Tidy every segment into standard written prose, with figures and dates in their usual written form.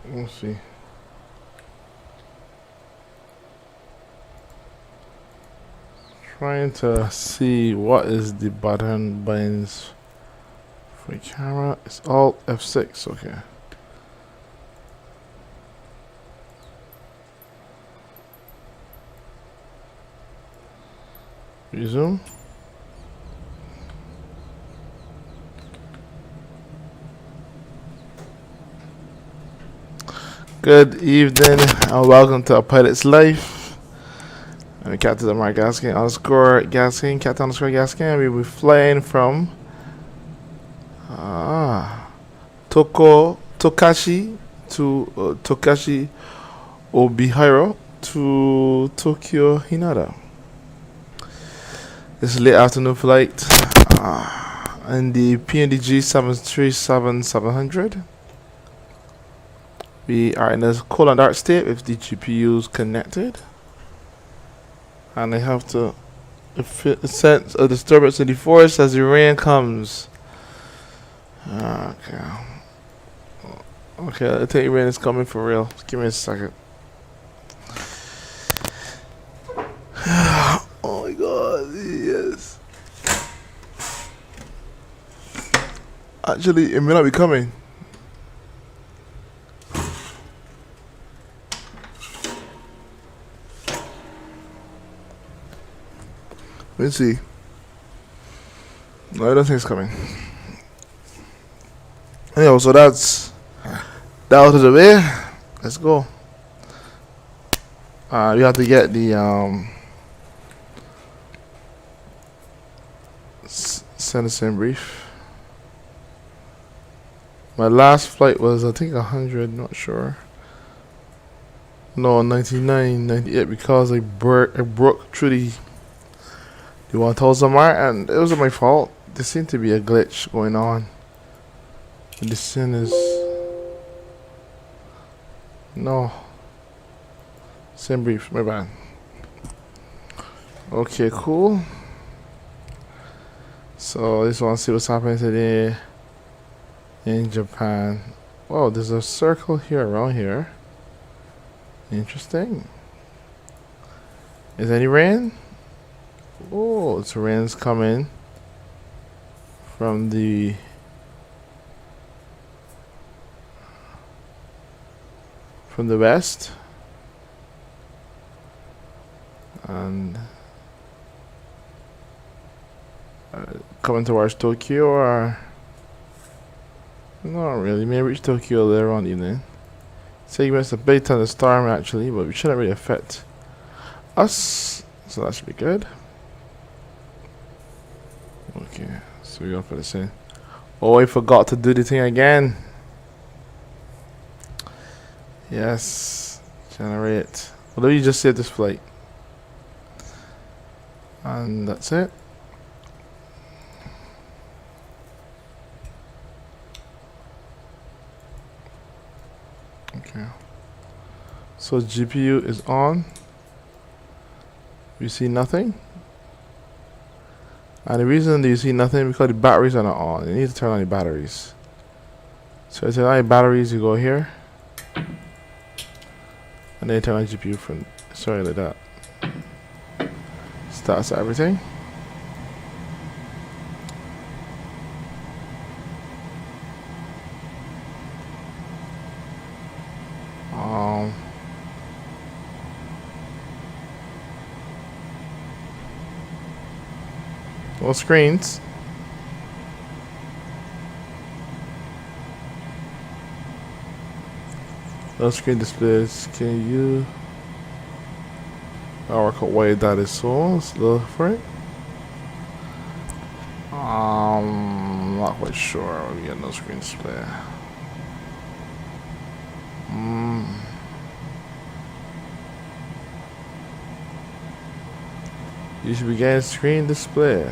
We'll see. Trying to see what is the buttons for camera. It's Alt F6. Okay. Resume. Good evening and welcome to A Pilot's Life. I'm Captain Mark Gaskin underscore Gaskin, Captain underscore Gaskin. We will be flying from Tokashi to Tokashi Obihiro to Tokyo Hinata. This is late afternoon flight and the PNDG 737-700. We are in a cold and dark state with the GPUs connected, and I have to sense a disturbance in the forest as the rain comes. Okay, I think rain is coming for real. Just give me a second. Oh my god, yes. Actually, it may not be coming. Let's see. No, I don't think it's coming. Anyway, so that's that out of the way. Let's go. We have to get the citizen brief. My last flight was, I think, 100. Not sure. No, 99, 98, because I broke through the 1000 mark, and it wasn't my fault. There seemed to be a glitch going on. The sin is no same brief, my bad. Okay, cool. So I just want to see what's happening today in Japan. Whoa, there's a circle here around here. Interesting. Is any rain? Oh, it's rain's coming from the west, and coming towards Tokyo, or not really. Maybe reach Tokyo later on evening. Segments a big thunderstorm actually, but we shouldn't really affect us, so that should be good. Okay, so we're gonna put this in. Oh, I forgot to do the thing again. Yes, generate. Although you just saved this flight, and that's it. Okay, so GPU is on. You see nothing. And the reason that you see nothing because the batteries are not on. You need to turn on the batteries. So to turn on the batteries, you go here, and then you turn on the GPU from. Sorry, like that. Starts everything. Well, screens. Those screen displays. Can you? I'll work out why that is so. Let's look for it. Not quite sure. We get no screen display. You should be getting screen display.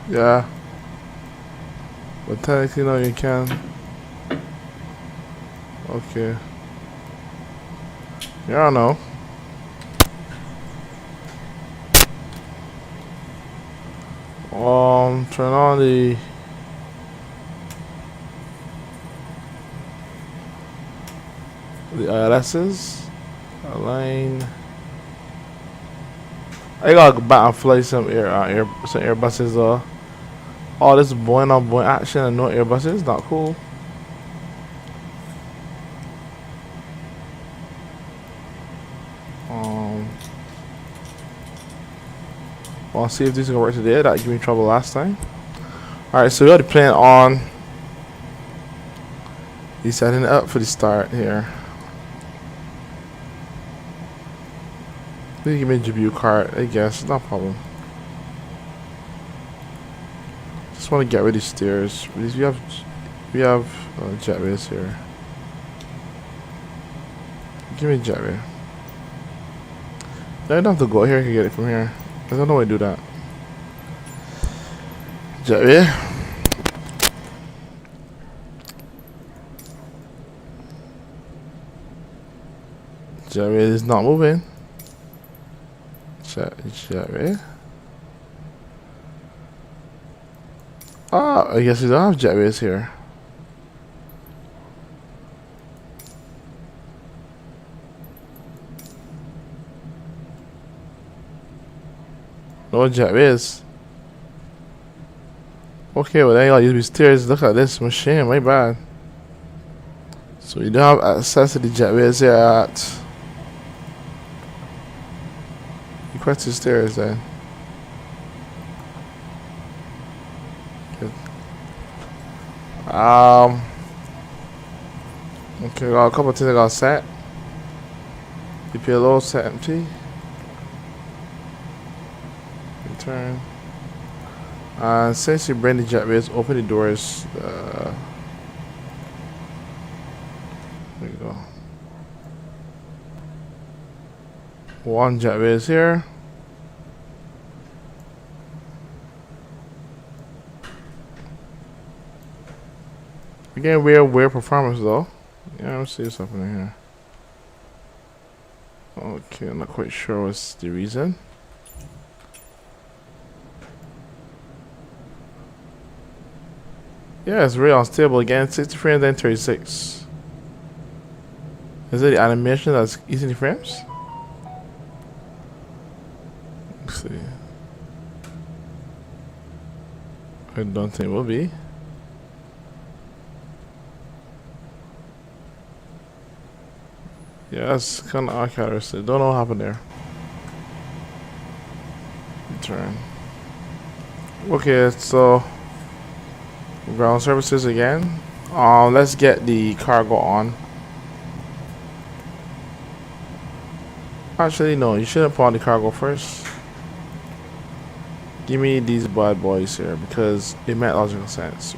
Yeah. But technically, no, you can. Okay. Yeah, I don't know. Turn on the ILSs. Align. I gotta go back and fly some some airbuses. All this Boeing on Boeing action and no airbuses, not cool. I'll see if this is gonna work today. That gave me trouble last time. Alright, so we got the plane on. He's setting it up for the start here. Please give me a GPU card, I guess, no problem. Just want to get rid of the stairs. We have jetways here. Give me a jetway. I don't have to go here, I can get it from here. I don't know why I do that. Jetway. Jetway is not moving. Jetway. Ah, I guess we don't have jetways here. No jetways. Okay, well then you gotta use these stairs. Look at this machine, my bad. So you don't have access to the jetways here at. You press the stairs then. Good. Okay, got a couple of things I got set. The payload set empty. Return. And since you bring the jetways, open the doors. There you go. One jetway is here. Again, weird performance though. Yeah, let's see something in here. Okay, I'm not quite sure what's the reason. Yeah, it's really unstable again. 60 frames then 36. Is it the animation that's eating the frames? Let's see. I don't think it will be. Yeah, that's kind of accuracy. Don't know what happened there. Return. Okay, so ground services again. Let's get the cargo on. Actually, no, you shouldn't put on the cargo first. Give me these bad boys here because it makes logical sense.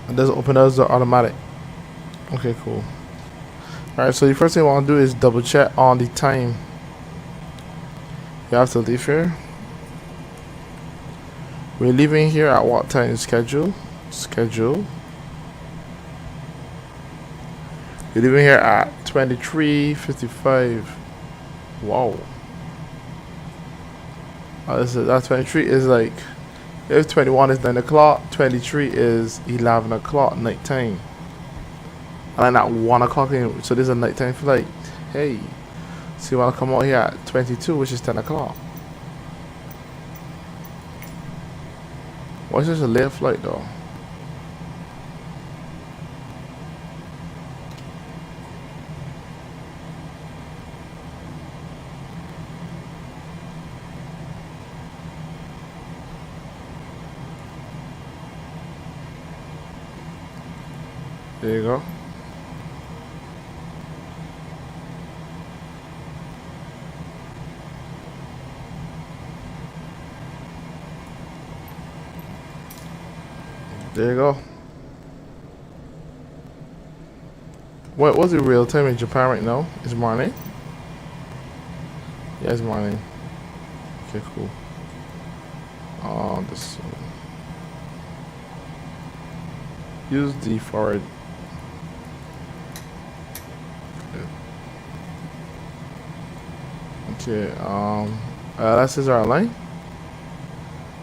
It doesn't open those, are automatic. Okay, cool. Alright, so the first thing I want to do is double check on the time. You have to leave here. We're leaving here at what time? Schedule. You're leaving here at 23:55. Wow. That 23 is like, if 21 is 9 o'clock, 23 is 11 o'clock nighttime. And then at 1 o'clock, so this is a nighttime flight. Hey, so you want to come out here at 22, which is 10 o'clock. Why is this a late flight though? There you go. There you go. What was it real time in Japan right now? It's morning? Yeah, it's morning. Okay, cool. This use the forward. Okay, that says our line.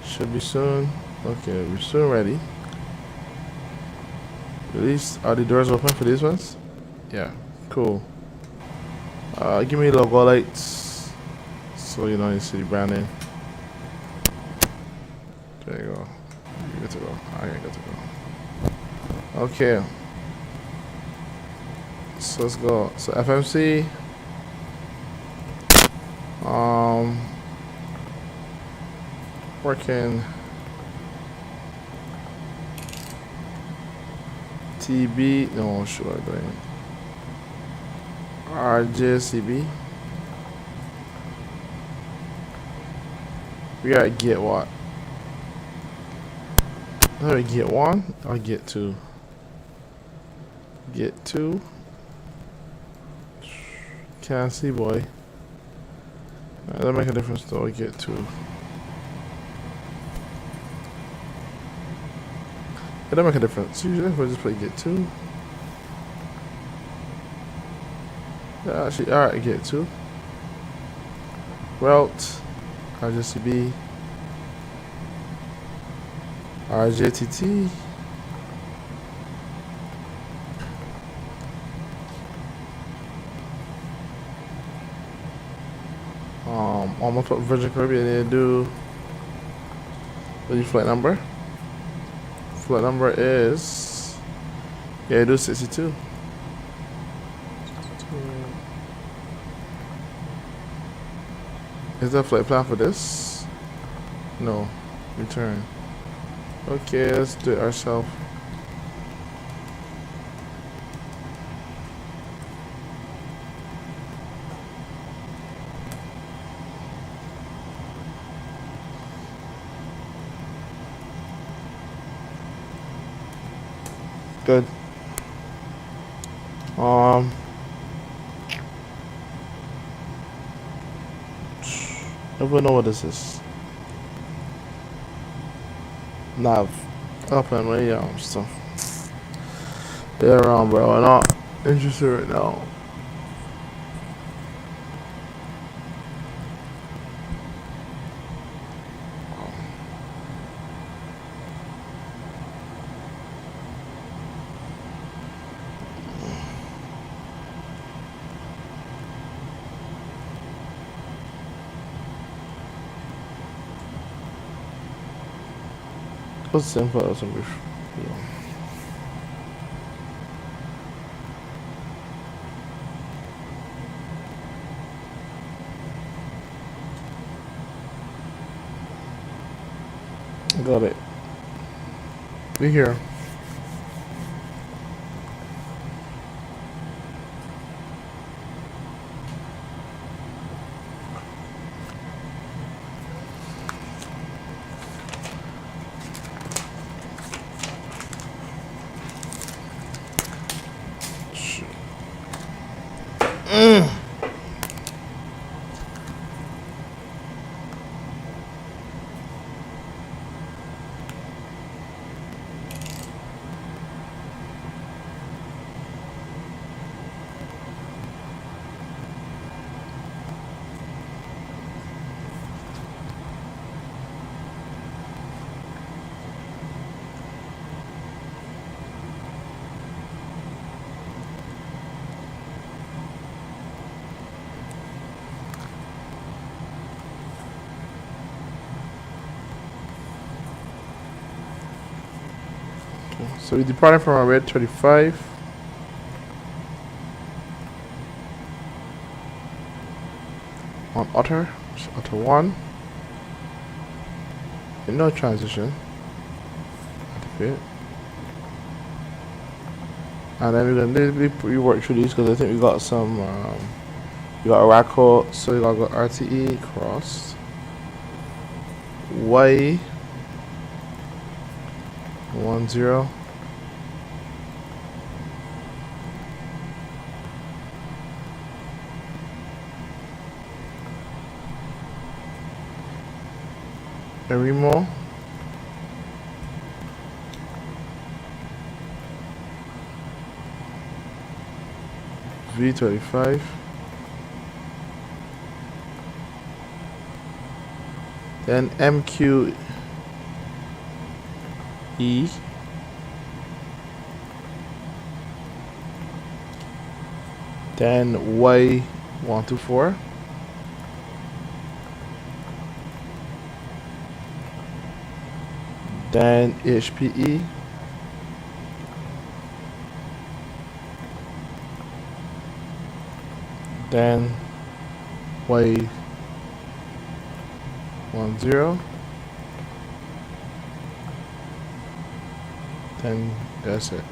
Should be soon. Okay, we're soon ready. Release. Are the doors open for these ones? Yeah, cool. Give me logo lights so you know you see the branding. There you go. You good to go. Alright, good to go. Okay. So let's go. So FMC. Working. TB. No, sure. RJCB. We gotta get what? Let me get one. I'll get two. Get two. Can't see, boy. That'll make a difference though. I get two. It don't make a difference. Usually, if I just play get two. Yeah, actually, alright, get two. Route, RJCB, RJTT. Almost what Virgin Caribbean they do. What's your flight number? Flight number is, yeah, do 62. Is that flight plan for this? No. Return. Okay, let's do it ourselves. Good. Everyone know what this is. Nav. Up and way stuff. They're around, bro. I'm not interested right now. What's simple as a brief? Got it. Be here. So we departed from our red 35. On Otter, Otter 1. And no transition. Activate. And then we're gonna rework through these because I think we got some we got a rack hole, so we gotta go RTE cross. Y 10. Remo. V25. Then MQE. Then Y124. Then HPE. Then Y10. Then that's it.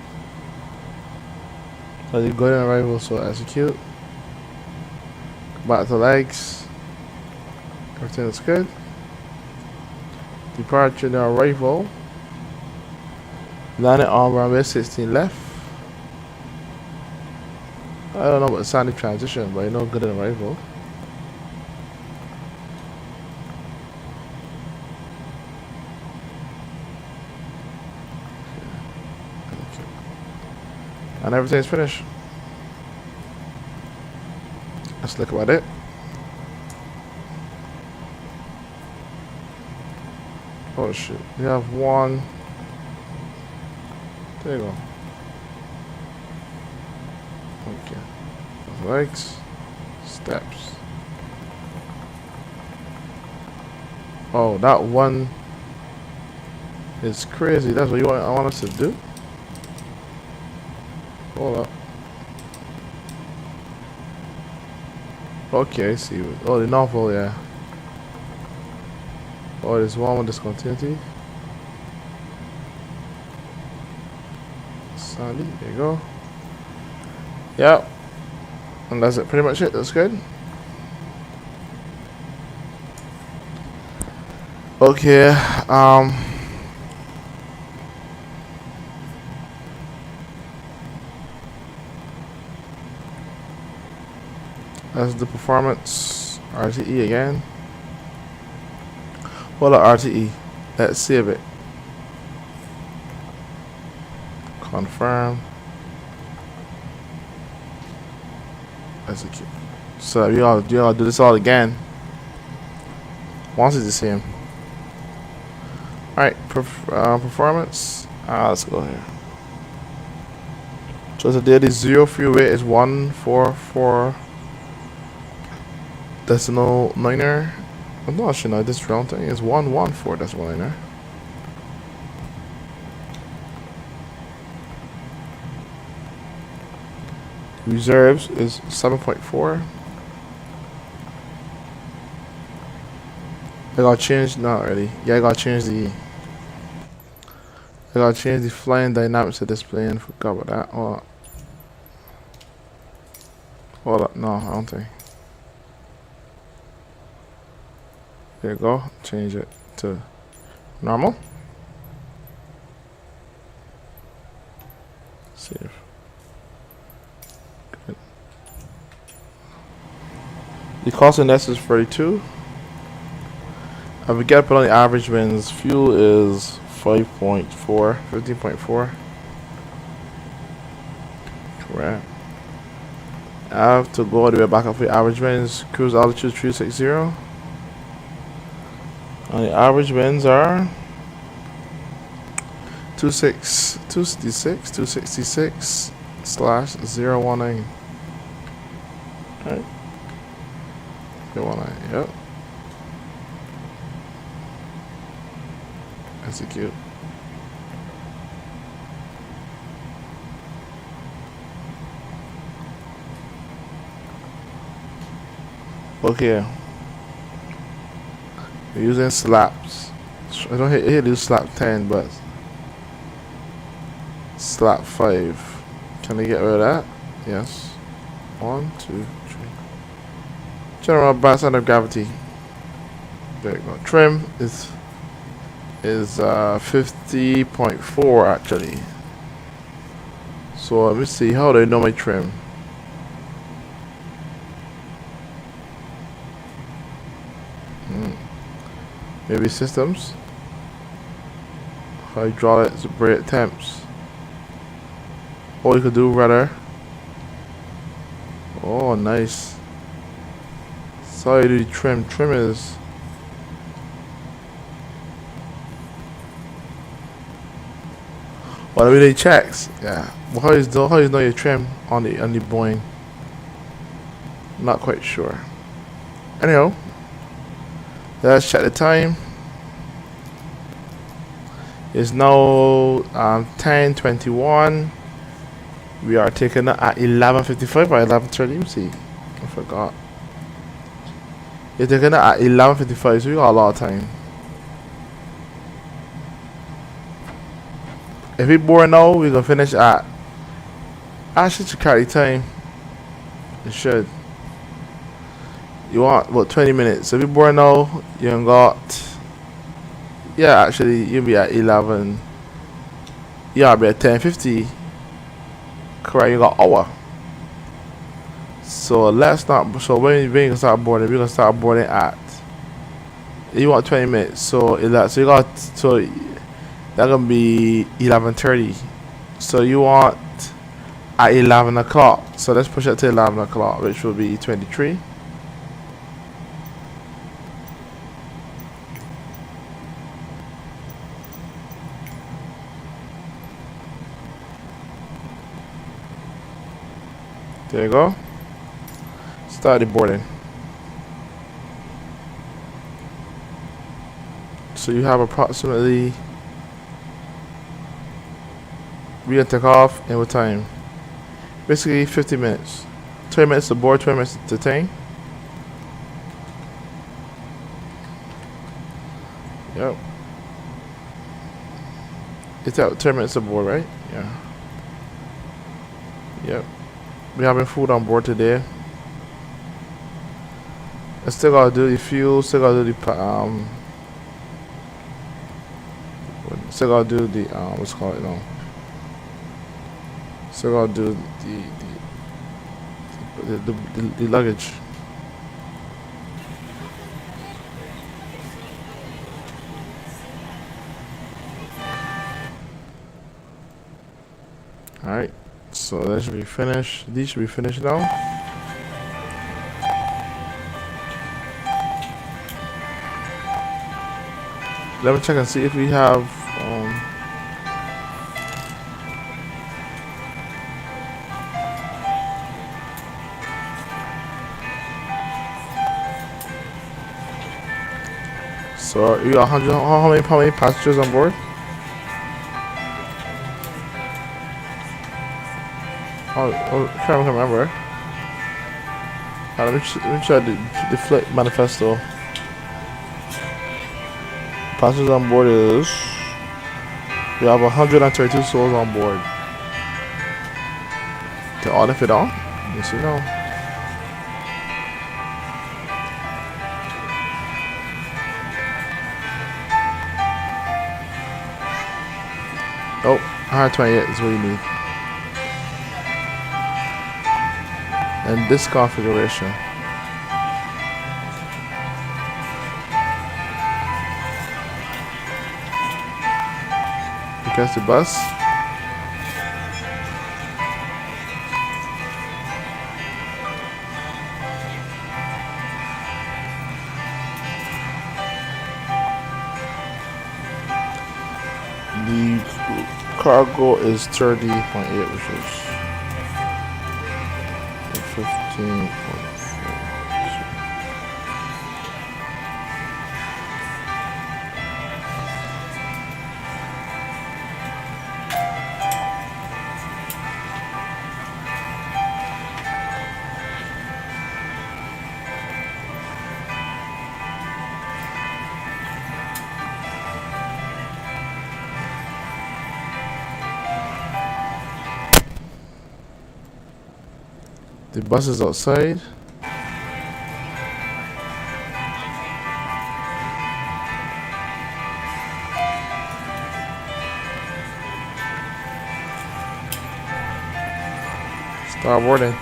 So you go in arrival, so execute. Back to legs. Everything is good. Departure to arrival. Landing on runway 16 left. I don't know about the sound transition, but I know good in arrival. And everything's finished. Let's look at it. Oh shit, we have one. There you go. Okay. Legs, steps. Oh, that one is crazy. That's what I want us to do. Hold up. Okay, I see. Oh, the novel, yeah. Oh, there's one with discontinuity. Sandy, there you go. Yep. And that's it. Pretty much it. That's good. Okay. That's the performance. RTE again. Hold up, RTE. Let's save it. Confirm. Execute. So you all do this all again. Once it's the same. Alright, performance. Let's go here. So the daily zero free rate is 144. Decimal niner. I'm not sure now this round thing is 114 decimal niner. Reserves is 7.4. I gotta change, not really. Yeah, I gotta change the flying dynamics of display and forgot about that. Hold up, no, I don't think. There you go, change it to normal. Save. Good. The cost index is 32. I forget to put on the average wins. Fuel is 5.4, 15.4. Correct. I have to go all the way back up for the average wins. Cruise altitude 360. And the average wins are 266 slash 019. Alright. 019, yep. Execute. Okay. We're using slaps. I don't hit do slap 10, but slap 5. Can I get rid of that? Yes. 1, 2, 3. General balance under gravity. There you go. Trim is is 50.4 actually. So let me see how they normally trim. Maybe systems, hydraulics, brake temps. Or you could do rather. Oh, nice. So you do the trim. Trim is whatever they checks. Yeah. Well, how is know your trim on the Boeing? Not quite sure. Anyhow, let's check the time. It's now 10:21. We are taking it at 11:55 or 11:30. Let me see. I forgot. You're taking it at 11:55, so we got a lot of time. If we board now, we're gonna finish at. Actually, should carry time. It should. You want about 20 minutes. So if we board now, you got. Yeah, actually, you'll be at 11. Yeah, I'll be at 10:50. Correct, you got hour. So let's not. So when you start boarding, we're gonna start boarding at. You want 20 minutes. So so you got that's gonna be 11:30. So you want at 11 o'clock. So let's push it to 11 o'clock, which will be 23. There you go. Started boarding. So you have approximately. We're gonna take off in what time? Basically 50 minutes. 20 minutes to board, 20 minutes to detain. Yep. It's out 10 minutes to board, right? Yeah. Yep. We having food on board today. I still gotta do the fuel, still gotta do the still gotta do the what's it called, you know. Still gotta do the luggage. Alright. So that should be finished. These should be finished now. Let me check and see if we have so you got 100. How many passengers on board? Oh, I can't remember. Let me try the flight manifesto. Passengers on board is. We have 132 souls on board. To all if it on? Yes or no? Oh, 128 is what you need. And this configuration. Press the bus. The cargo is 30.8, which is 15.4. The bus is outside. Boarding.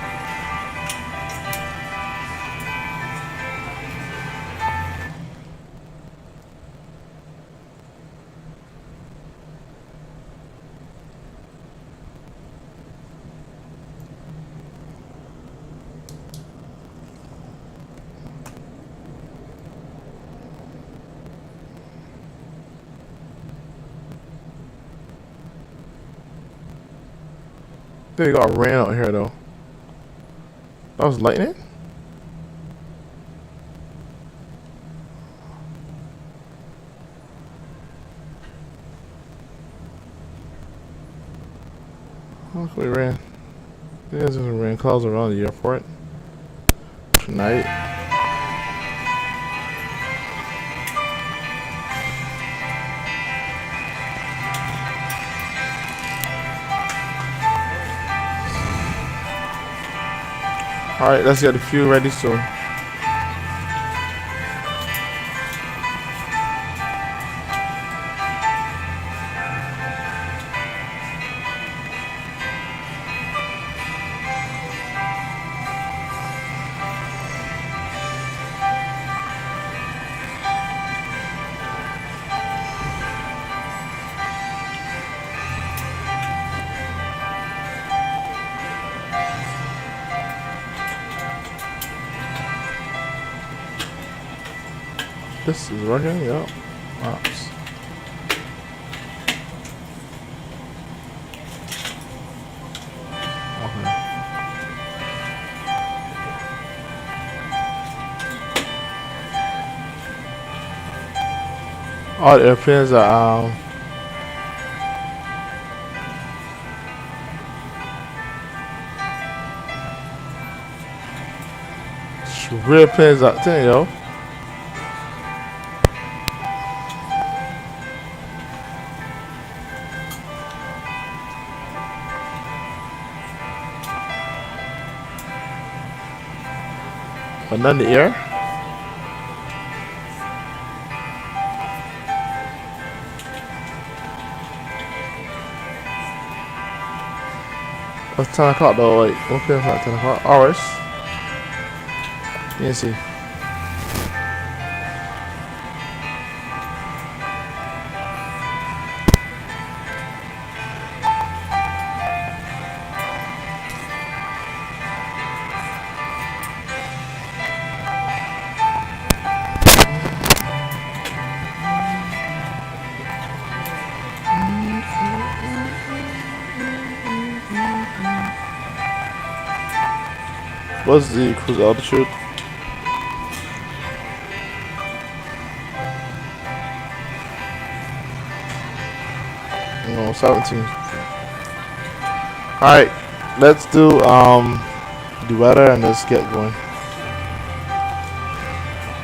They got rain out here though. That was lightning? How can we rain? There's some rain clouds around the airport tonight. Alright, let's get the fuel ready soon. This is running, yeah. Maps. Okay. All the airplanes are real planes that thing, yo. But not in the air. It's 10 o'clock though, like, okay, it's not 10 o'clock. Hours. You can see. What's the cruise altitude? No, 17. Alright, let's do the weather and let's get going.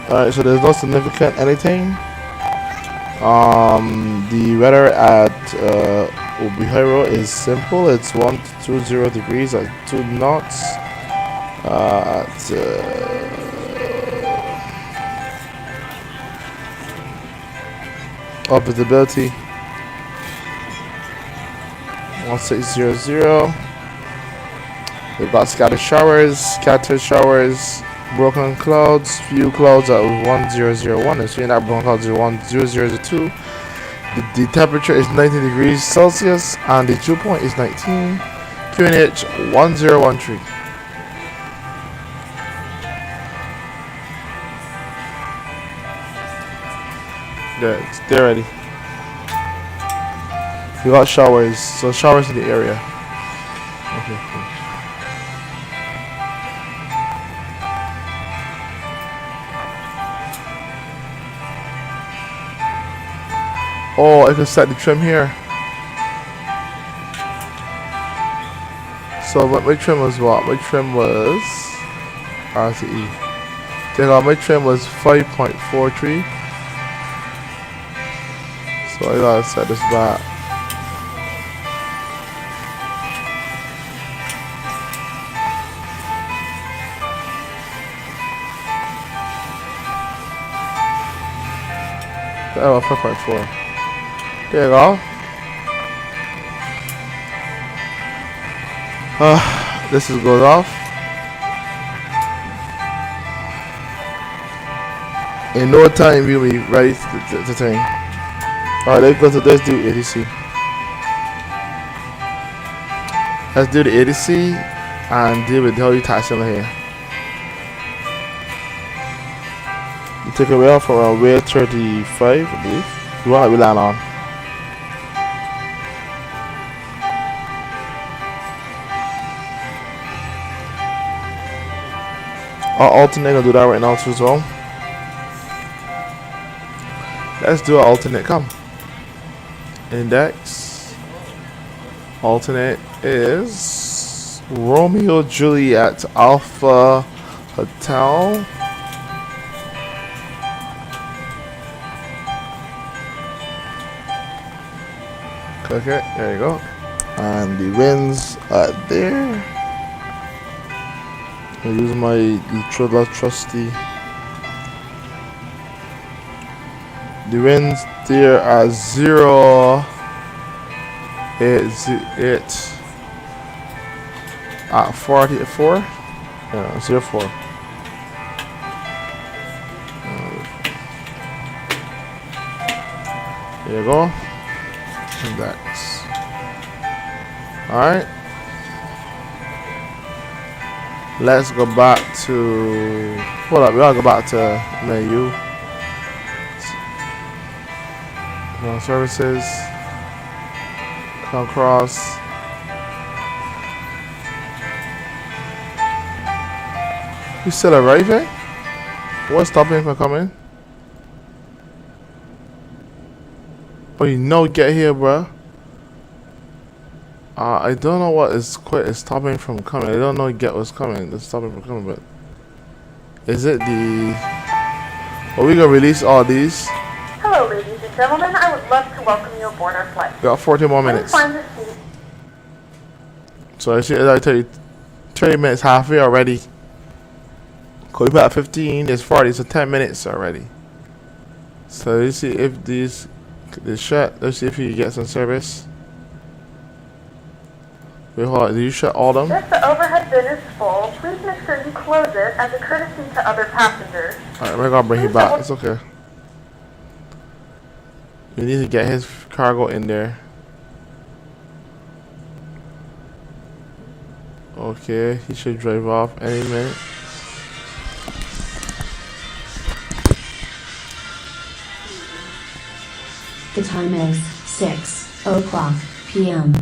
Alright, so there's no significant anything. The weather at Obihiro is simple. It's 120 degrees at 2 knots. Visibility 1600. We've got scattered showers, broken clouds, few clouds at 1001, and so that broken clouds at 1002. The temperature is 19 degrees Celsius and the dew point is 19. QNH 1013. Yeah, they're ready. We got showers, so showers in the area. Okay, cool. Oh, I can set the trim here. So what my trim was what? My trim was RTE. My trim was 5.43. So I gotta set this back. Oh, 5.4. There you go. This is goes off. In no time we'll be ready to thing. Alright, let's do ADC. Let's do the ADC and deal with how you touch on here. You take away off around way 35, I believe. You want to land on. Our alternate gonna do that right now too as well. Let's do an alternate. Come. Index. Alternate is Romeo Juliet Alpha Hotel. Okay, there you go. And the wins are there. I use my trusty. The wins there are 0, 8 at 44. Yeah, 0-4. There you go. Index. Alright. Let's go back to. Hold up, we gotta go back to menu. Go on services. Come across. You still arriving? What's stopping from coming? Oh, you know, get here, bro. I don't know what is stopping from coming. I don't know get what's coming. It's stopping from coming, but is it the? Are we gonna release all these? Hello, ladies and gentlemen. I would love to welcome you aboard our flight. We got 40 more minutes. Find the seat. So I tell you, 30 minutes halfway already. Cause we about 15. It's 40, so 10 minutes already. So let's see if this shut. Let's see if you can get some service. Wait, hold on. Did you shut all them? If the overhead bin is full, please make sure you close it as a courtesy to other passengers. Alright, we're gonna bring you back. It's okay. We need to get his cargo in there. Okay, he should drive off any minute. The time is 6:00 p.m.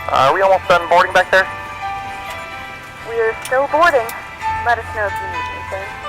Are we almost done boarding back there? We're still boarding. Let us know if you need anything.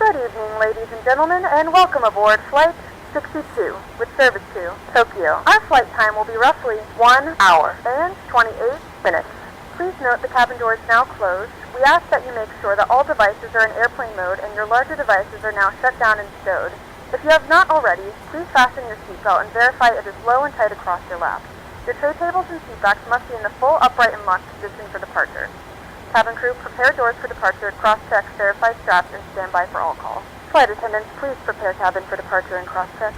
Good evening, ladies and gentlemen, and welcome aboard Flight 62 with service to Tokyo. Our flight time will be roughly 1 hour and 28 minutes. Please note the cabin door is now closed. We ask that you make sure that all devices are in airplane mode and your larger devices are now shut down and stowed. If you have not already, please fasten your seatbelt and verify it is low and tight across your lap. Your tray tables and seatbacks must be in the full upright and locked position for departure. Cabin crew, prepare doors for departure, cross-check, verify straps, and stand by for all calls. Flight attendants, please prepare cabin for departure and cross-check.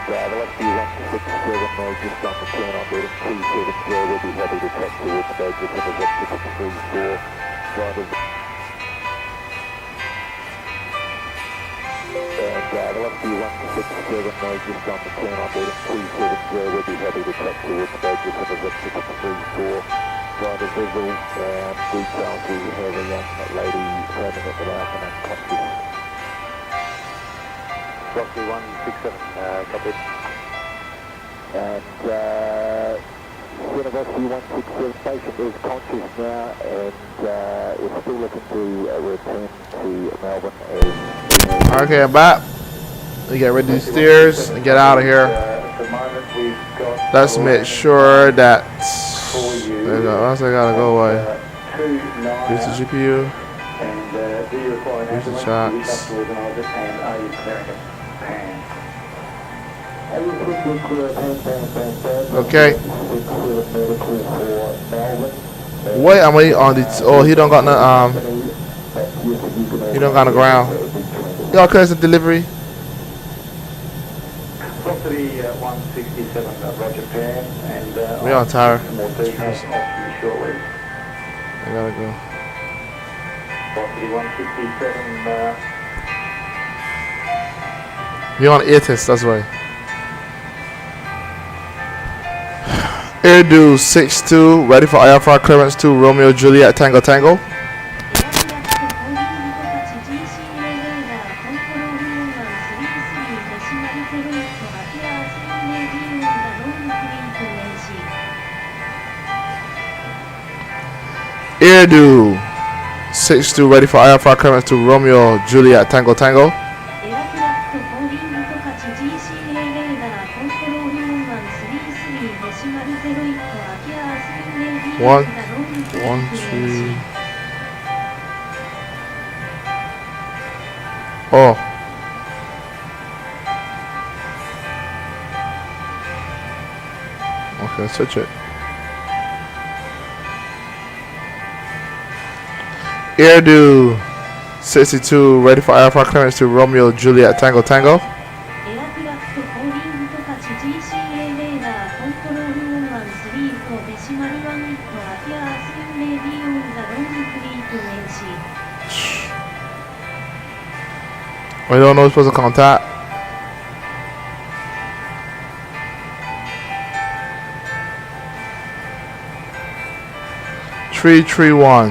velocity 167, just on the turn on boarding 270, we'll be happy to track towards Badger for the Victor 634, drivers. And velocity 167, just on the turn on boarding 270, we'll be happy to track towards Badger for the Victor 634, driver visual, and details we have a young lady having at the mouth and unconscious. Velocity 167, copy. And University 167 patient is conscious now and is still looking to return to Melbourne as... Okay, I'm back. We get rid of these stairs and get out of here. Let's make sure that... There you go. Else I gotta go away. Use the GPU. Use the chocks. Okay. Wait, I'm waiting on the. Oh, he don't got no. He don't got the ground. Y'all, okay, it's a delivery. Velocity 167, Roger Pan, and We on tower. more details shortly. I gotta go. Velocity 167. You on ATIS, that's why. Airdo 62, ready for IFR clearance to Romeo Juliet Tango Tango. Airdo 62, ready for IFR clearance to Romeo Juliet Tango Tango. 1, 2. Oh. Okay, switch it. Airdo 62, ready for IFR clearance to Romeo Juliet Tango Tango. We don't know who's supposed to contact. Tree 1.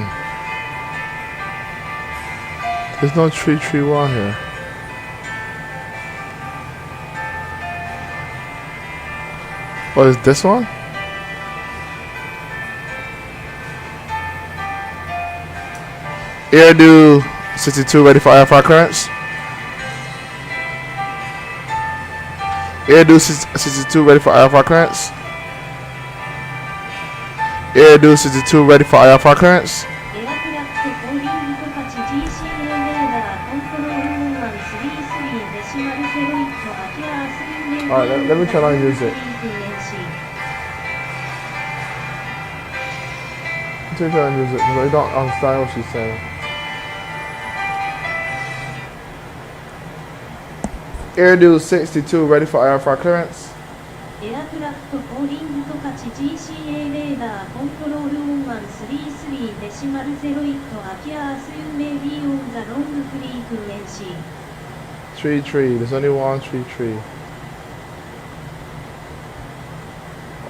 There's no tree 1 here. What is this one? Airdo 62, ready for IFR clearance. Airdo 62, ready for IFR clearance. Airdo 62, ready for IFR clearance. Alright, let me try to use it. Let me try to use it because I don't understand what she's saying. Airdo 62, ready for IFR clearance. Tree. There's only one tree.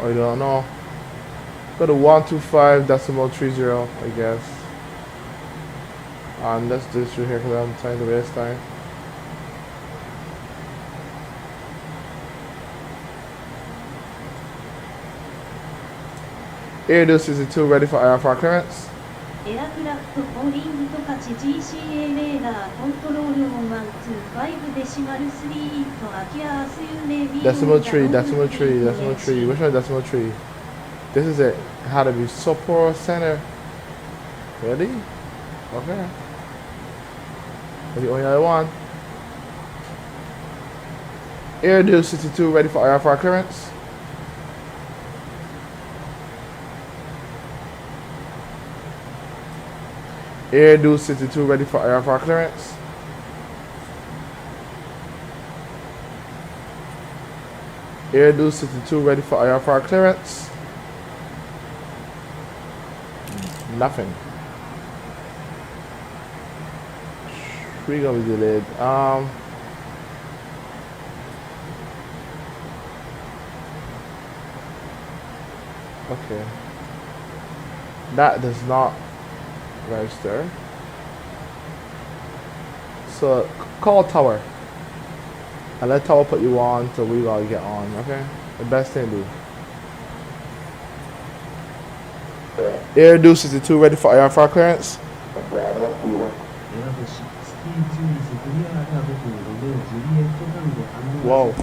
I don't know. Go to 125.30, I guess. And let's do this through here because I'm trying to waste time. Airdo 62, ready for IFR clearance. Decimal tree. Which one is decimal tree? This is it. How to be support center. Ready? Okay. That's the only other one. Airdo 62, ready for IFR clearance. Airdo 62, ready for IFR clearance. Airdo 62 ready for IFR clearance. Nothing. We're gonna be delayed. Okay. That does not register. So call tower and let tower put you on so we gotta get on. Okay, the best thing to do. Airdo 62 ready for IFR clearance. Whoa.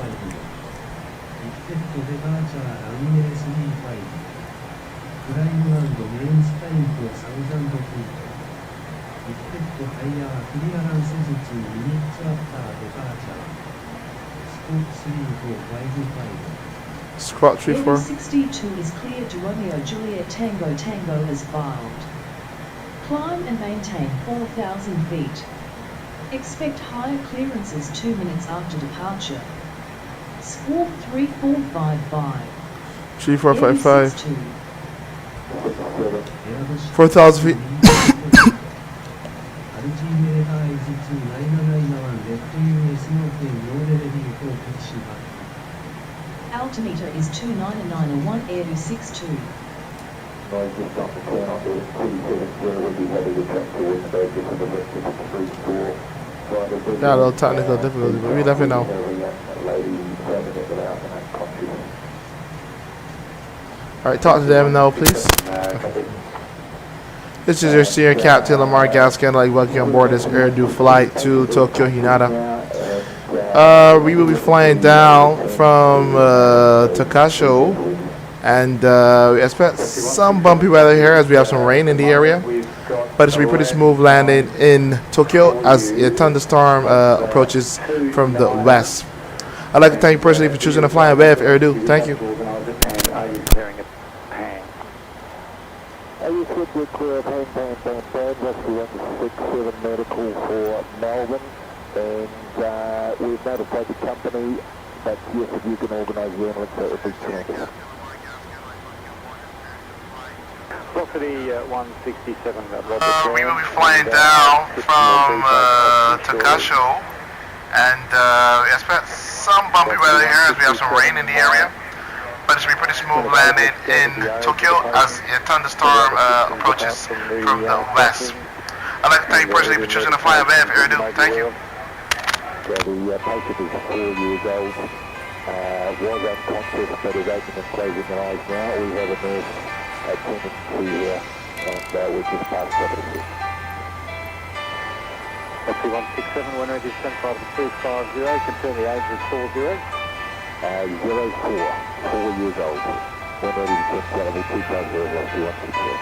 Squat 3-4. 62 is cleared to Romeo Juliet Tango. Tango has filed. Climb and maintain 4,000 feet. Expect higher clearances 2 minutes after departure. Squawk 3455. 3455. 4,000 feet. Altimeter is 29901 Airdo 62. Got a little technical difficulty, but we definitely know. Alright, talk to them now, please. This is your senior captain, Lamar Gaskin. I'd like to welcome you on board this Airdo flight to Tokyo Hinata. We will be flying down from Takasho, and we expect some bumpy weather here as we have some rain in the area. But it's a pretty smooth landing in Tokyo as a thunderstorm approaches from the west. I'd like to thank you personally for choosing to fly with Airdo. Thank you. Are you good with clear of Rescue 167 medical for Melbourne, and we've notified the company, but yes, if you can organise the ambulance, that would be tremendous. Velocity 167, we will be flying down from Takasho, and we expect some bumpy weather here as we have some rain in the area. But it's a pretty smooth landing in Tokyo as a thunderstorm approaches from the west. I'd like to thank you personally for choosing to fly with Airdo. Thank you. The patient is 4 years old, was unconscious but is open and closing their eyes now. We have a nurse attending to here, and we're just past property. Velocity 167, when ready, 10250, confirm the age is 40. 04, 4 years old. When ready to check level 2 plus 0, velocity 167.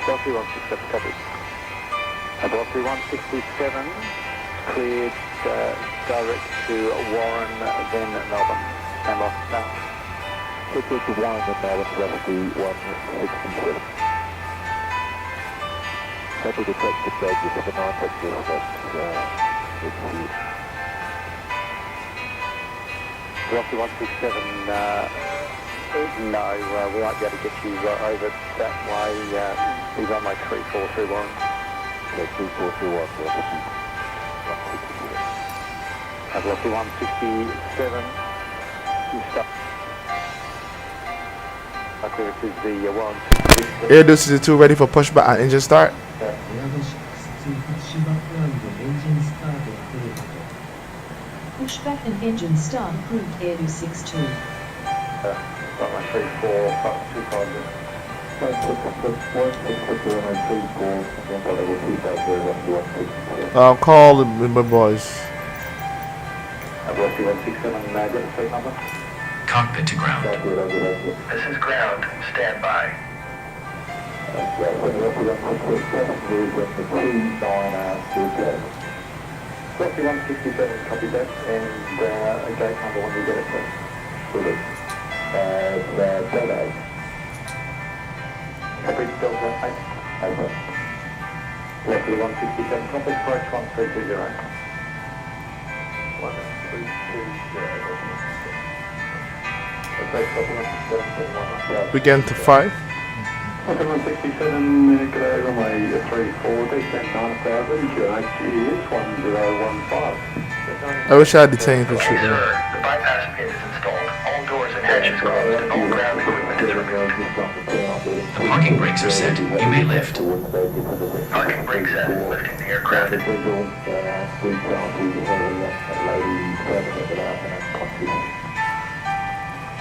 Velocity 167, copy. Velocity 167, cleared direct to Warren, then Melbourne. Stand by now. Quickly to Warren, then Melbourne, velocity 167. Happy to check the badges of the non-technical let's see. Velocity 167, no, we won't be able to get you over that way. We runway 34 through Warren. Okay, 34 through Warren, velocity 167. Velocity 167, you start. Okay, this is the Warren 60. Airdo 62 ready for pushback and engine start. Pushback and engine start approved Airdo 62. Runway 34, up 250. I'll call my boys. Velocity 167, get the fleet number. Cockpit to ground. This is ground. Stand by. Velocity 167, copy that, and gate number when you get it, please. Delta. Copy, Delta 8. Over. Velocity 167, complex approach 1320. 1320. Begin to 5. 167, good day, runway 34, descent 9000, QNH is 1015. I wish I had the tank for shooting. Sir, the bypass pin is installed. All doors and hatches closed, and all ground equipment is removed. Parking brakes are set. You may lift. Parking brake set, lifting the aircraft.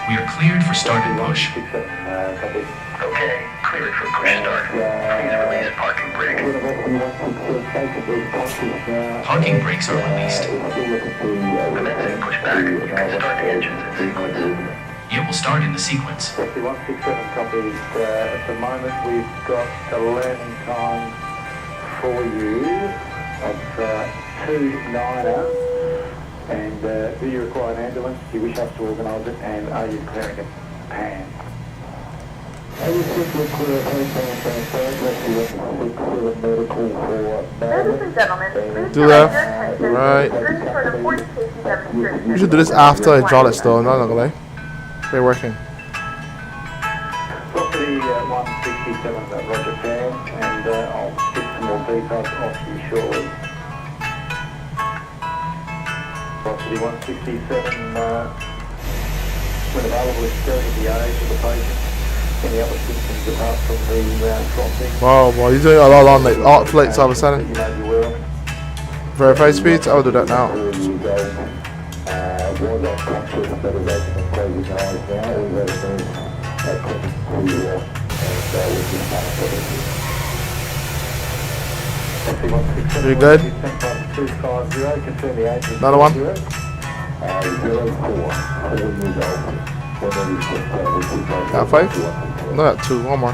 We are cleared for start and push. Okay, cleared for push start. Please release parking brake. Parking brakes are released. Commencing pushback. You can start the engines in sequence. It will start in the sequence. 167 copies. At the moment we've got a landing time for you of 2-9er. And do you require an ambulance? Do you wish us to organise it? And are you clearing a pan? Ladies and gentlemen, please Do direct left, your attention right. to the for an important safety demonstration. We should do this after hydraulics though, not gonna lie. They're working. Property 167, Roger Pan, and I'll get some more details off you shortly. Property 167, when available, is scanning the age of the patient. Any other symptoms apart from the dropping? Wow, boy, you're doing a lot on like art flights all of a sudden. You may be well. Verify speeds, I will do that now. You good? Another one? Got 5? No, got 2, one more.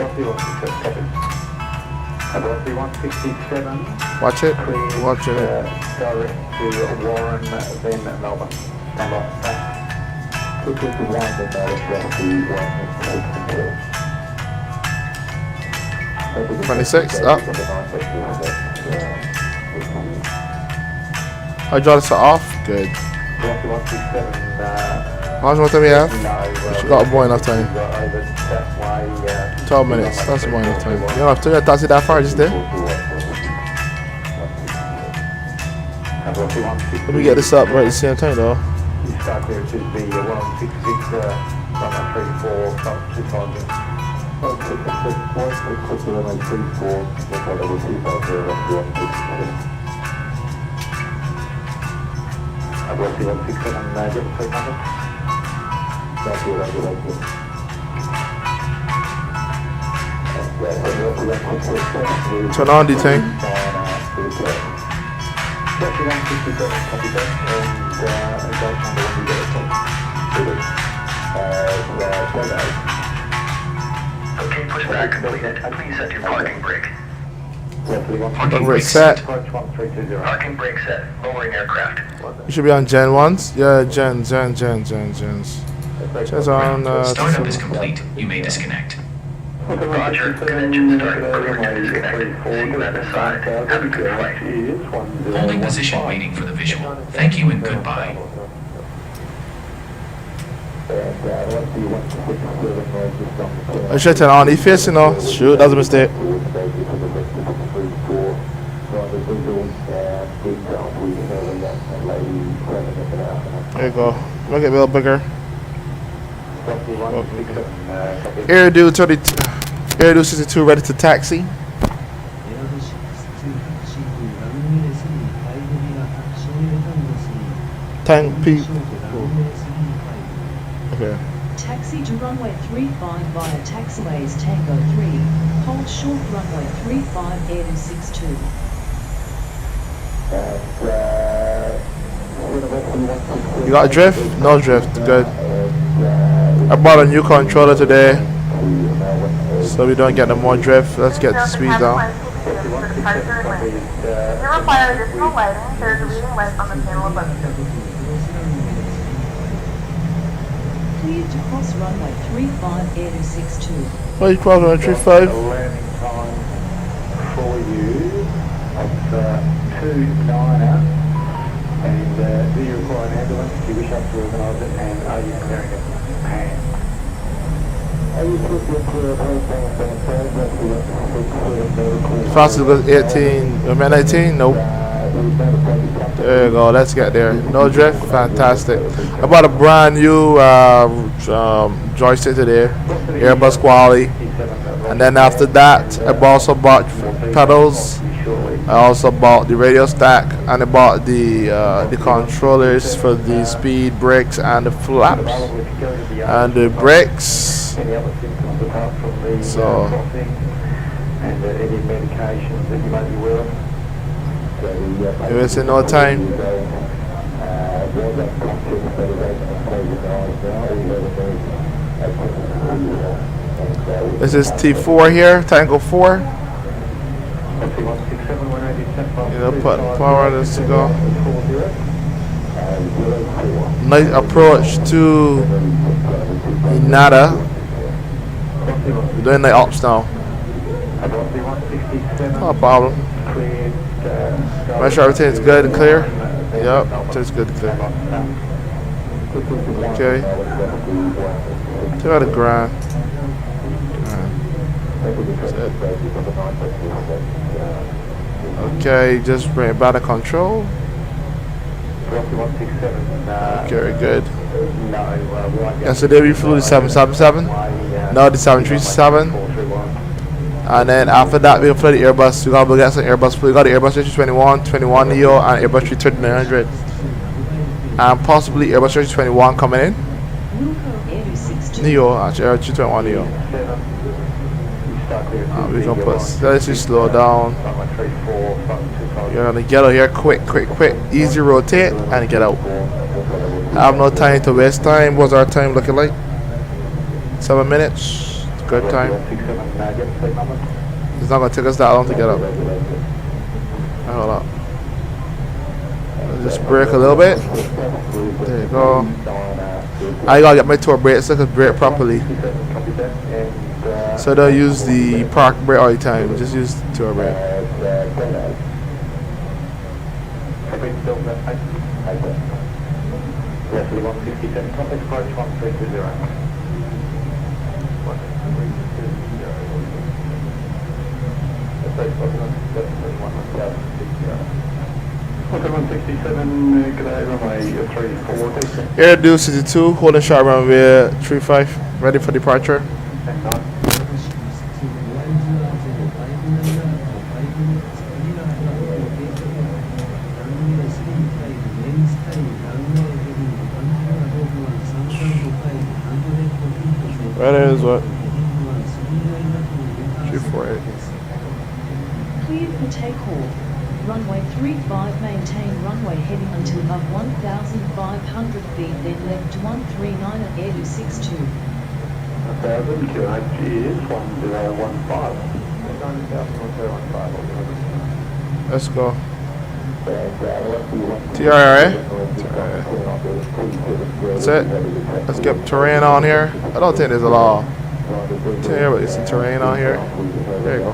Watch it, watching it. Direct to Warren, then Melbourne. Number 26, up. Hydraulics are off, good. How much more time we have? Got more enough time. 12 minutes, that's more enough time. You don't have to get taxi that far, just there. Let me get this up right at the same time though. You start there to be 166, 134, 2 times. 167, Turn on the thing. Okay, pushback completed. Please set your parking brake. Parking brake set. Parking brake set. Lowering aircraft. You should be on Gen 1s? Yeah, Gens. Gens on, Startup is complete. You may disconnect. Roger. Good engine start. Clear to disconnect. See you at the side. Have a good flight. Holding position waiting for the visual. Thank you and goodbye. I should turn on E-Face, you know. Shoot, that's a mistake. There you go. Make it a little bigger. Airdo 32, Airdo 62 ready to taxi. Tank P. Okay. Taxi to runway 35 via taxiways Tango 3. Hold short runway 35 air to 62. You got a drift? No drift. Good. I bought a new controller today, so we don't get no more drift. Let's get the speed down. If you require additional lighting, there is a reading light on the panel above you. Cleared to cross runway 35 air to 62. What you cross on 35? Landing time for you of 2-9er. And do you require an ambulance? Do you wish us to organise it? And are you clearing a pan? Fastest goes 18. Am I 19? Nope. There you go. Let's get there. No drift. Fantastic. I bought a brand new joystick today. Airbus quality. And then after that, I also bought pedals. I also bought the radio stack, and I bought the controllers for the speed, brakes, and the flaps, and the brakes. So if it's in no time. This is T4 here, Tango 4. You know, put power on this to go. Nice approach to Nada. We're doing the ops now. Not a problem. Make sure everything is good and clear. Yep, everything's good and clear. Okay. 2 out of grand. Okay, just bring it back to control. Okay, very good. Yesterday we flew the 777. Now the 737. And then after that we flew the Airbus. We got to get some Airbus. We got the Airbus A321, 21 Neo, and Airbus A330-900. And possibly Airbus A321 coming in. Neo, actually A321 Neo. We're gonna put, let's just slow down. You're gonna get out here quick, easy rotate and get out. I have no time to waste time. What's our time looking like? 7 minutes. It's good time. It's not gonna take us that long to get up. Hold up. Just brake a little bit. There you go. I gotta get my tour brake so I can brake properly. So don't use the park brake all the time. Just use the tour brake. Air due 62, holding sharp runway 35, ready for departure. That is what? 348. Cleared for takeoff. Runway 35, maintain runway heading until above 1,500 feet, then left to 139 at air 262. 1,000, QNH is 1015. Let's go. TRA. That's it. Let's get terrain on here. I don't think there's a lot. But it's some terrain on here. There you go.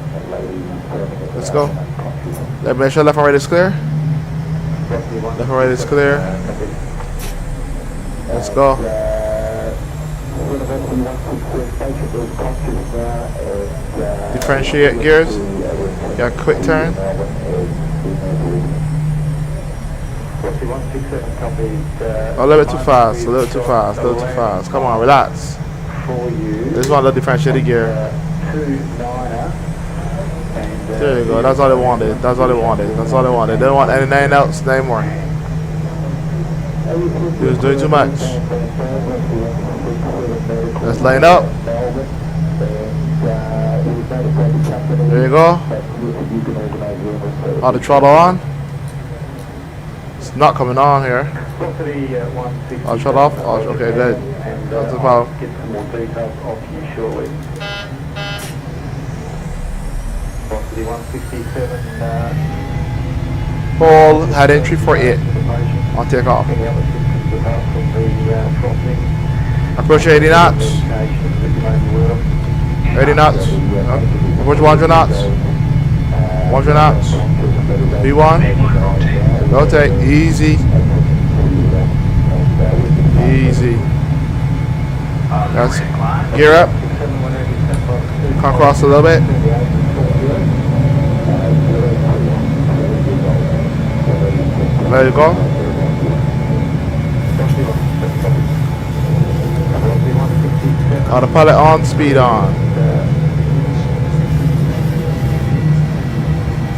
Let's go. Make sure left and right is clear. Left and right is clear. Let's go. Differentiate gears. Got quick turn. A little bit too fast, a little too fast, a little too fast. Come on, relax. This one, the differentiated gear. There you go, that's all they wanted. That's all they wanted. That's all they wanted. They don't want anything else anymore. He was doing too much. Let's line up. There you go. Oh, the throttle on. It's not coming on here. I'll shut off. Oh, okay, good. That's the problem. Get some more details off you shortly. Velocity 167. Hold heading 348. I'll take off. Approach 80 knots. 80 knots. Approach 100 knots. 100 knots. V1. Rotate. Easy. Easy. That's gear up. Come across a little bit. There you go. Autopilot on, speed on.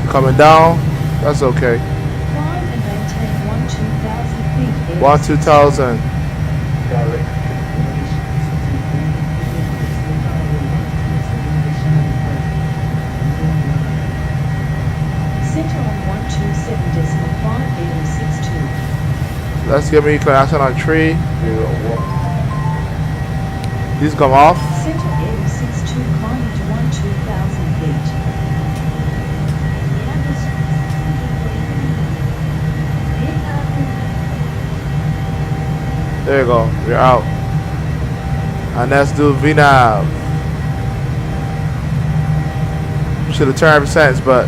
Coming down, that's okay. Climb and maintain 12,000 feet. 2000. Center on 127.58062. Let's get me connection on tree. These come off. Center 8062 climbing to 12,000 feet. There you go. We're out. And let's do VNAV. Should have turned sense, but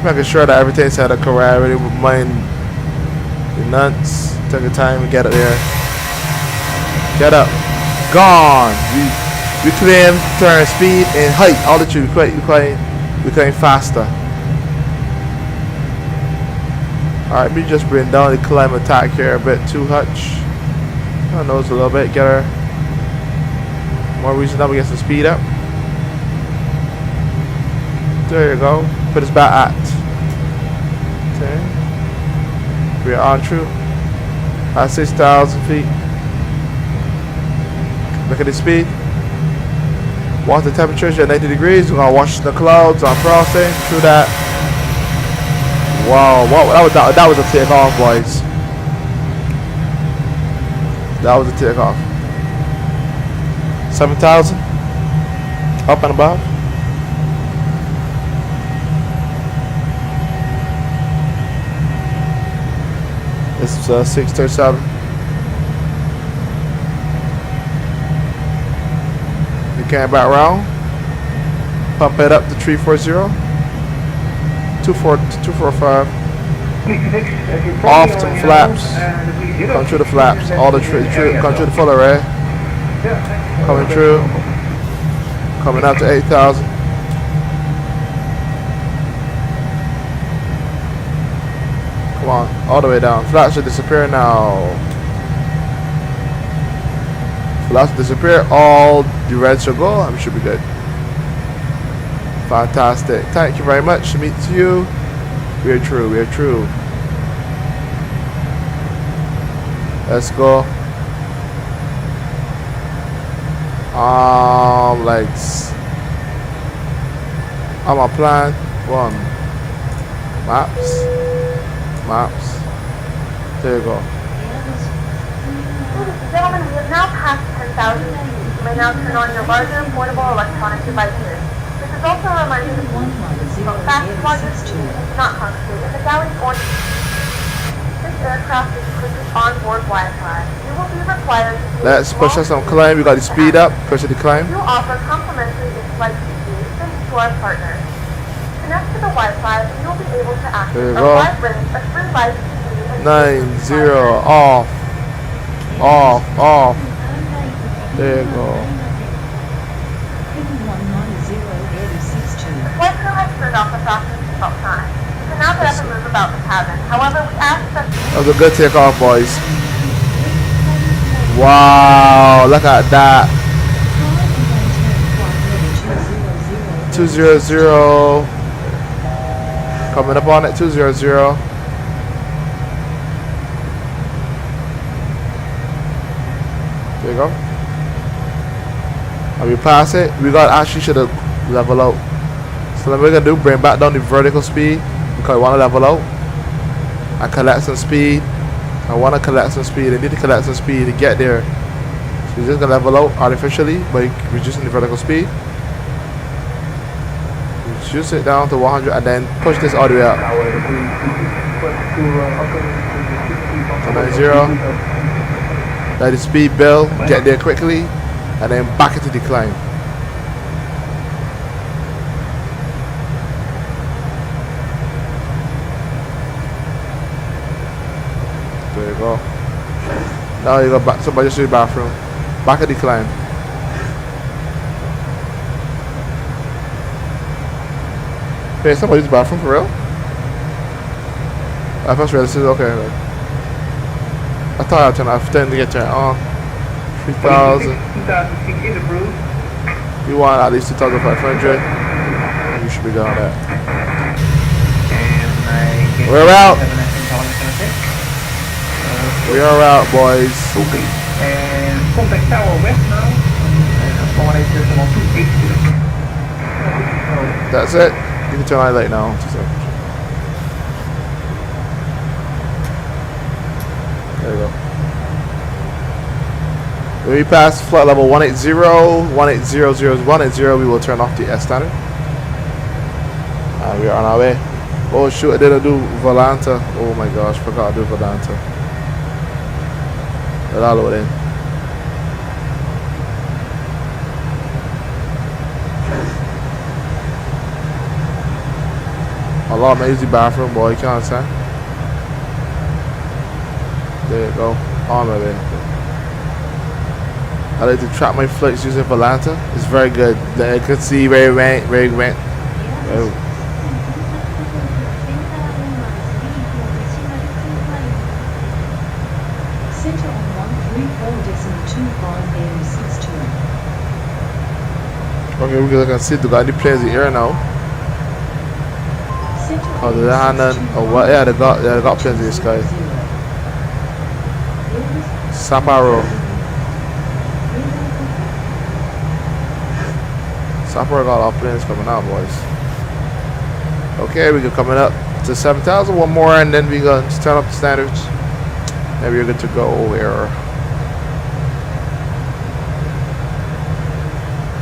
making sure that everything's set up correct. I really wouldn't mind the nuts. Take your time and get up there. Get up. Gone. We claim turn speed and height. All the truth. We claim faster. Alright, we just bring down the climb attack here a bit too much. I nose a little bit, get her more reasonable, get some speed up. There you go. Put us back at 10. We're on true. At 6,000 feet. Look at the speed. Watch the temperatures at 90 degrees. We're gonna watch the clouds on frosting through that. Wow, that was a takeoff, boys. That was a takeoff. 7,000 up and above. This is 637. We came back around. Pump it up to 340. 245. Off to the flaps. Come through the flaps. All the come through the full array. Coming through. Coming up to 8,000. Come on, all the way down. Flaps should disappear now. Flaps disappear. All the red should go. I should be good. Fantastic. Thank you very much. Meet you. We are true. We are true. Let's go. Legs. I'm a plan. One. Maps. There you go. Ladies and gentlemen, we have now passed 10,000 feet. You may now turn on your larger portable electronic devices. This is also a reminder that fast chargers do not congregate in the galley or this aircraft is equipped with onboard Wi-Fi. You will be required to let's push us some climb. We got the speed up. Push the climb. We will offer complimentary in-flight PCs thanks to our partners. Connect to the Wi-Fi and you'll be able to access a wide range of free live TV and 90 off. There you go. The flight crew has turned off the fasten seatbelt sign. You can now get up and move about the cabin. However, we ask that That was a good takeoff, boys. Wow, look at that. 200. Coming up on it, 200. There you go. And we pass it. We got actually should have level out. So what we're gonna do, bring back down the vertical speed because we want to level out and collect some speed. I want to collect some speed. I need to collect some speed to get there. So we're just gonna level out artificially by reducing the vertical speed. Reduce it down to 100 and then push this all the way up. So 90. Let the speed build, get there quickly, and then back into decline. There you go. Now you go back. Somebody just do the bathroom. Back at decline. Hey, somebody's bathroom for real? I first read this is okay. Right. I thought I turned off 10 to get turned on. 3,000. 2006 is approved. You want at least 2,500. You should be doing that. We're out. We are out, boys. Okay. And contact Tower West now. That's it. You can turn on light now. 2 seconds. There you go. When we pass flight level 180, 1800, 180, we will turn off the S standard. And we are on our way. Oh shoot, I didn't do Volanta. Oh my gosh, forgot to do Volanta. Let all load in. A lot of easy bathroom, boy, you can't understand. There you go. On my way. I like to track my flights using Volanta. It's very good. I can see very went. Center on 134.25 AM62. Okay, we can see the guy planes in the air now. Oh, did they have none? Oh, what? Yeah, they got planes in the sky. Sapporo. Sapporo got all planes coming out, boys. Okay, we are coming up to 7,000. One more, and then we gonna turn up the standards. And we're good to go here.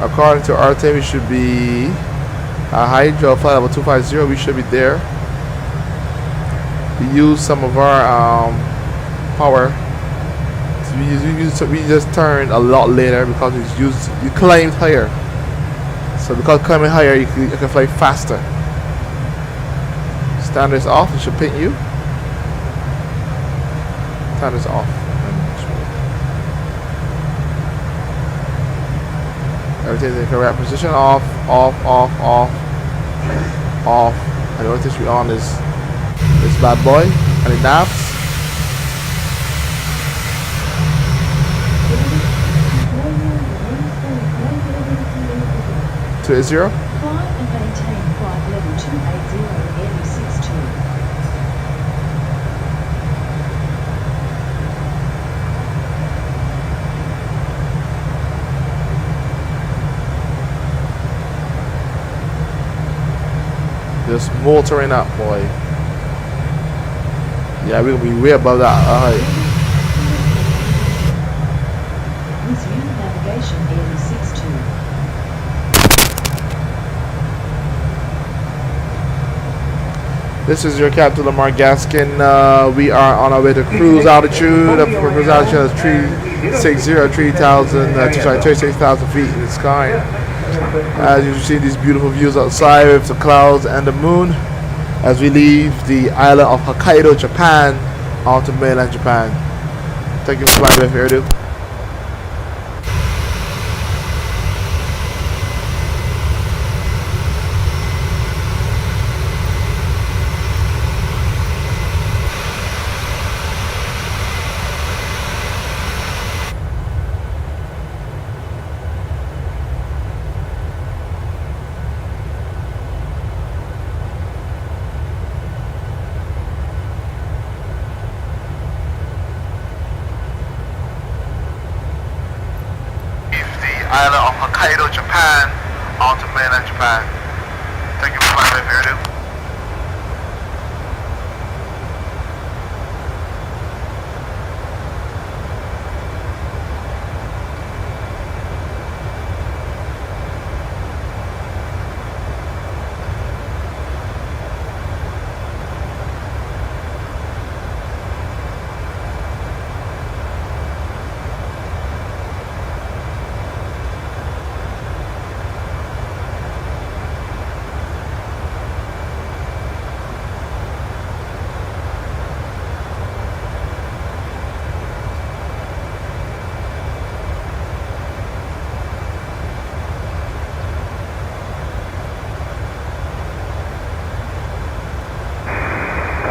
According to RT, we should be Hydro flight level 250. We should be there. We use some of our power. So we just turned a lot later because you climbed higher. So because climbing higher, you can fly faster. Standards off. It should ping you. Standards off. Everything's in the correct position. Off. And the only thing we on is this bad boy. And it naps. To a 0. Fly and maintain flight level 280 AM62. Just motoring up, boy. Yeah, we're gonna be way above that height. Resume navigation AM62. This is your Captain Lamar Gaskin. We are on our way to cruise altitude. Cruise altitude is 36,000 feet in the sky. As you see these beautiful views outside with the clouds and the moon as we leave the island of Hokkaido, Japan onto mainland Japan. Thank you for flying with Airdo. Island of Hokkaido, Japan onto mainland Japan. Thank you for flying with Airdo.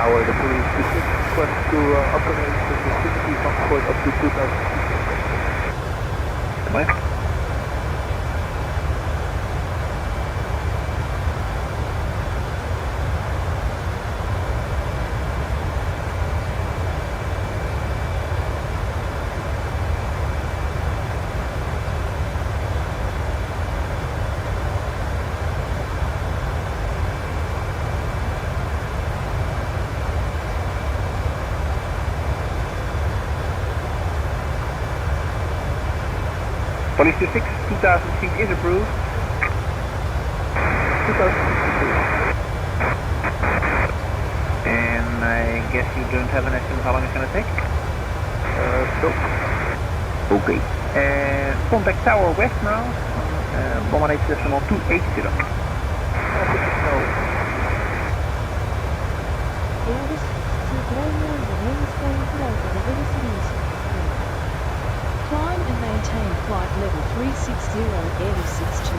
Tower, the police request to operate the vicinity from Fort up to 2000 feet. Mike? Police 26, 2000 feet is approved. 2000 feet approved. And I guess you don't have an estimate how long it's going to take? Nope. Okay. Contact Tower West now. 118.280. Climb and maintain flight level 360 N62.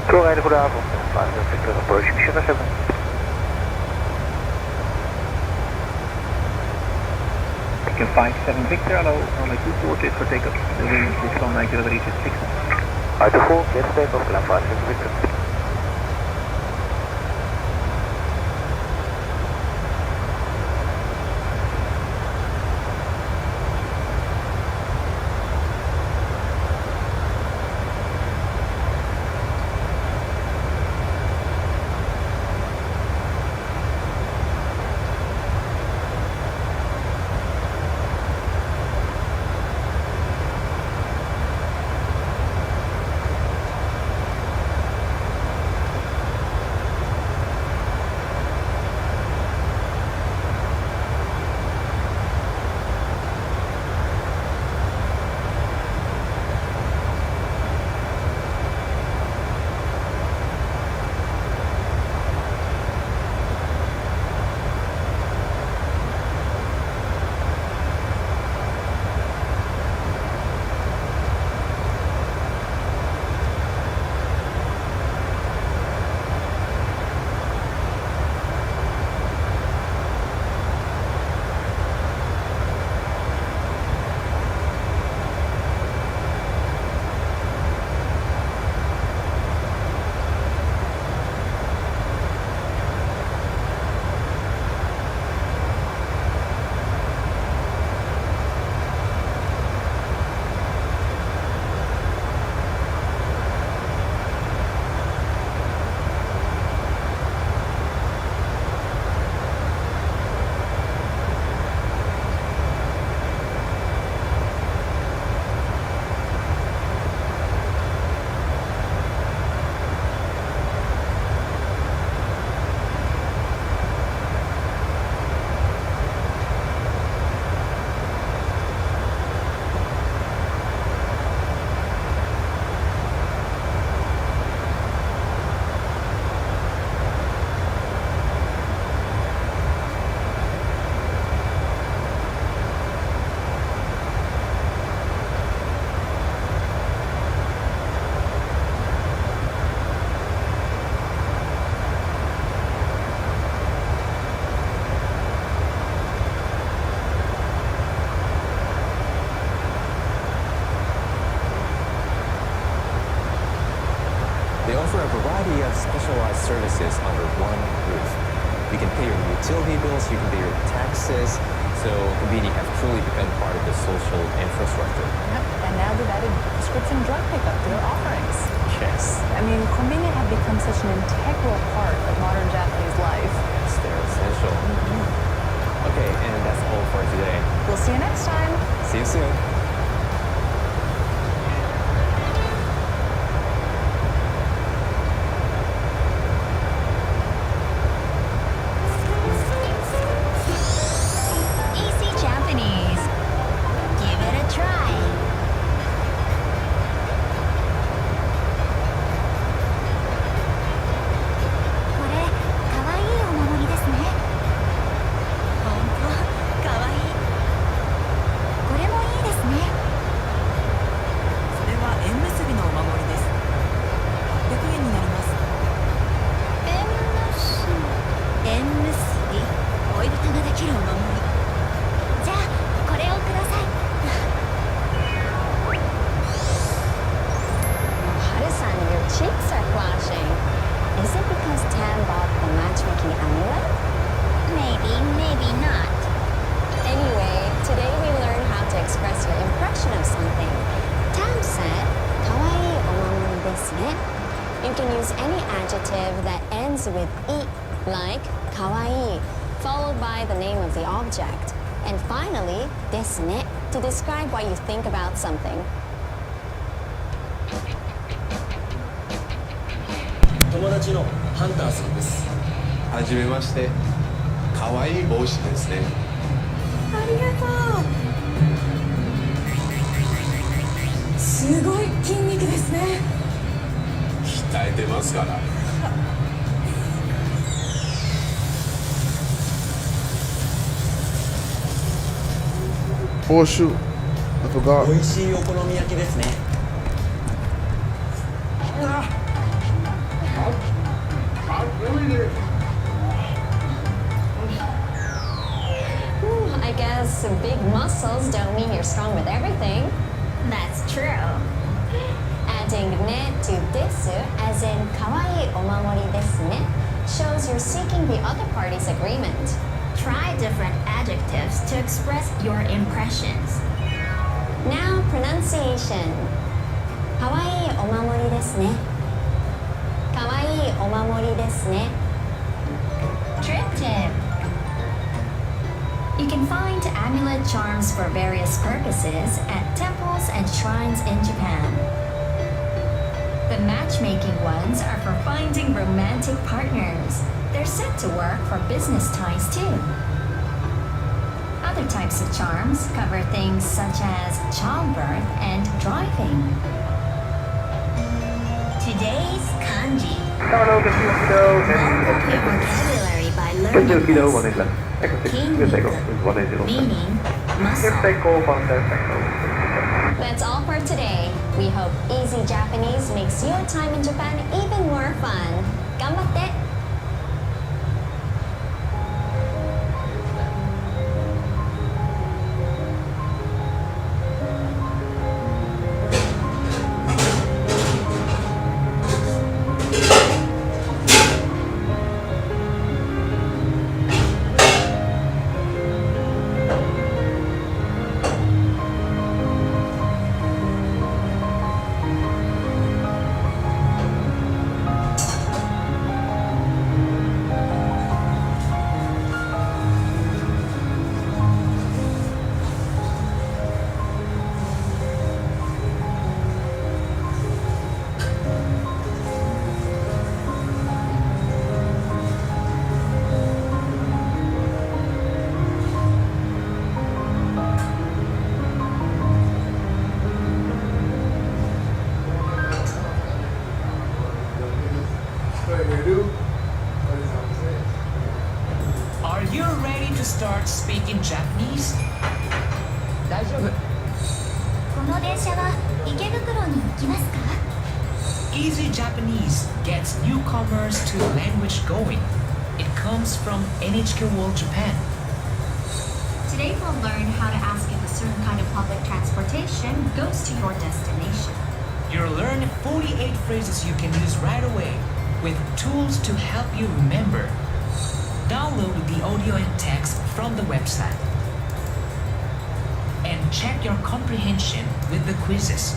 Doorrijden, goedenavond. Victor approaching Sugar 7. Beacon 57 Victor, hello. Runway 24 for takeoff. The wind is from 903 to 6. Right to 4, get takeoff, climb 57 Victor. They offer a variety of specialized services under one roof. You can pay your utility bills, you can pay your taxes, So convenience has truly become part of the social infrastructure. Yep. And now they've added prescription drug pickup to their offerings. Yes. I mean, konbini have become such an integral part of modern Japanese life. Yes, they're essential. Okay, and that's all for today. We'll see you next time. See you soon. Easy Japanese. Give it a try. これ、かわいいお守りですね。ほんと、かわいい。これもいいですね。それは縁結びのお守りです。800円になります。縁結び、恋人ができるお守り。じゃあ、これをください。Haru-san, your cheeks are flashing. Is it because Tam bought the matchmaking amulet? Maybe, maybe not. Anyway, today we learned how to express your impression of something. Tam said, kawaii omamori desu ne. You can use any adjective that ends with i, like kawaii, followed by the name of the object. And finally, desu ne, to describe what you think about something. 友達のハンターさんです。はじめまして。可愛い帽子ですね。ありがとう。すごい筋肉ですね。鍛えてますから。Oh shoot, I forgot. 美味しいお好み焼きですね。I guess big muscles don't mean you're strong with everything. That's true. Adding ne to desu, as in kawaii omamori desu ne, shows you're seeking the other party's agreement. Try different adjectives to express your impressions. Now pronunciation. Kawaii omamori desu ne. Kawaii omamori desu ne. Trip tip. You can find amulet charms for various purposes at temples and shrines in Japan. The matchmaking ones are for finding romantic partners. They're set to work for business ties too. Other types of charms cover things such as childbirth and driving. Today's kanji. Hello, Kilo, Learn your vocabulary by learning Kilo this. 1 is Meaning muscle. That's all for today. We hope Easy Japanese makes your time in Japan even more fun. Ganbatte! Are you ready to start speaking Japanese? 大丈夫。この電車は池袋に行きますか? Easy Japanese gets newcomers to language going. It comes from NHK World Japan. Today we'll learn how to ask if a certain kind of public transportation goes to your destination. You'll learn 48 phrases you can use right away with tools to help you remember. Download the audio and text from the website. check your comprehension with the quizzes.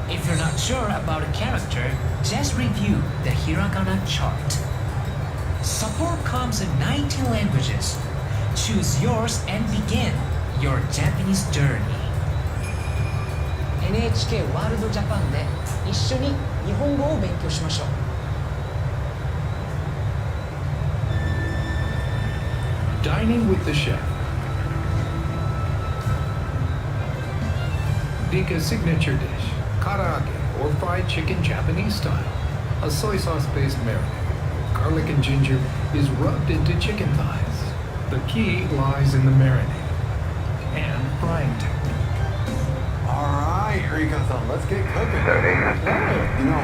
If you're not sure about a character, just review the hiragana chart. Support comes in 19 languages. Choose yours and begin your Japanese journey. NHK ワールドジャパンで一緒に日本語を勉強しましょう。Dining with the chef. Dika's signature dish, karaage, or fried chicken Japanese style. A soy sauce-based marinade. Garlic and ginger is rubbed into chicken thighs. The key lies in the marinade and frying technique. All right, Rika-san, let's get cooking. You know,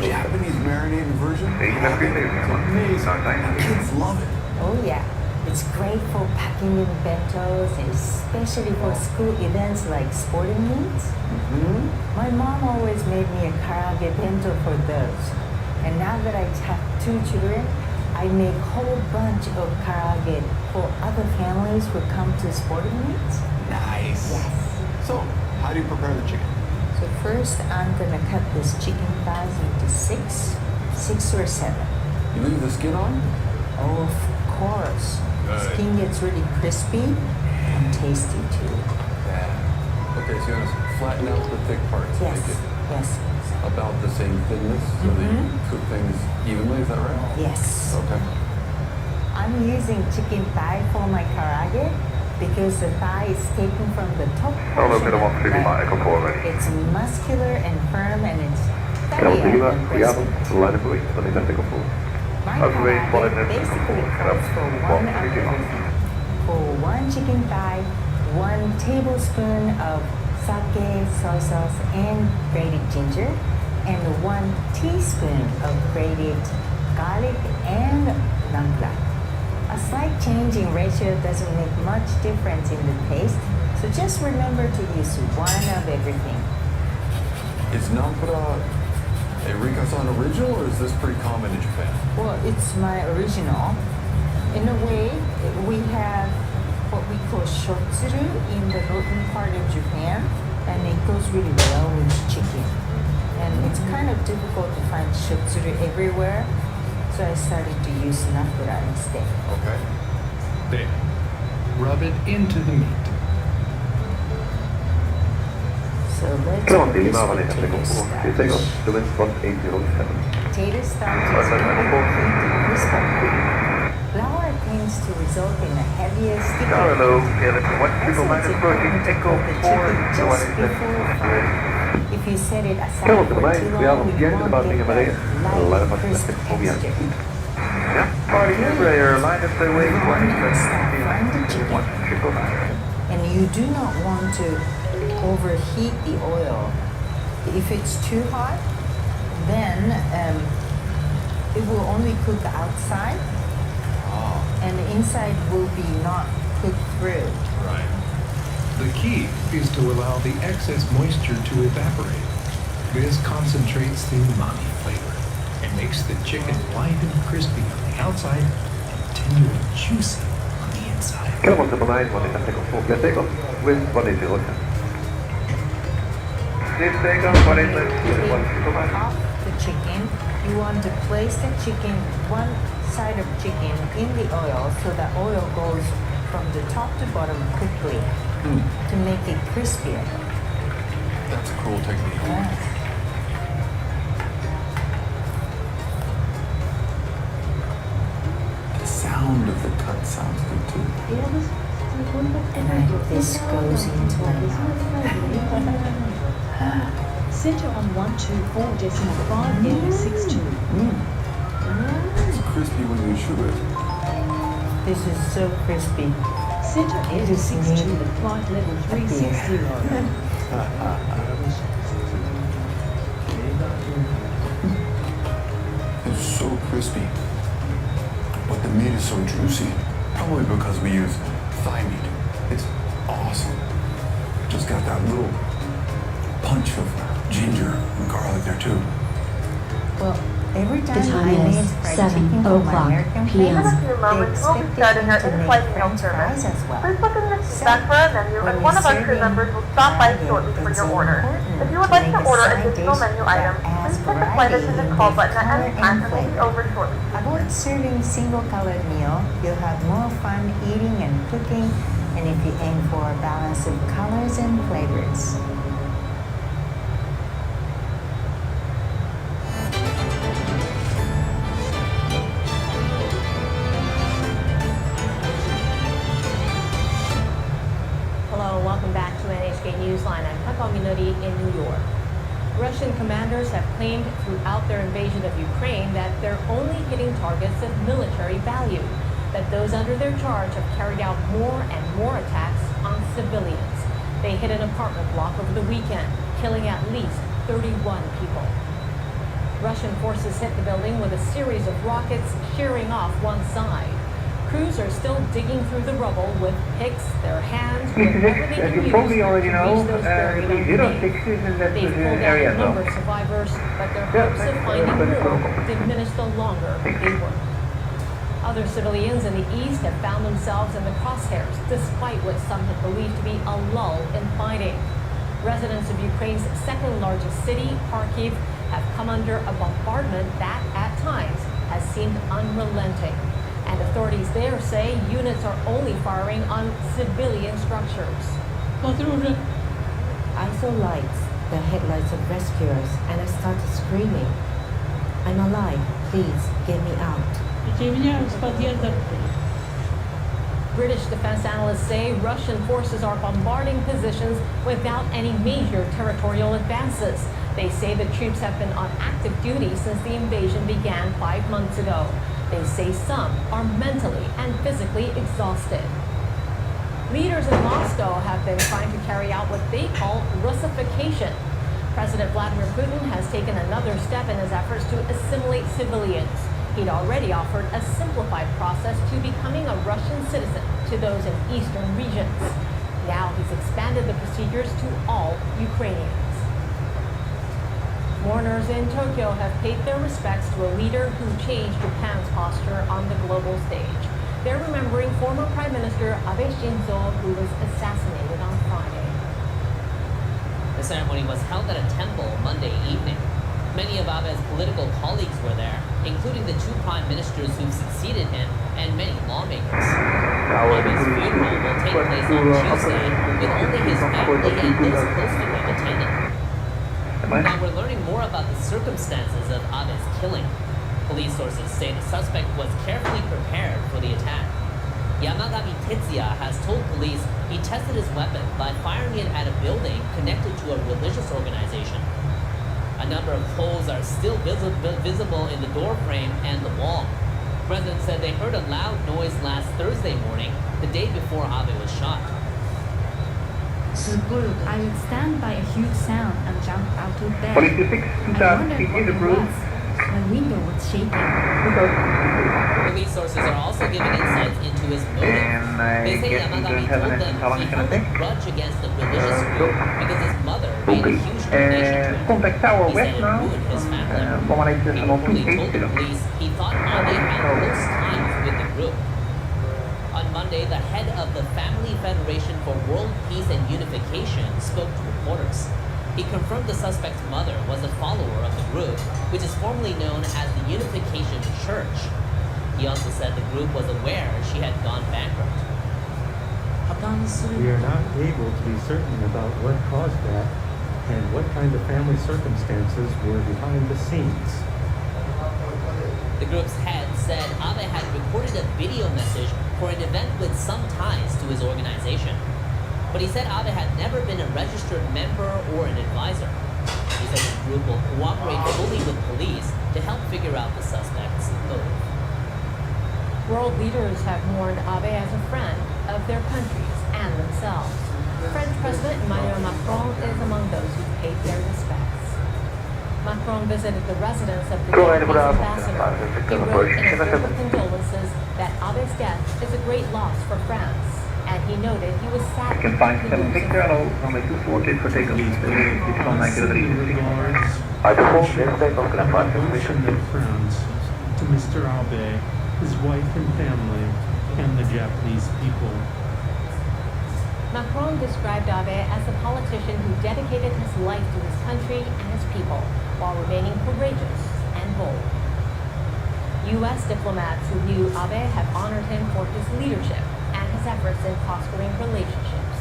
Japanese marinated version? Amazing. Kids love it. Oh yeah. It's great for packing in bentos, and especially for school events like sporting meets. My mom always made me a karaage bento for those. And now that I have 2 children, I make a whole bunch of karaage for other families who come to sporting meets. Nice. Yes. So, how do you prepare the chicken? So first, I'm gonna cut this chicken thighs into 6 or 7. You leave the skin on? Oh, of course. Good. Skin gets really crispy and tasty too. Yeah. Okay, so you're gonna flatten out the thick parts. Yes. Make it Yes. about the same thickness so that you cook things evenly. Is that right? Yes. Okay. I'm using chicken thigh for my karaage because the thigh is taken from the top portion of the leg. It's muscular and firm, and it's fatty and crispy. My karaage basically calls for 1 of everything. For 1 chicken thigh, 1 tablespoon of sake, soy sauce, and grated ginger, and 1 teaspoon of grated garlic and nampla. A slight change in ratio doesn't make much difference in the taste, so just remember to use 1 of everything. Is nampura a Rika-san original, or is this pretty common in Japan? Well, it's my original. In a way, we have what we call shotsuru in the northern part of Japan, and it goes really well with chicken. And it's kind of difficult to find shotsuru everywhere, so I started to use nampura instead. Okay. There. Rub it into the meat. So let's put this potato starch. Potato starch is really heat and crisp. Flour tends to result in a heavier, stickier That's why it's important to cook the chicken just before frying. If you set it aside for too long, you won't get that light, crisp texture. And you do not want to overheat the oil. If it's too hot, then it will only cook the outside, and the inside will be not cooked through. Right. The key is to allow the excess moisture to evaporate. This concentrates the umami flavor and makes the chicken light and crispy on the outside and tender and juicy on the inside. Off the chicken, you want to place the chicken, one side of chicken in the oil so the oil goes from the top to bottom quickly to make it crispier. That's a cool technique. Yeah. The sound of the cut sounds good too. And this goes into my mouth. Center on 124.5M62. It's crispy when you chew it. This is so crispy. Center It is M62 neat. at flight level 360. It's so crispy, but the meat is so juicy. Probably because we use thigh meat. It's awesome. Just got that little punch of ginger and garlic there too. Well, Every The time time I is made fried 7 chicken for my o'clock American p.m. In a friends, few they moments, we'll be expected starting him our to make in-flight meal French fries service. as well. Please look in your So, feedback for our menu, when and you're one of our crew serving members will stop by target, shortly for it's your order. important If you would to like make to a order side additional dish menu that items, adds please hit the flight variety attendant in call both button at color any time, and and we'll be flavor. over shortly. Avoid serving single-colored meal. You'll have more fun eating and cooking, and if you aim for a balance of colors and flavors. Hello, welcome back to NHK Newsline. I'm Pekka Minori in New York. Russian commanders have claimed throughout their invasion of Ukraine that they're only hitting targets of military value, that those under their charge have carried out more and more attacks on civilians. They hit an apartment block over the weekend, killing at least 31 people. Russian forces hit the building with a series of rockets shearing off one side. Crews are still digging through the rubble with picks, their hands, whatever they can use to reach those buried underneath. They've pulled out a number of survivors, but their hopes of finding more diminish the longer they work. Other civilians in the east have found themselves in the crosshairs, despite what some have believed to be a lull in fighting. Residents of Ukraine's second largest city, Kharkiv, have come under a bombardment that, at times, has seemed unrelenting. And authorities there say units are only firing on civilian structures. I saw lights, the headlights of rescuers, and I started screaming. I'm alive, please get me out. British defense analysts say Russian forces are bombarding positions without any major territorial advances. They say the troops have been on active duty since the invasion began 5 months ago. They say some are mentally and physically exhausted. Leaders in Moscow have been trying to carry out what they call Russification. President Vladimir Putin has taken another step in his efforts to assimilate civilians. He'd already offered a simplified process to becoming a Russian citizen to those in eastern regions. Now he's expanded the procedures to all Ukrainians. Mourners in Tokyo have paid their respects to a leader who changed Japan's posture on the global stage. They're remembering former Prime Minister Abe Shinzo, who was assassinated on Friday. The ceremony was held at a temple Monday evening. Many of Abe's political colleagues were there, including the two prime ministers who succeeded him and many lawmakers. Abe's funeral will take place on Tuesday, with only his family and those close to him attending. Now we're learning more about the circumstances of Abe's killing. Police sources say the suspect was carefully prepared for the attack. Yamagami Tetsuya has told police he tested his weapon by firing it at a building connected to a religious organization. A number of holes are still visible in the door frame and the wall. Residents said they heard a loud noise last Thursday morning, the day before Abe was shot. I would stand by a huge sound and jump out of bed. Police 6, I wondered what it was. My window was shaking. Police sources are also giving insights into his motive. They say Yamagami told them he held a grudge against the religious group because his mother made a huge donation to him. Contact Tower He West said it now. ruined his family. Belangrijkste He van ons reportedly told the feest. police he thought Abe had close ties with the group. On Monday, the head of the Family Federation for World Peace and Unification spoke to reporters. He confirmed the suspect's mother was a follower of the group, which is formally known as the Unification Church. He also said the group was aware she had gone bankrupt. We are not able to be certain about what caused that and what kind of family circumstances were behind the scenes. The group's head said Abe had recorded a video message for an event with some ties to his organization. But he said Abe had never been a registered member or an advisor. He said the group will cooperate fully with police to help figure out the suspect's motive. World leaders have mourned Abe as a friend of their countries and themselves. French President Emmanuel Macron is among those who paid their respects. Macron visited the residence of the Japanese ambassador. He wrote in a word of condolences that Abe's death is a great loss for France and he noted he was sad You can find 7 Victor, hello, runway 24, for takeoff. I show emotion of friends to Mr. Abe, his wife and family, and the Japanese people. Macron described Abe as a politician who dedicated his life to his country and his people while remaining courageous and bold. U.S. diplomats who knew Abe have honored him for his leadership and his efforts in fostering relationships.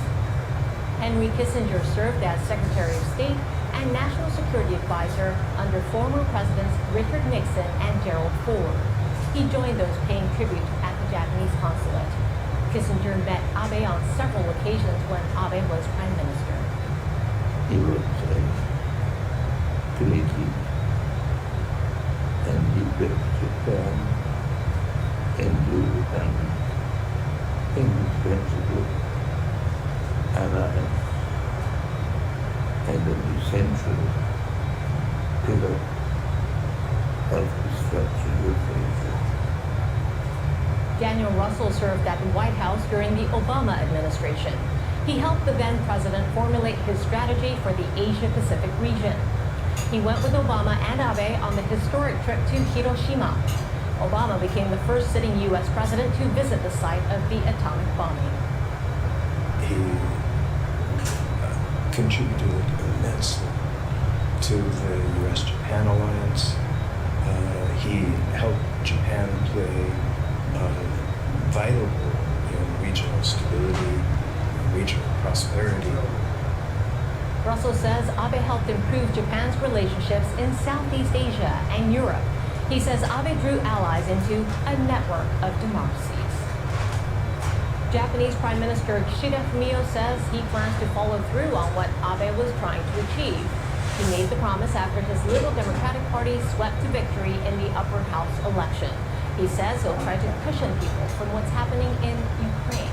Henry Kissinger served as Secretary of State and National Security Advisor under former Presidents Richard Nixon and Gerald Ford. He joined those paying tribute at the Japanese consulate. Kissinger met Abe on several occasions when Abe was Prime Minister. He was creative, and he built Japan into an indispensable ally and an essential pillar of the structure of Asia. Daniel Russell served at the White House during the Obama administration. He helped the then president formulate his strategy for the Asia-Pacific region. He went with Obama and Abe on the historic trip to Hiroshima. Obama became the first sitting U.S. president to visit the site of the atomic bombing. He contributed immensely to the U.S.-Japan alliance. He helped Japan play a vital role in regional stability and regional prosperity. Russell says Abe helped improve Japan's relationships in Southeast Asia and Europe. He says Abe drew allies into a network of democracies. Japanese Prime Minister Kishida Fumio says he plans to follow through on what Abe was trying to achieve. He made the promise after his Liberal Democratic Party swept to victory in the upper house election. He says he'll try to cushion people from what's happening in Ukraine.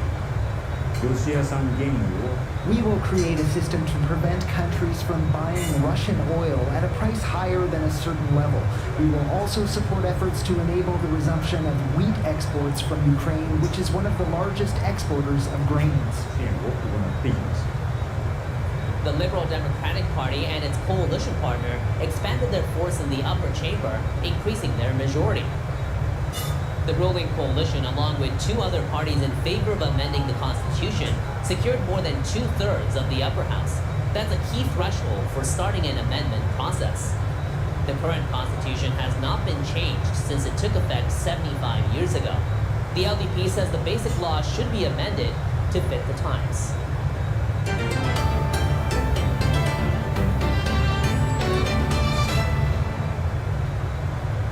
We will create a system to prevent countries from buying Russian oil at a price higher than a certain level. We will also support efforts to enable the resumption of wheat exports from Ukraine, which is one of the largest exporters of grains. The Liberal Democratic Party and its coalition partner expanded their force in the upper chamber, increasing their majority. The ruling coalition, along with two other parties in favor of amending the Constitution, secured more than 2/3 of the upper house. That's a key threshold for starting an amendment process. The current Constitution has not been changed since it took effect 75 years ago. The LDP says the basic law should be amended to fit the times.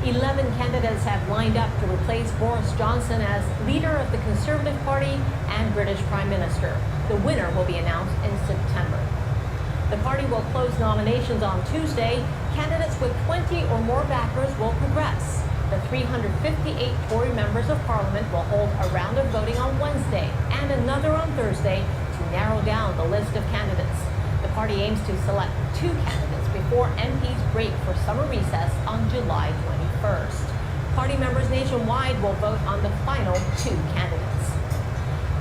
11 candidates have lined up to replace Boris Johnson as leader of the Conservative Party and British Prime Minister. The winner will be announced in September. The party will close nominations on Tuesday. Candidates with 20 or more backers will progress. The 358 Tory members of Parliament will hold a round of voting on Wednesday and another on Thursday to narrow down the list of candidates. The party aims to select 2 candidates before MPs break for summer recess on July 21st. Party members nationwide will vote on the final 2 candidates.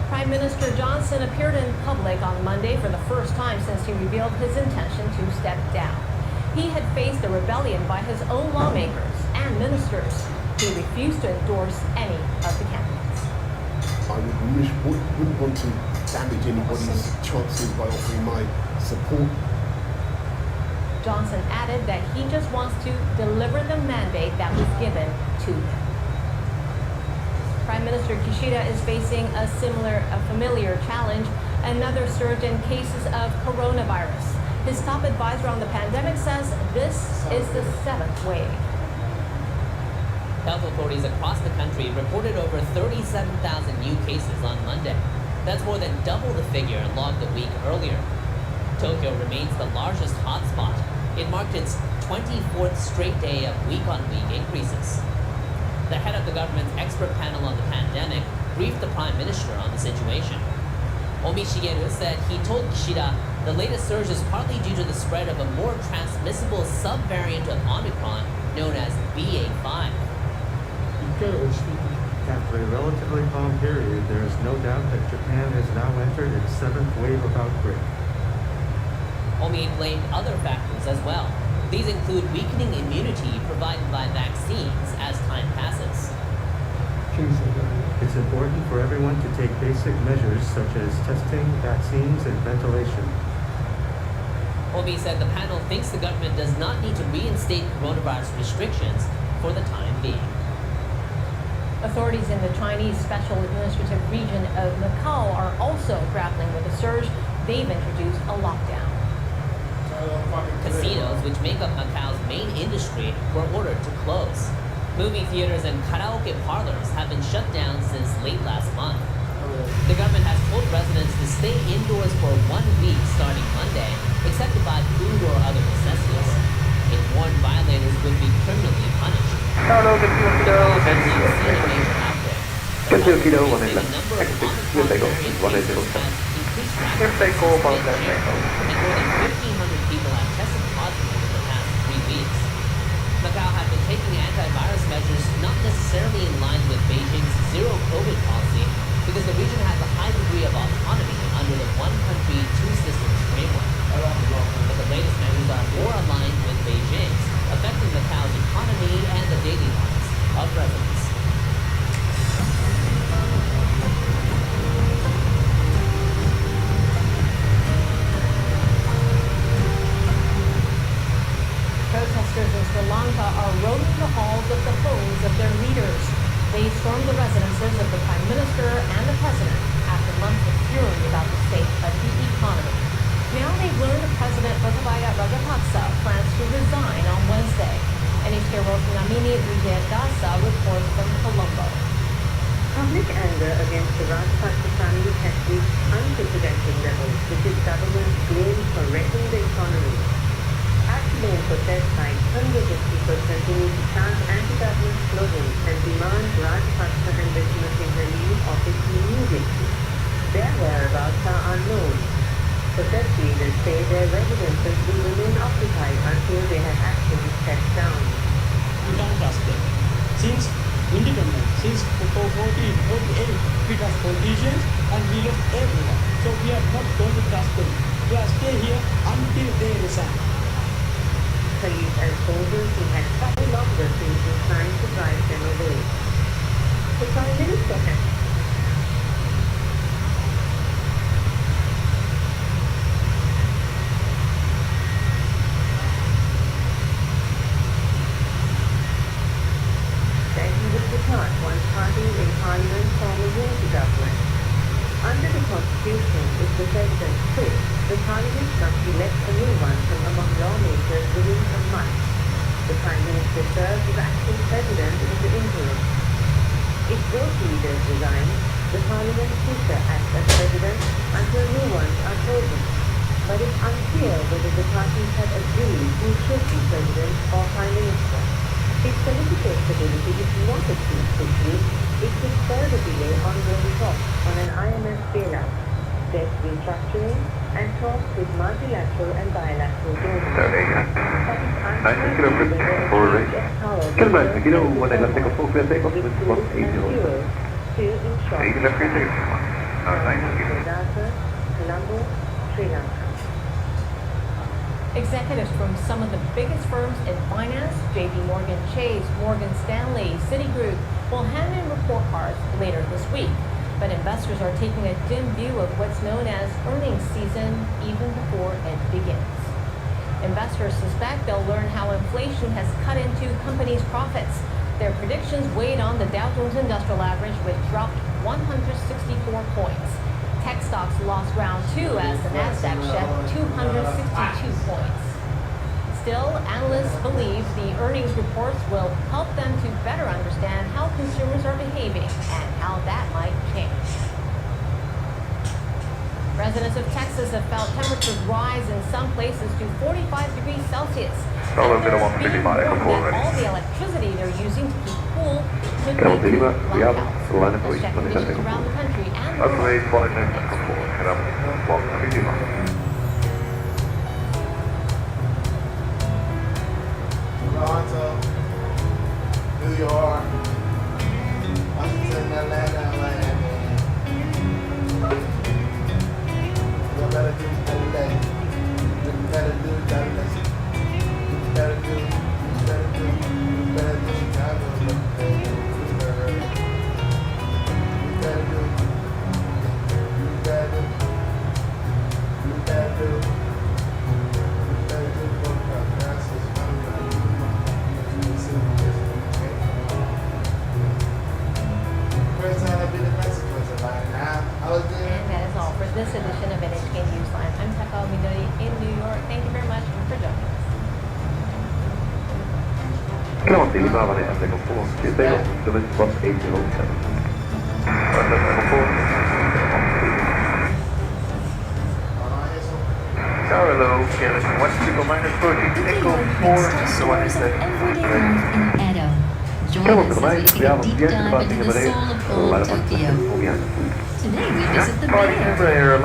Prime Minister Johnson appeared in public on Monday for the first time since he revealed his intention to step down. He had faced a rebellion by his own lawmakers and ministers who refused to endorse any of the candidates. I wouldn't want to damage anybody's chances by offering my support. Johnson added that he just wants to deliver the mandate that was given to him. Prime Minister Kishida is facing a familiar challenge, another surge in cases of coronavirus. His top advisor on the pandemic says this is the 7th wave. Health authorities across the country reported over 37,000 new cases on Monday. That's more than double the figure logged a week earlier. Tokyo remains the largest hotspot. It marked its 24th straight day of week-on-week increases. The head of the government's expert panel on the pandemic briefed the Prime Minister on the situation. Omi Shigeru said he told Kishida the latest surge is partly due to the spread of a more transmissible subvariant of Omicron known as BA.5. After a relatively calm period, there is no doubt that Japan has now now entered its 7th wave of outbreak. Omi blamed other factors as well. These include weakening immunity provided by vaccines as time passes. It's important for everyone to take basic measures such as testing, vaccines, and ventilation. Omi said the panel thinks the government does not need to reinstate coronavirus restrictions for the time being. Authorities in the Chinese Special Administrative Region of Macau are also grappling with the surge. They've introduced a lockdown. Casinos, which make up Macau's main industry, were ordered to close. Movie theaters and karaoke parlors have been shut down since late last month. The government has told residents to stay indoors for 1 week starting Monday, except to buy food or other necessities. It warned violators would be criminally punished. Hello, get you kiddo. Get you kiddo, 111. We'll take off. 180. We'll take off on that. And more than 1,500 people have tested positive in the past 3 weeks. Macau had been taking antivirus measures not necessarily in line with Beijing's zero COVID policy because the region has a high degree of autonomy under the one country, two systems framework. But the latest measures are more aligned with Beijing's, affecting Macau's economy and the daily lives of residents. Protesters in Sri Lanka are roaming the halls of the homes of their leaders. They stormed the residences of the Prime Minister and the President after months of fury about the state of the economy. Now they've learned President Gotabaya Rajapaksa plans to resign on Wednesday. NHK Roshan Amini Vijayadasa reports from Colombo. Public anger against the Rajapaksa family has reached unprecedented levels, with his government blamed for wrecking the economy. At the main protest site, hundreds of people continue to chant anti-government slogans and demand Rajapaksa and Wickremesinghe leave office immediately. Their whereabouts are unknown. Protest leaders say their residences will remain occupied until they have actually stepped down. We don't trust them. Since independence, since 1448, we trust politicians and we lost everyone. So we are not going to trust them. We are stay here until they resign. Police and soldiers who had slightly longer seemed inclined to drive them away. The Prime Minister has said he would depart once parties in Parliament form a unity government. Under the Constitution, if the President quits, the Parliament must elect a new one from among lawmakers within a month. The Prime Minister serves as acting President in the interim. If both leaders resign, the Parliament Speaker acts as President until new ones are chosen. But it's unclear whether the parties have agreed who should be President or Prime Minister. If political stability is not achieved quickly, it could further delay ongoing talks on an IMF bailout, debt restructuring, and talks with multilateral and bilateral donors. But it's unclear whether power will still in short. Colombo, Sri Lanka. Executives from some of the biggest firms in finance, JP Morgan Chase, Morgan Stanley, Citigroup, will hand in report cards later this week. But investors are taking a dim view of what's known as earnings season even before it begins. Investors suspect they'll learn how inflation has cut into companies' profits. Their predictions weighed on the Dow Jones Industrial Average, which dropped 164 points. Tech stocks lost round 2 as the Nasdaq shed 262 points. Still, analysts believe the earnings reports will help them to better understand how consumers are behaving and how that might change. Residents of Texas have felt temperatures rise in some places to 45 degrees Celsius. All the electricity they're using to keep cool could lead to blackouts. Let's check conditions around the country and the world. Toronto, New York, Washington, Atlanta, this edition of NHK Newsline. I'm Takao Minori in New York. Thank you very much for joining us. Kilometer 5 van de Echo 4, you take off to the spot 807. Carlo, Kevin, 1 minus 14, Echo 4, so what is that? Everyday life in Edo. Join us as we take a deep dive into the soul of old Tokyo. Today we visit the Bay Area.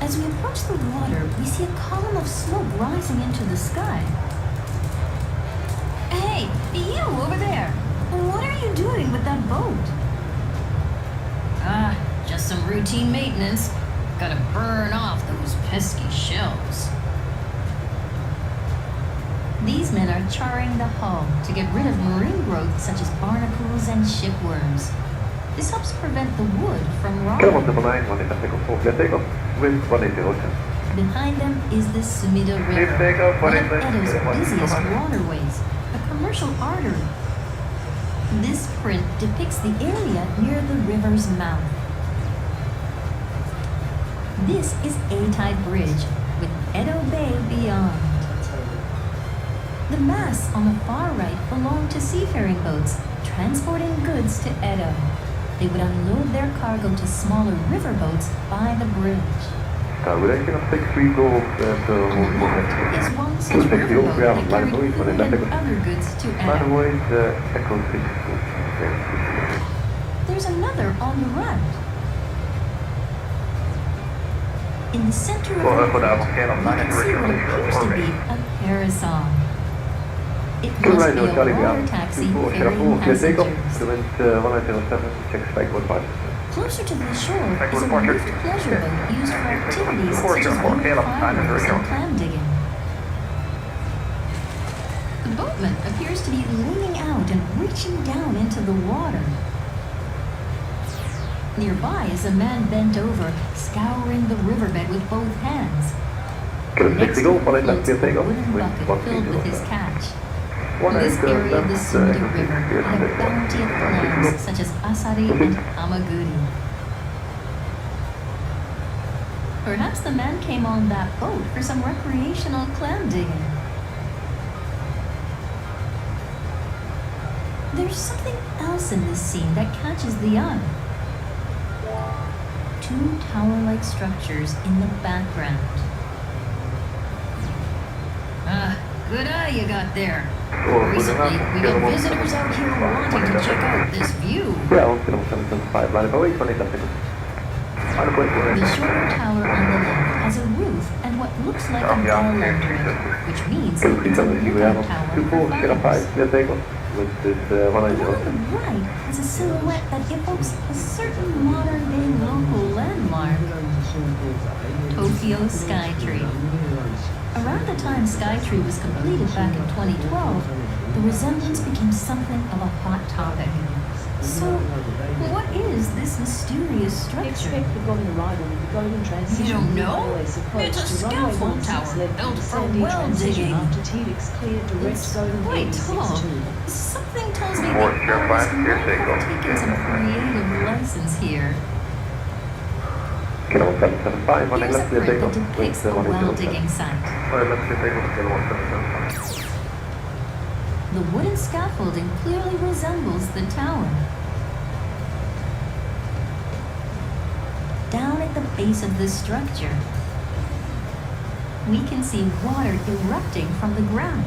As we approach the water, we see a column of smoke rising into the sky. Hey, you over there! What are you doing with that boat? Just some routine maintenance. Gotta burn off those pesky shells. These men are charring the hull to get rid of marine growth such as barnacles and shipworms. This helps prevent the wood from rotting. Behind them is the Sumida River, one of Edo's busiest waterways, a commercial artery. This print depicts the area near the river's mouth. This is Eitai Bridge, with Edo Bay beyond. The masts on the far right belong to seafaring boats transporting goods to Edo. They would unload their cargo to smaller river boats by the bridge. On the left is one such river boat that carried food and other goods to Edo. There's another on the right. In the center of the river, you can see what appears to be a parasol. It must be a water taxi ferrying passengers. Closer to the shore is a roofed pleasure boat used for activities such as fireworks and clam digging. The boatman appears to be leaning out and reaching down into the water. Nearby is a man bent over, scouring the riverbed with both hands. Next to him floats a wooden bucket filled with his catch. This area of the Sumida River had a bounty of clams such as asari and hamaguri. Perhaps the man came on that boat for some recreational clam digging. There's something else in this scene that catches the eye. Two tower-like structures in the background. Good eye you got there. Recently, we got visitors out here wanting to check out this view. The shorter tower on the left has a roof and what looks like a bell under it, which means it's a lookout tower for fires. The one on the right has a silhouette that evokes a certain modern-day local landmark, Tokyo Skytree. Around the time Skytree was completed back in 2012, the resemblance became something of a hot topic. So, what is this mysterious structure? You don't know? It's a scaffold tower built for well digging. It's quite tall. Something tells me that artists might have taken some creative license here. Here's a print that depicts a well-digging site. The wooden scaffolding clearly resembles the tower. Down at the base of this structure, we can see water erupting from the ground.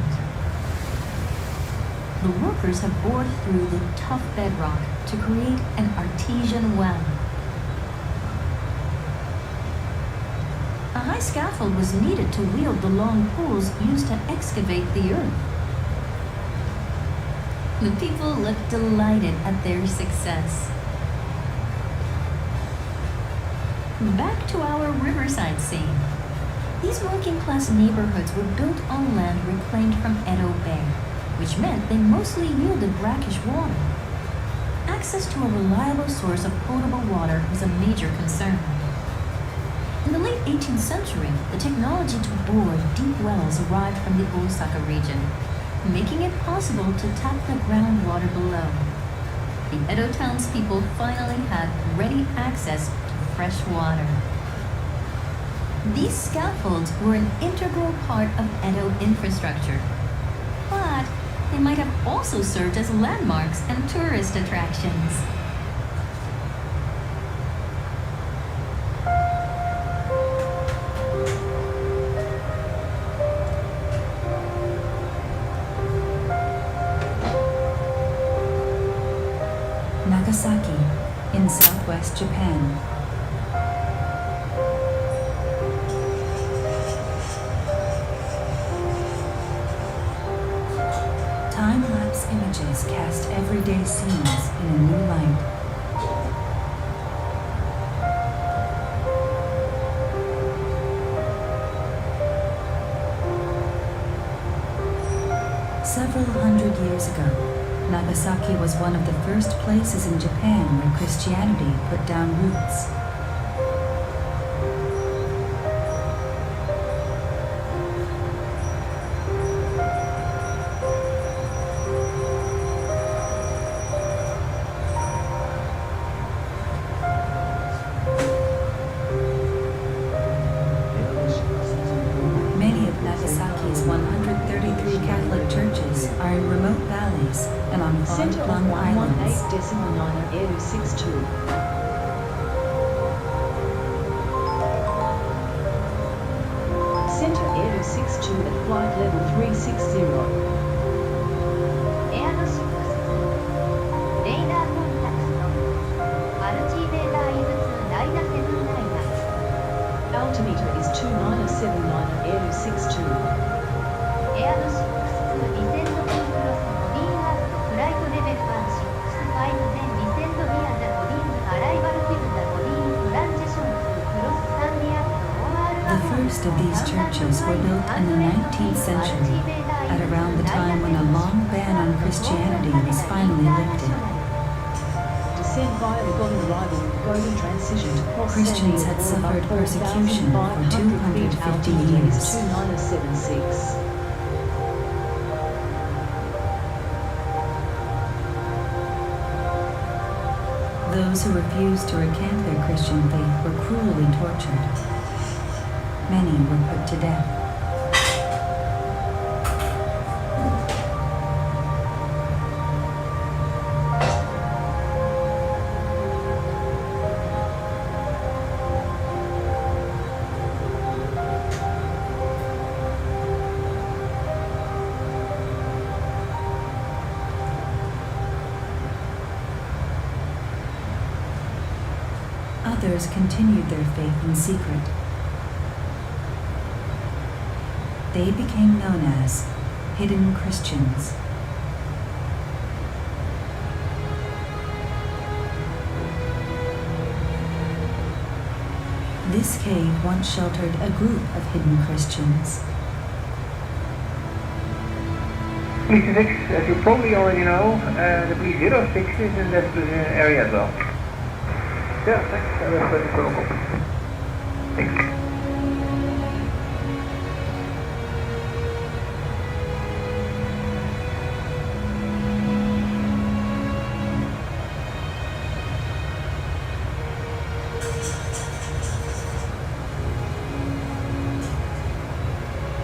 The workers have bored through the tough bedrock to create an artesian well. A high scaffold was needed to wield the long poles used to excavate the earth. The people look delighted at their success. Back to our riverside scene. These working-class neighborhoods were built on land reclaimed from Edo Bay, which meant they mostly yielded brackish water. Access to a reliable source of potable water was a major concern. In the late 18th century, the technology to bore deep wells arrived from the Osaka region, making it possible to tap the groundwater below. the Edo townspeople finally had ready access to fresh water. These scaffolds were an integral part of Edo infrastructure, but they might have also served as landmarks and tourist attractions. Nagasaki, in southwest Japan. Time-lapse images cast everyday scenes in a new light. Several hundred years ago, Nagasaki was one of the first places in Japan where Christianity put down roots. Many of Nagasaki's 133 Catholic churches are in remote valleys and on far-flung islands. 118.9 Air 62. Center Air 62 at flight level 360. Altimeter is 2979 Air 62. The first of these churches were built in the 19th century, at around the time when a long ban on Christianity was finally lifted. Descend via the Golden Arrival, Golden Transition to cross Christians had suffered persecution for 250 years. 2976. Those who refused to recant their Christian faith were cruelly tortured. Many were put to death. Others continued their faith in secret. They became known as hidden Christians. This cave once sheltered a group of hidden Christians. Police 6, as you probably already know, the police 06 is in that area as well. Yeah, thanks. That's very welcome. Thanks.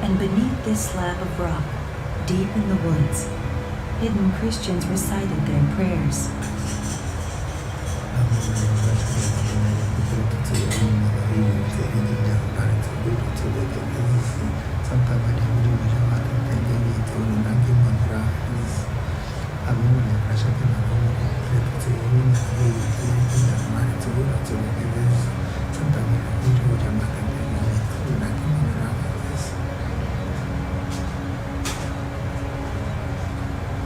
And beneath this slab of rock, deep in the woods, hidden Christians recited their prayers.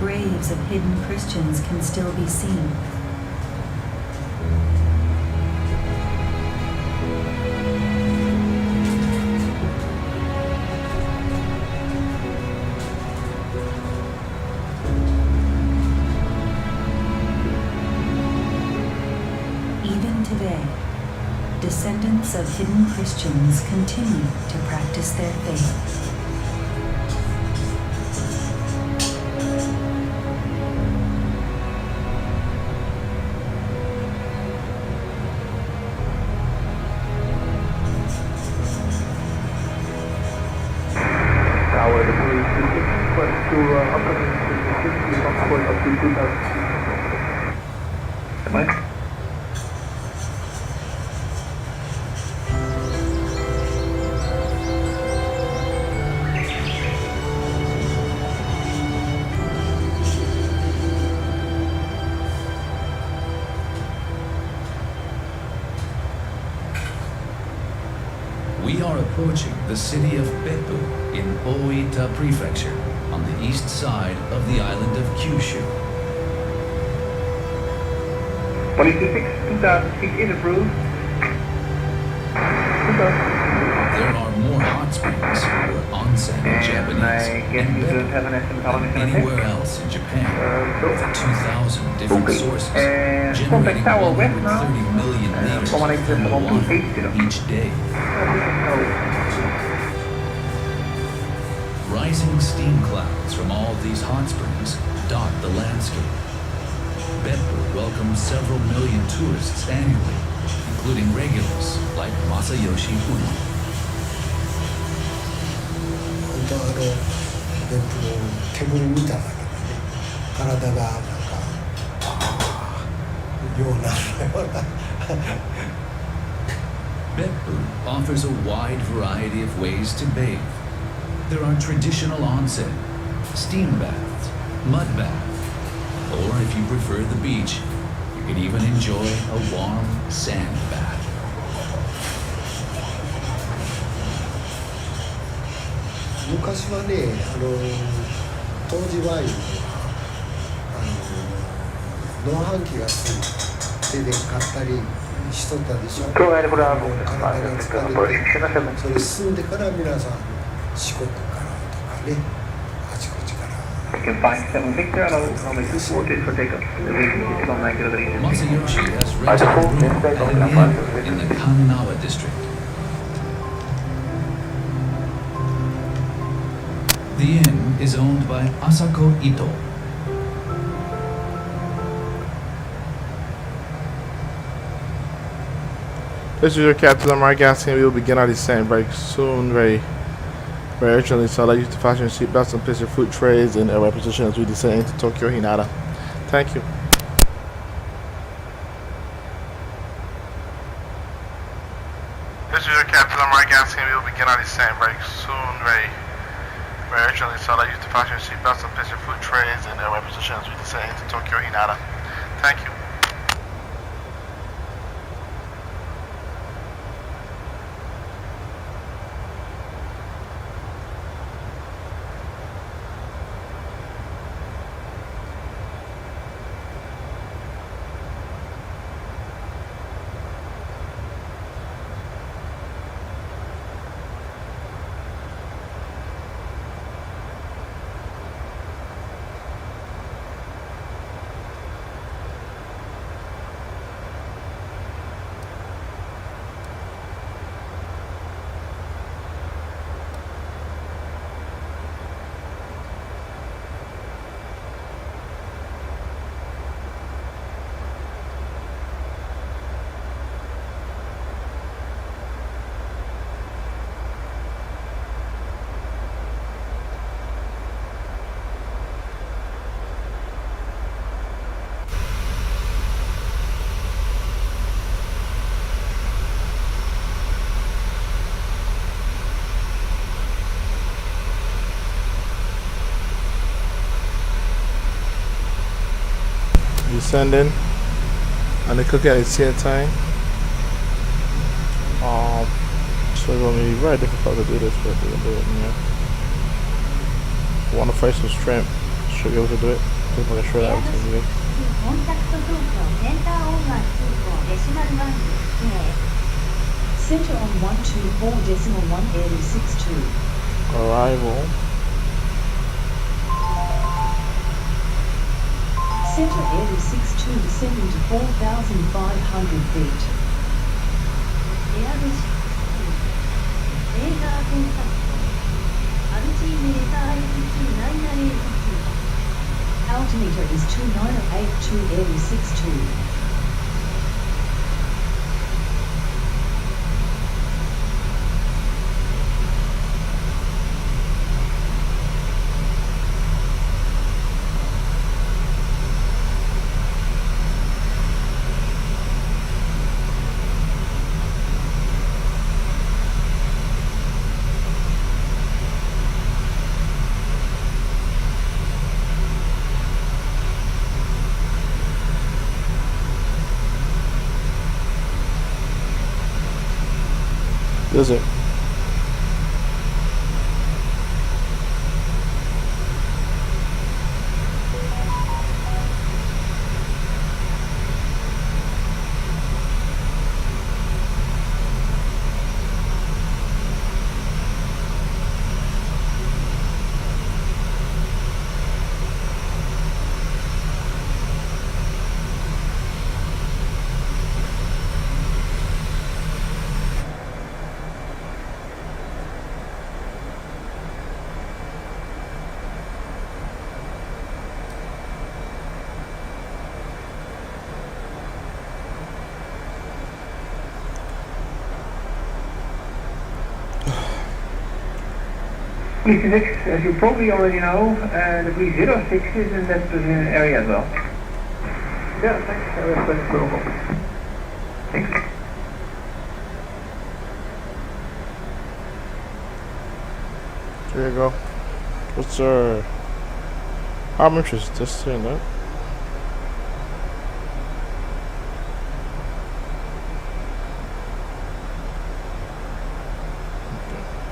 Graves of hidden Christians can still be seen. Even today, descendants of hidden Christians continue to practice their faith. Definitely. We are approaching the city of Beppu in Oita Prefecture on the east side of the island of Kyushu. 2006 is approved. There are more hot springs or onsen in Japanese and Beppu than anywhere else in Japan, with 2,000 different sources generating 130 million liters of thermal water each day. Rising steam clouds from all these hot springs dot the landscape. Beppu welcomes several million tourists annually, including regulars like Masayoshi Uni. 本当別府の煙見ただけでね、体がなんかようなるような。Beppu offers a wide variety of ways to bathe. There are traditional onsen, steam baths, mud baths, or if you prefer the beach, you can even enjoy a warm sand bath. 昔はね、当時ワインは農飯器がついて手で買ったりしとったでしょ。体が疲れて、それ進んでから皆さん四国からとかね、あちこちから。Masayoshi has rented a room at an inn in the Kanagawa district. The inn is owned by Asako Ito. This is your Captain Lamar Gaskin. We will begin our descent very soon, very urgently. So I'd like you to fasten your seatbelts and place your food trays in airway position as we descend into Tokyo Hinata. Thank you. This is your Captain Lamar Gaskin. We will begin our descent very soon, very urgently. So I'd like you to fasten your seatbelts and place your food trays in airway position as we descend into Tokyo Hinata. Thank you. Descending and the cooking at the same time. So it's going to be very difficult to do this, but we're going to do it. Yeah. I want to fry some shrimp. Should be able to do it. See if I can show that out to you. Center on 124.1 area 62. Arrival. Center area 62 descending to 4,500 feet. Altimeter is 2982 area 62. Does it? Police 6, as you probably already know, the police 06 is in that area as well. Yeah, thanks. That's protocol. Thanks. There you go. What's our... I'm interested in seeing that.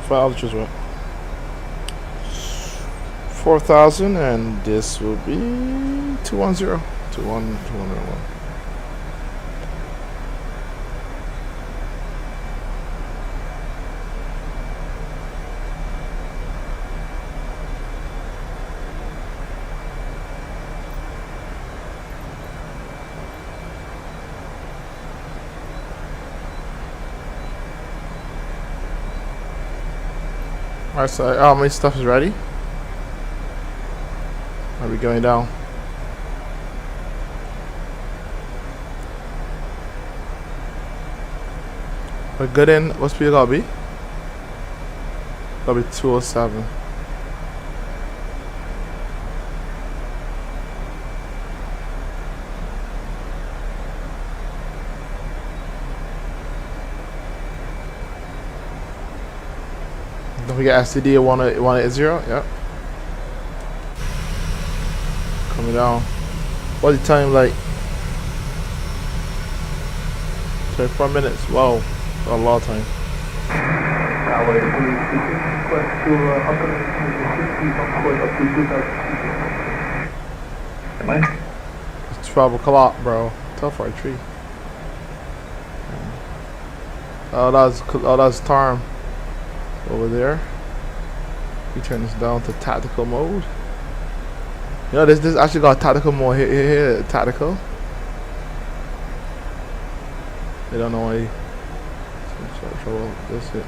Files just what? 4,000, and this will be 210. 201. Alright, so how many stuff is ready? Are we going down? We're good in. What's speed gotta be? Gotta be 207. Don't forget STD 180. Yep. Coming down. What's the time like? 24 minutes. Wow. A lot of time. It's 12 o'clock, bro. Tough for a tree. Oh, that's Tarm over there. We turn this down to tactical mode. You know, this actually got tactical mode here, tactical. They don't know why. This it.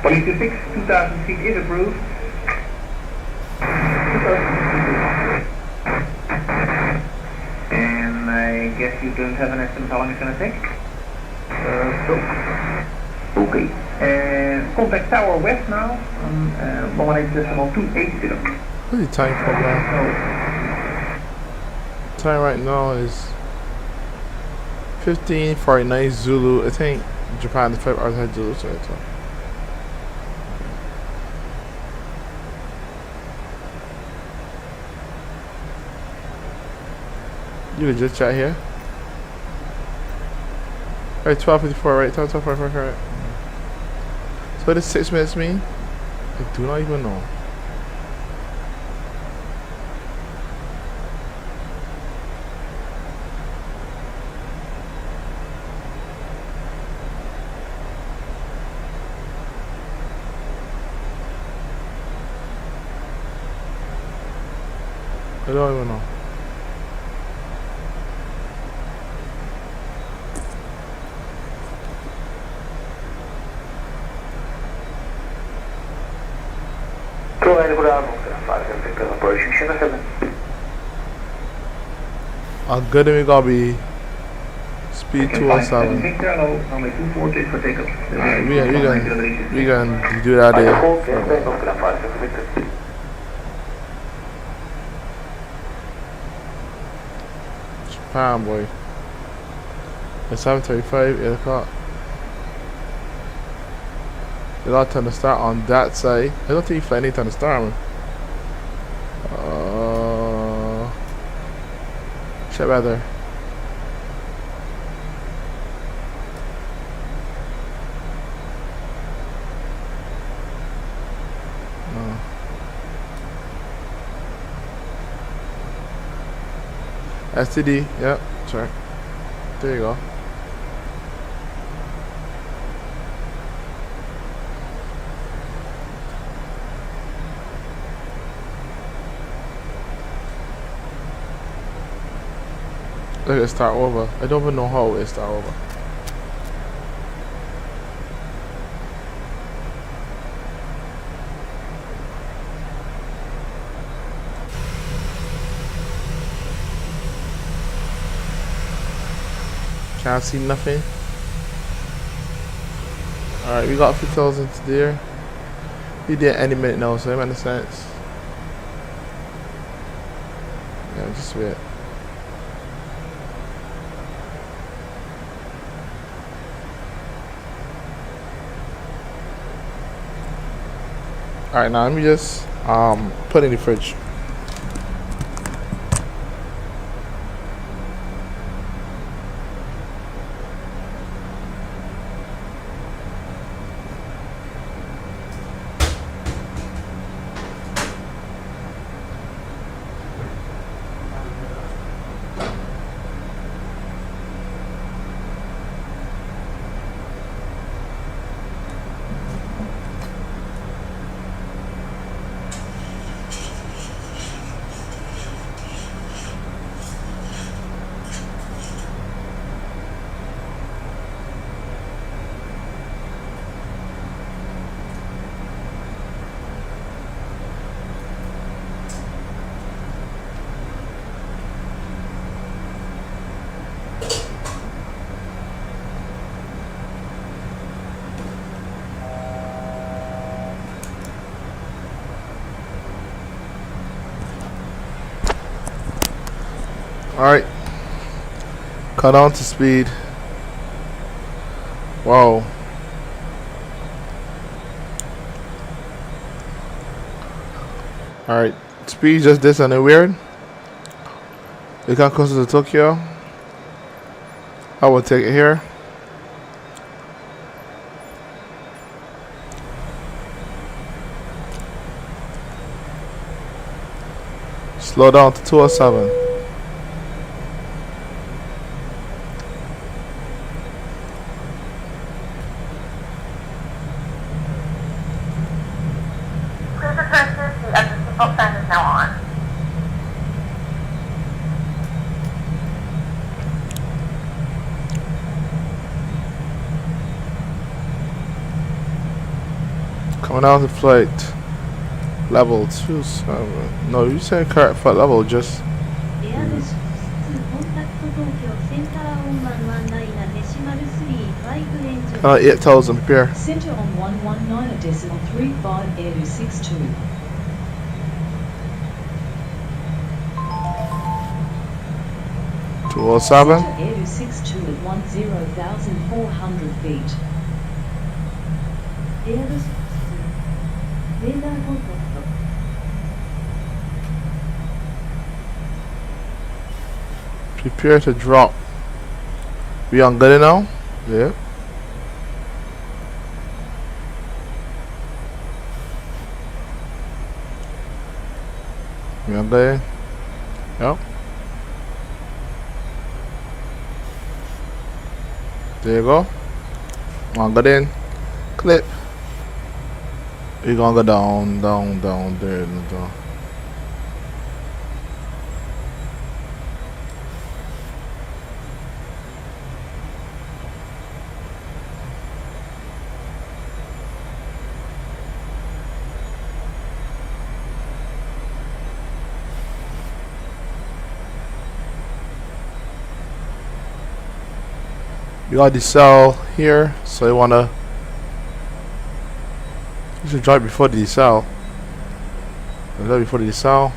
Police 6, 2,000 feet is approved. And I guess you don't have an estimate how long it's gonna take? Okay. Contact Tower West now on 18.280. What's the time for that? Time right now is 15:49 Zulu. I think Japan is 5 hours ahead Zulu, so it's You can just chat here. Right, 12:54, right? 12:54, right? So what does 6 minutes mean? I do not even know. I don't even know. How good are we gonna be? Speed 207. Alright, we gonna do that there. Japan, boy. It's 7:35, 8 o'clock. They got time to start on that side. I don't think you fly any time to start, man. Check weather. No. STD, yep, check. There you go. Look at start over. I don't even know how it start over. Can't see nothing. Alright, we got 5000 there. We did any minute now, so it makes sense. Yeah, just wait. Alright, now let me just put it in the fridge. Alright. Cut on to speed. Whoa. Alright. Speed just this and weird. We come closer to Tokyo. I will take it here. Slow down to 207. Coming out of flight level 27. No, you said correct flight level, just 8,000 prepare. Center on 119.35 Air 62. $207. Air 62 at 10,400 feet. Prepare to drop. We on good now? Yeah. We on good? Yep. There you go. On good in. Clip. We're gonna go down, down, down, there, down. You got the cell here, so you wanna. You should drive before the decel. Drive before the decel.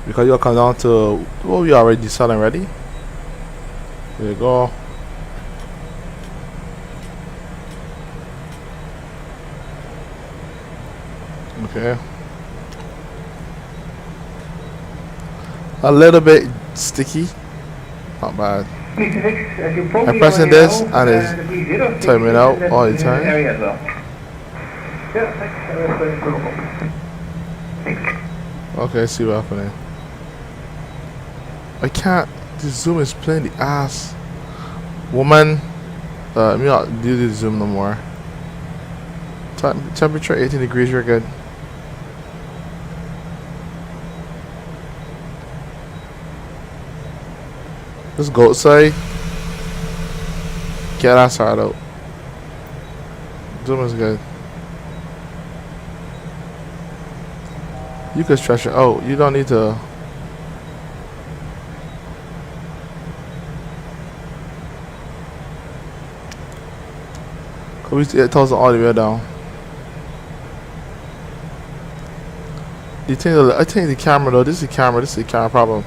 Because you'll come down to, well, we already decelling ready. There you go. Okay. A little bit sticky. Not bad. I'm pressing this and it's timing out all the time. Okay, see what happening. I can't. This zoom is playing the ass. Woman, let me not do the zoom no more. Temperature 18 degrees, you're good. Let's go outside. Get that side out. Zoom is good. You can stretch it out. You don't need to. It tells it all the way down. I think the camera though. This is the camera. This is the camera problem.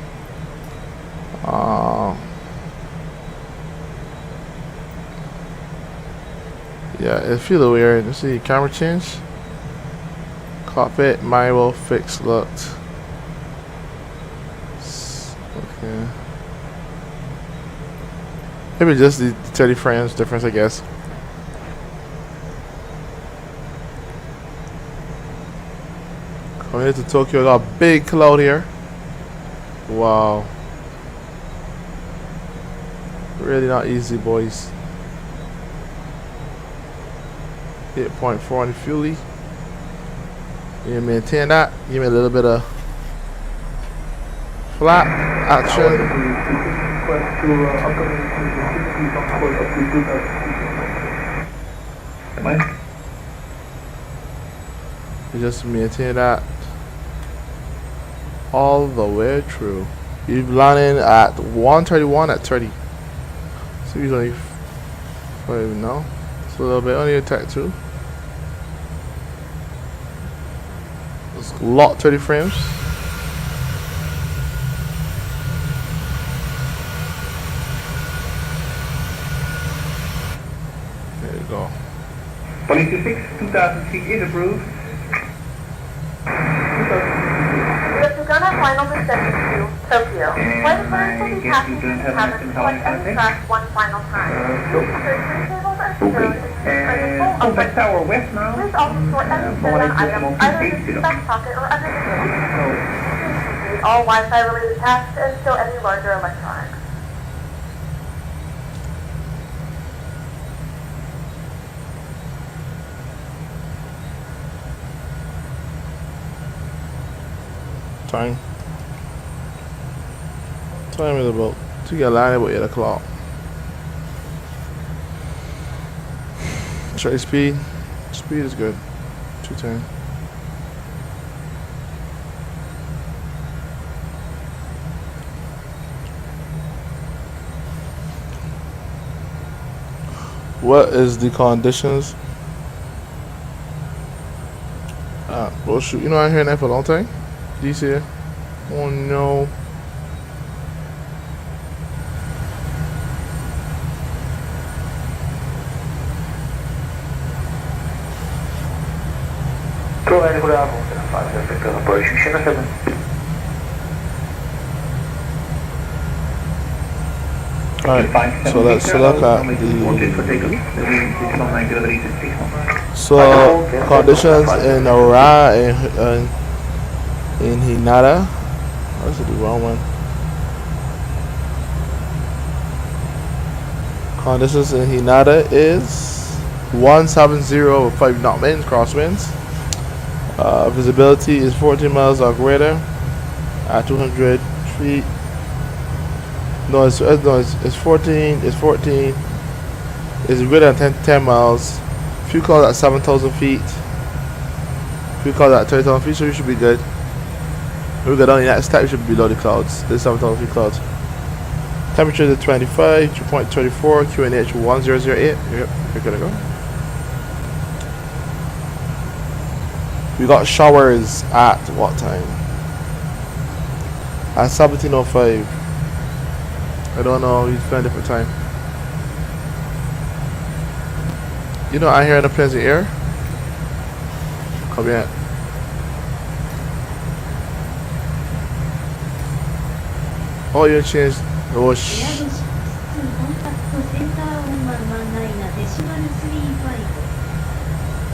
Yeah, it feels weird. Let's see, camera change. Cockpit, manual, fixed, looked. Okay. Maybe just the 30 frames difference, I guess. Coming into Tokyo, got a big cloud here. Wow. Really not easy, boys. 8.4 on the fuelie. You maintain that. Give me a little bit of flat action. You just maintain that all the way through. You're landing at 131 at 30. So he's only 5 now. It's a little bit only attack 2. It's locked 30 frames. There you go. 126, 2,000 feet is approved. We have begun our final descent to Tokyo. Flight attendants will be passing through the cabin to collect any tracks one final time. Surgery tables are secured and full of Tower west now. Please also store any carry-on items either in the back pocket or under the seat. All Wi-Fi related tasks and still any larger electronics. Time is about to get landed about 8 o'clock. Try speed. Speed is good. 210. What is the conditions? Well, shoot. You know, I'm hearing that for a long time. Do you see it? Oh no. Go ahead, good afternoon. 5 approaching China 7. Alright, so let's look at the conditions in Aura in Hinata. That's the wrong one. Conditions in Hinata is 170 with 5 knot winds, crosswinds. Visibility is 14 miles or greater at 200 feet. No, it's 14. It's 14. It's greater than 10 miles. Fuel cloud at 7,000 feet. Fuel cloud at 30,000 feet, so you should be good. When we go down in that stack, we should be below the clouds. There's 7,000 feet clouds. Temperature is 25, 2.34, QNH 1008. Yep, you're gonna go. We got showers at what time? At 17:05. I don't know, we found a different time. You know, I hear the planes in the air. Come here. Oh, you changed. Oh, shh.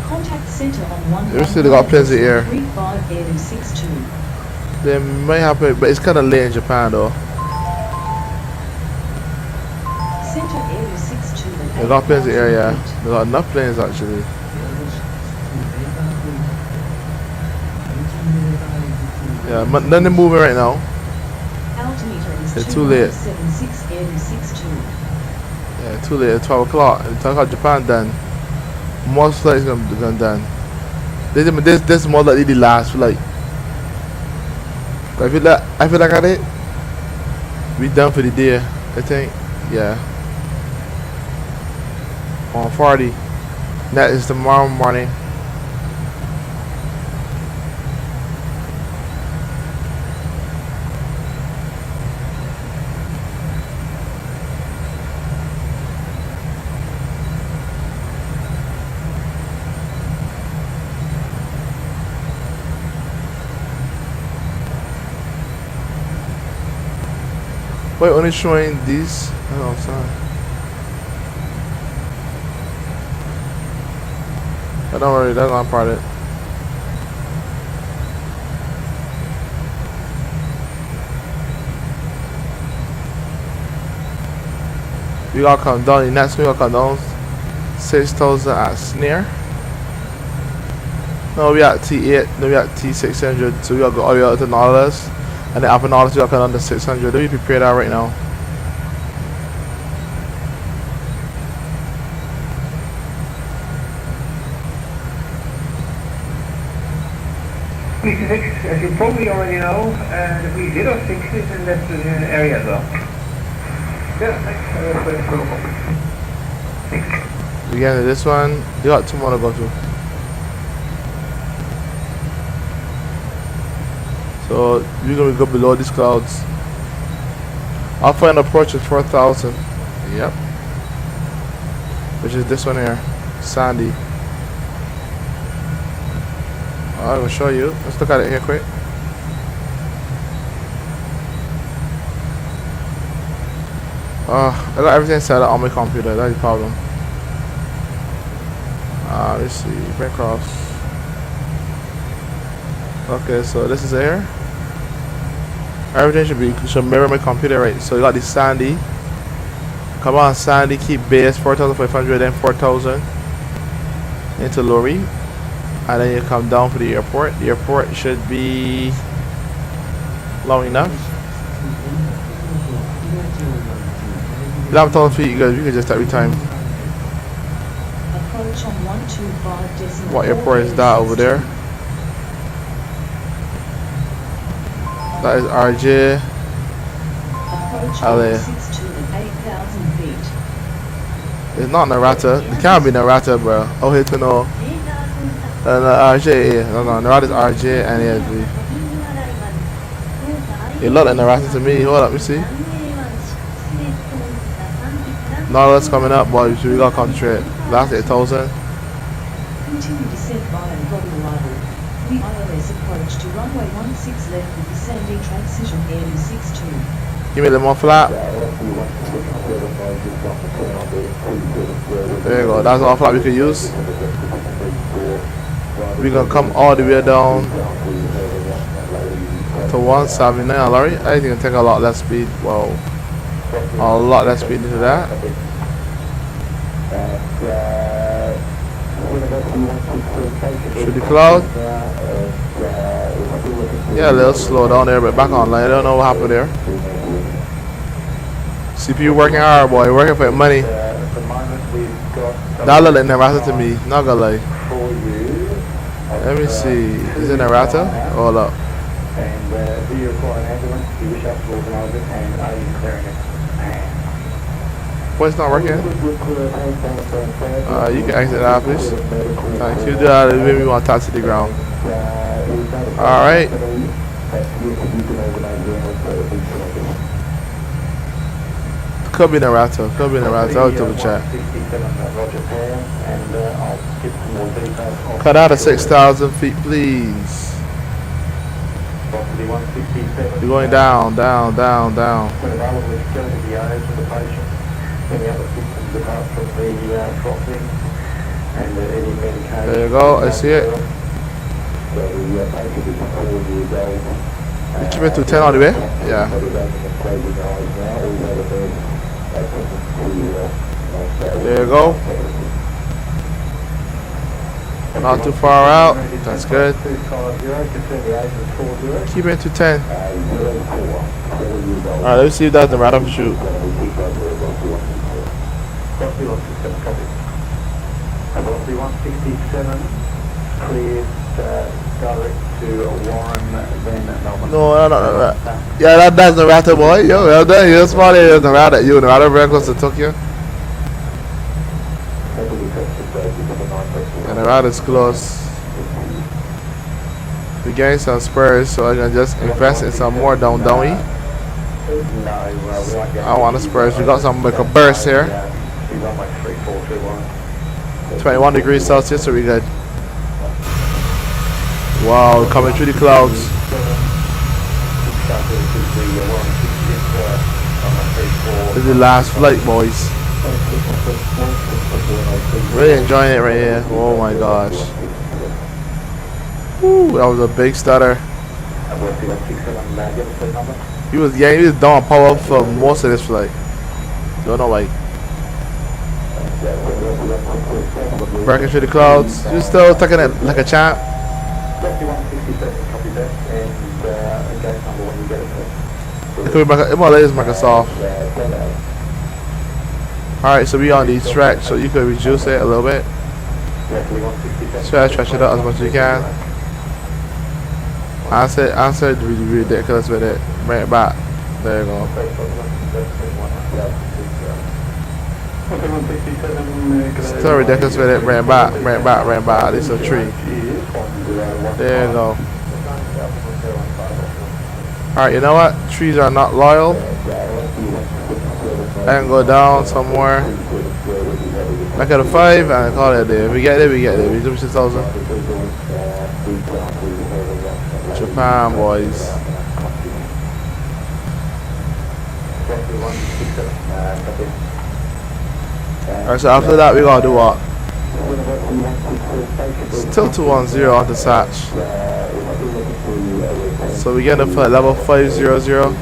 Contact center on They still got plenty of air. 35 AD62. They may have it, but it's kind of late in Japan though. Center AD62. They got plenty of air, yeah. They got enough planes actually. Yeah, but none of them moving right now. Altimeter is It's too late. 76 AD62. Yeah, too late. 12 o'clock. It's 12 o'clock Japan done. Most flights gonna done. This more likely the last flight. I feel like at it, we done for the day. I think, yeah. On 40. That is tomorrow morning. Wait, only showing these? Oh, sorry. But don't worry, that's not part of it. We gotta come down. The next we gotta come down 6,000 at snare. No, we at T8. No, we at T600. So we gotta go all the way out to Nautilus. And then after Nautilus, we gotta come down to 600. Let me prepare that right now. As you probably already know, the V06 is in that area as well. Yeah, thanks. We get into this one. You got two more to go to. So we're gonna go below these clouds. Alpha and approach is 4,000. Yep. Which is this one here, Sandy. I'm gonna show you. Let's look at it here quick. I got everything set up on my computer. That's the problem. Let's see. Bring cross. Okay, so this is here. Everything should mirror my computer, right? So you got this Sandy. Come on, Sandy. Keep base 4,500, then 4,000 into Lori. And then you come down for the airport. The airport should be long enough. 11,000 feet, you guys, we can just every time. Approach on 125. What airport is that over there? That is RJ. LA. 8,000 feet. It's not Narata. It can't be Narata, bro. Oh, hit to know. RJ, no, Narata is RJ and ASB. It looked like Narata to me. Hold up, let me see. Nautilus coming up, boy. We gotta concentrate. Last 8,000. Continue descent via global arrival. The ILS approach to runway 16 left with the Sandy transition AD 62. Give me a little more flat. There you go. That's all flat we can use. We're gonna come all the way down to 179, Larry. I think it'll take a lot less speed. Wow, a lot less speed into that. Should the cloud? Yeah, a little slow down there, but back online. I don't know what happened there. CPU working hard, boy. Working for money. That look like Narata to me. Not gonna lie. Let me see. Is it Narata? Hold up. What's not working? You can exit out, please. Thank you. Do that. Maybe we want to touch to the ground. Alright. Could be Narata. Could be Narata. I'll double check. Cut out of 6,000 feet, please. You're going down, down, down, down. There you go, I see it. You keep it to 10 all the way? Yeah. There you go. Not too far out. That's good. Keep it to 10. Alright, let's see if that's the right of shoot. Velocity 167, cleared direct to Warren, then Melbourne. No. Yeah, that's the router, boy. Yo, well done. You're smart. You're the router. You're the router very close to Tokyo. And the router's close. We gained some spurs, so I can just invest in some more don't we? I want the spurs. We got some like a burst here. 21 degrees Celsius, so we good. Wow, coming through the clouds. This is the last flight, boys. Really enjoying it right here. Oh my gosh. Woo, that was a big stutter. He was down power for most of this flight. Don't know why. Breaking through the clouds. You're still taking it like a champ. It could be Microsoft. Alright, so we on the track, so you could reduce it a little bit. Try to stretch it out as much as you can. I said ridiculous with it. Bring it back. There you go. Still ridiculous with it. Bring it back. Bring it back. Bring it back. At least a tree. There you go. Alright, you know what? Trees are not loyal. I can go down somewhere. Back at a 5 and call it a day. If we get there, we get there. We do 6,000. Japan, boys. Alright, so after that, we gotta do what? Still 210 on the Satch. So we get up for level 500.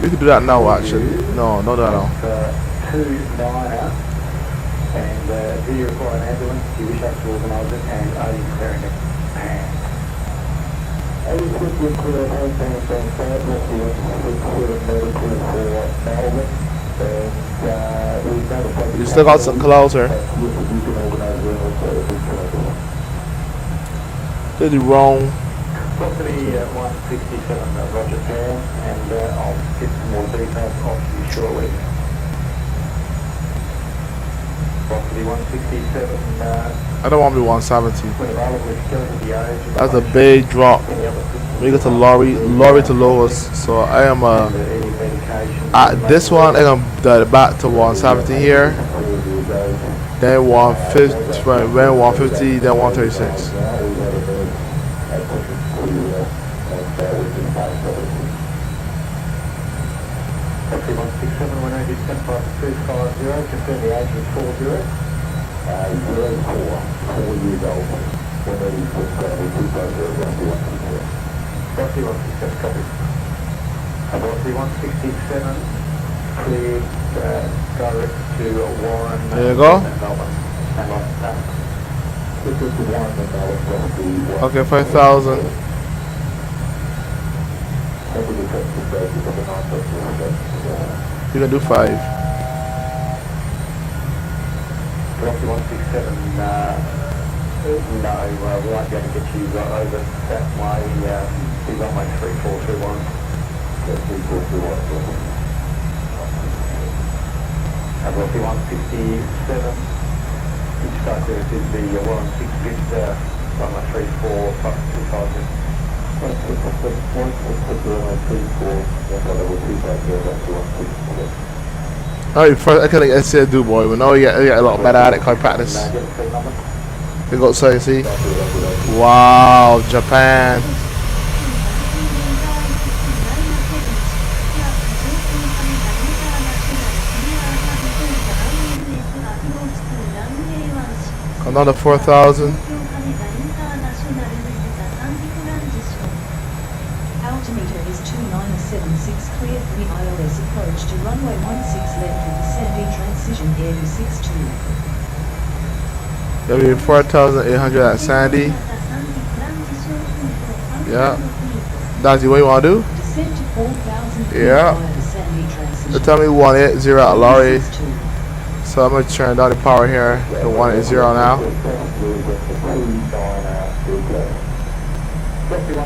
We could do that now, actually. No, no, no, no. And do you require an ambulance? Do you wish us to organise it? And are you clearing it? You still got some closer. Did you wrong? Property 167 Roger Pan, and I'll get some more details off you shortly. Property 167. I don't want to be 170. That's a big drop. We got to lorry to lowest. So I am at this one. I'm gonna back to 170 here. Then 150, then 150, then 136. Property 167, when I did 10.250, confirm the age is 40. 04, 4 years old. Property 167, copy. Property 167, cleared direct to Warren. There you go. Okay, 5,000. You can do 5. Property 167, no, we won't be able to get you over that way. He's on my 3421. Property 167, each start there is the Warren 6 on my 34 plus 250. Oh, first I couldn't get to do boy, but no, you get a lot better at it. Cause I practice. We go so you see. Wow, Japan. Another 4,000. Altimeter is 2976, clear for the ILS approach to runway 16 left with descending transition Airbus 62. That'll be 4,800 at Sandy. Yeah. Dazzy, what you want to do? Descend to 4,000 Yeah. via the Sandy transition. They tell me 180 at Laurie. So I'm going to turn down the power here to 180 now.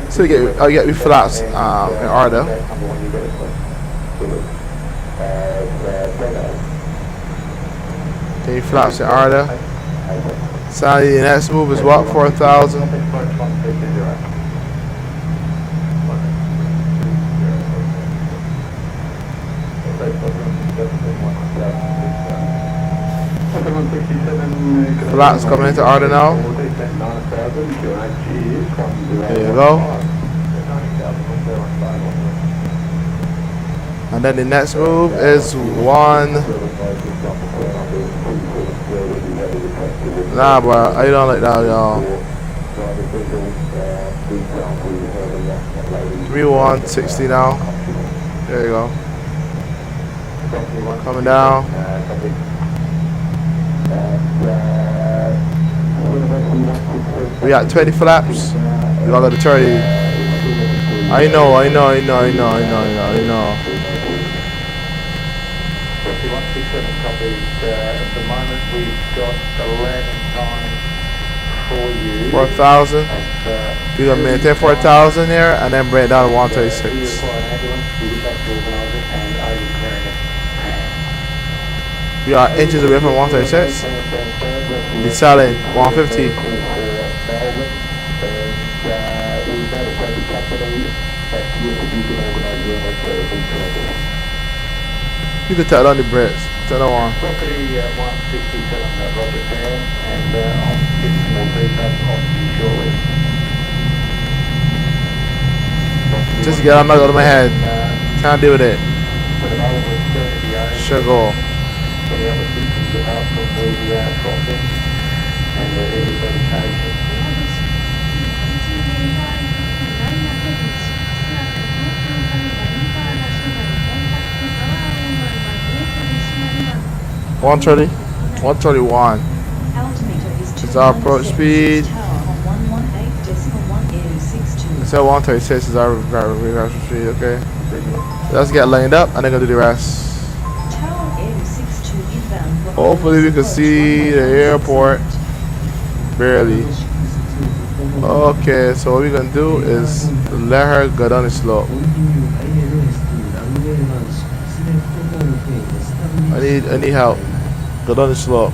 So I'll get me flaps in order. Get me flaps in order. Sandy, the next move is what? 4,000. Flaps coming into order now. There you go. And then the next move is 1. Nah, bro, I don't like that, y'all. 3,160 now. There you go. Coming down. We got 20 flaps. We got the 30. I know. 4167 copies. At the moment we've got the landing time for you. 4,000. We're gonna maintain 4,000 here and then bring it down to 136. We are inches away from 136. We're selling 150. You can tell on the bricks. Turn it on. Property 167 Roger Pan, and I'll get some more details off you shortly. Just get out of my head. Can't deal with it. Sugar. For the other systems apart from the crossing and the heavy medication. $130, $131. It's our approach speed. It's at 136 is our reversal speed. Okay. Let's get lined up and then gonna do the rest. Hopefully we can see the airport. Barely. Okay, so what we're gonna do is let her go down the slope. I need help. Go down the slope.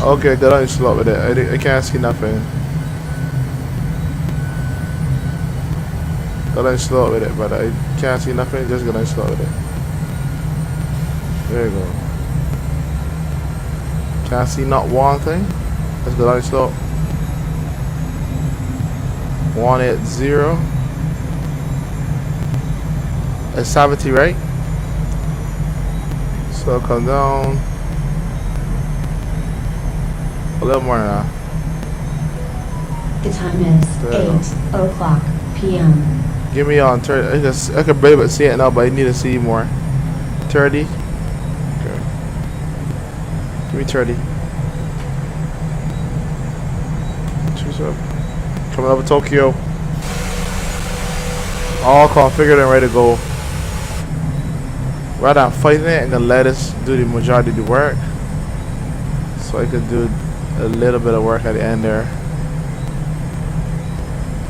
Okay, go down the slope with it. I can't see nothing. Go down the slope with it, but I can't see nothing. Just go down the slope with it. There you go. Can't see not one thing. Let's go down the slope. 180. It's 70, right? So come down a little more now. The time is 8 o'clock p.m. Give me on 30. I can barely see it now, but I need to see more. 30. Okay. Give me 30. Choose up. Coming up with Tokyo. All configured and ready to go. Rather than fighting it, I'm gonna let us do the majority of the work, so I can do a little bit of work at the end there.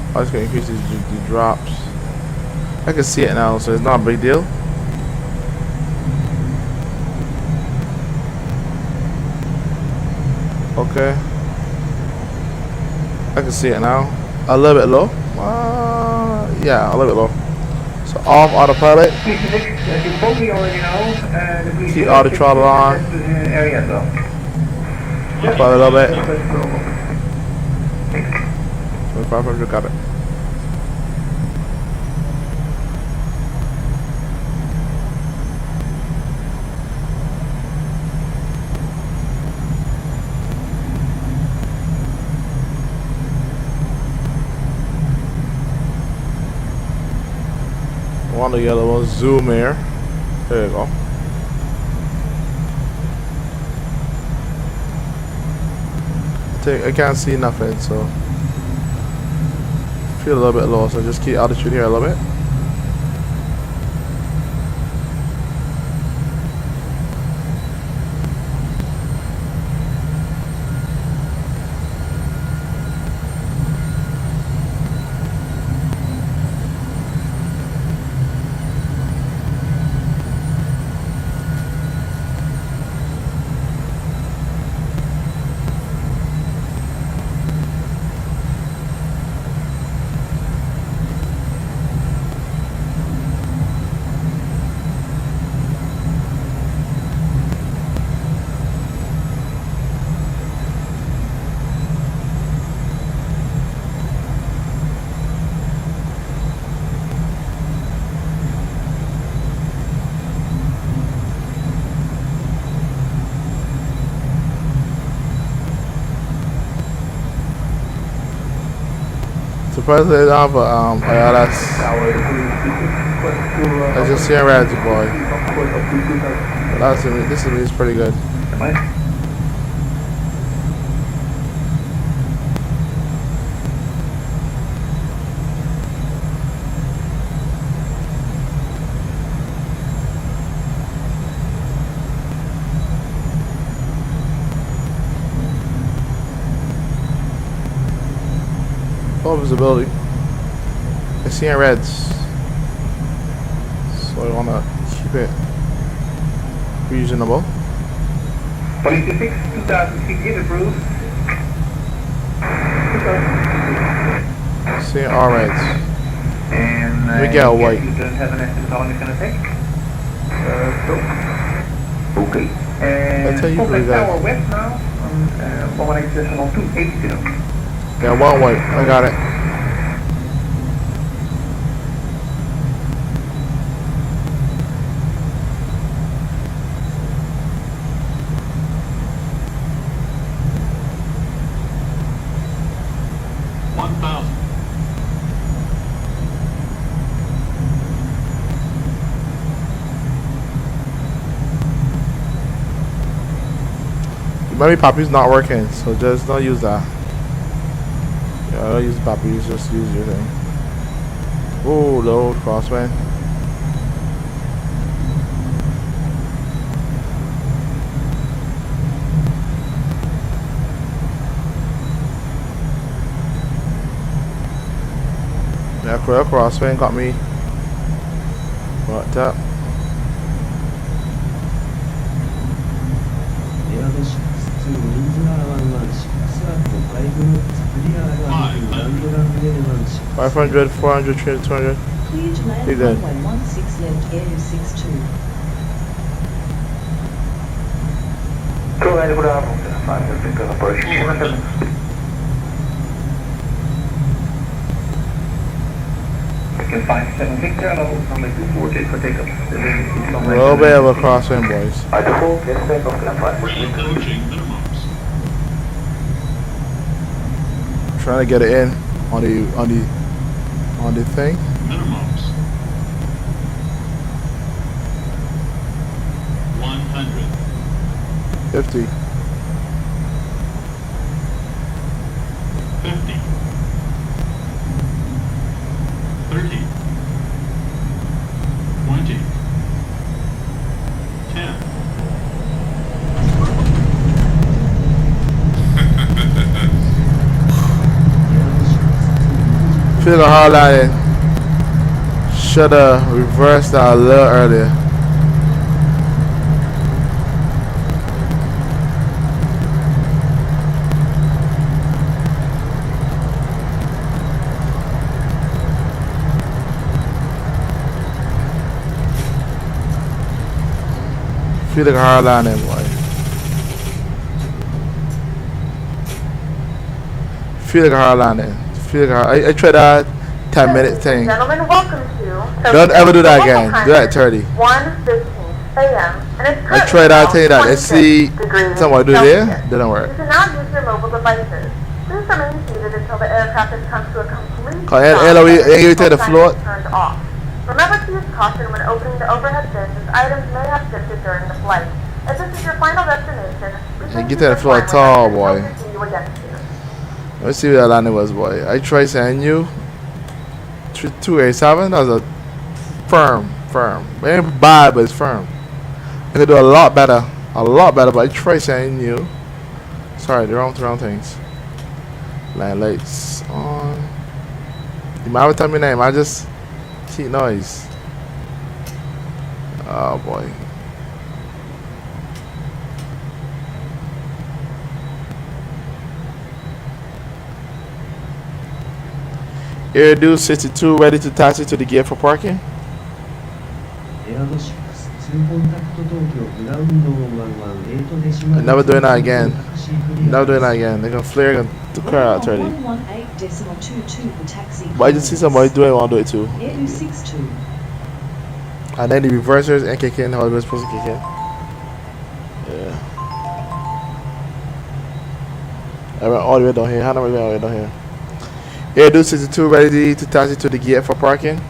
I'm just gonna increase the drops. I can see it now, so it's not a big deal. Okay, I can see it now. A little bit low. Yeah, a little bit low. So off autopilot. As you probably already know, the police Keep auto throttle on. area as well. Probably a little bit. 2500, got it. One of the yellow ones, zoom here. There you go. I can't see nothing, so feel a little bit low, so just keep altitude here a little bit. Surprised they don't have a ILS. I just see a red boy. But this is pretty good. Full visibility. I see in reds, so I want to keep it reasonable. 26, 2000 feet in approved. See all reds. And let me get a white. You don't have an estimate how long it's going to take? Okay. And contact tower west now on 118.280. Yeah, one white. I got it. Maybe Poppy's not working, so just don't use that. Yeah, don't use Poppy, just use your thing. Oh, load crosswind. Yeah, crosswind got me. What up? $500, $400, $200. Clear to land Be good. runway 16 left air 62. Go ahead, good afternoon. I can find 7 Victor, level number 248 for takeoff. A little bit of a crosswind, boys. I default, yes, takeoff, can I find? Trying to get it in on the thing. Minimums. 100. 50. 50. 30. 20. 10. Should have highlighted. Should have reversed that a little earlier. Feel like a hard landing, boy. Feel like a hard landing. Feel like a hard, I tried that 10-minute thing. Gentlemen, welcome to. Don't ever do that again. Do that 30. 1:15 a.m. and it's I tried that thing that I see degrees someone do there. Didn't work. You should not use your mobile devices. Please remain seated until the aircraft has come to a complete Cause you take the floor. turned off. Remember to use caution when opening the overhead bins as items may have shifted during the flight. If this is your final destination, And get to the floor tall, boy. see you again soon. Let's see what that landing was, boy. I tried saying you 287. That was a firm. It ain't bad, but it's firm. I could do a lot better, but I tried saying you. Sorry, the wrong things. Land lights on. You might have to tell me your name. I just keep noise. Oh boy. Airdue 62 ready to taxi to the gate for parking. I'm never doing that again. Never doing that again. They're gonna flare the car out already. 118.22 for taxi. But I just see somebody doing it, I want to do it too. Airdue 62. And then the reversers and kick in how they're supposed to kick in. Yeah. I went all the way down here. How do I go all the way down here? Airdue 62 ready to taxi to the gate for parking.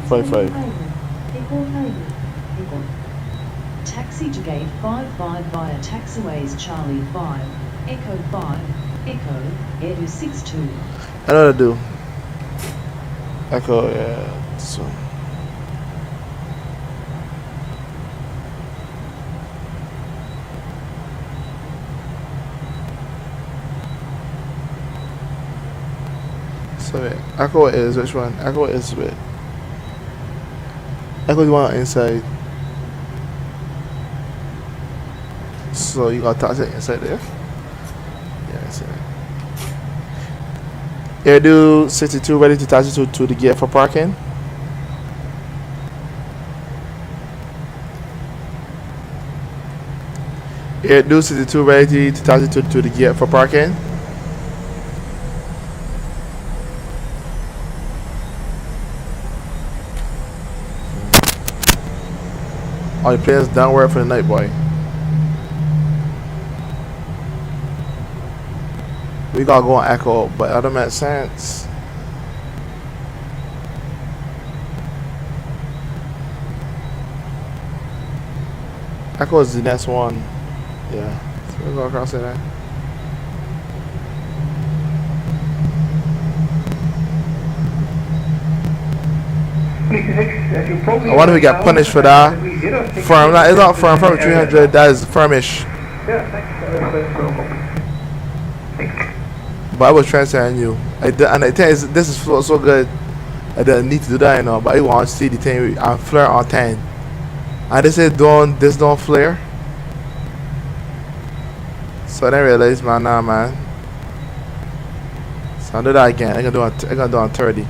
Five. Taxi to gate 55 via taxiways Charlie 5, Echo 5, Echo, Airdue 62. I know what to do. Echo, yeah. So. So yeah, Echo is which one? Echo is with. Echo the one inside. So you got taxi inside there. Yeah, I see that. Airdue 62 ready to taxi to the gate for parking. Airdue 62 ready to taxi to the gate for parking. All the players downward for the night, boy. We gotta go on Echo, but that don't make sense. Echo is the next one. Yeah. So we'll go across there. I wonder if we got punished for that. Firm, it's not firm. Firm 300. That is firmish. But I was trying to say on you, and the thing is, this is so good. I didn't need to do that, you know. But I want to see the thing on flare on 10. And they said don't flare. So I didn't realize, man. Nah, man. So I'll do that again. I'm gonna do on 30.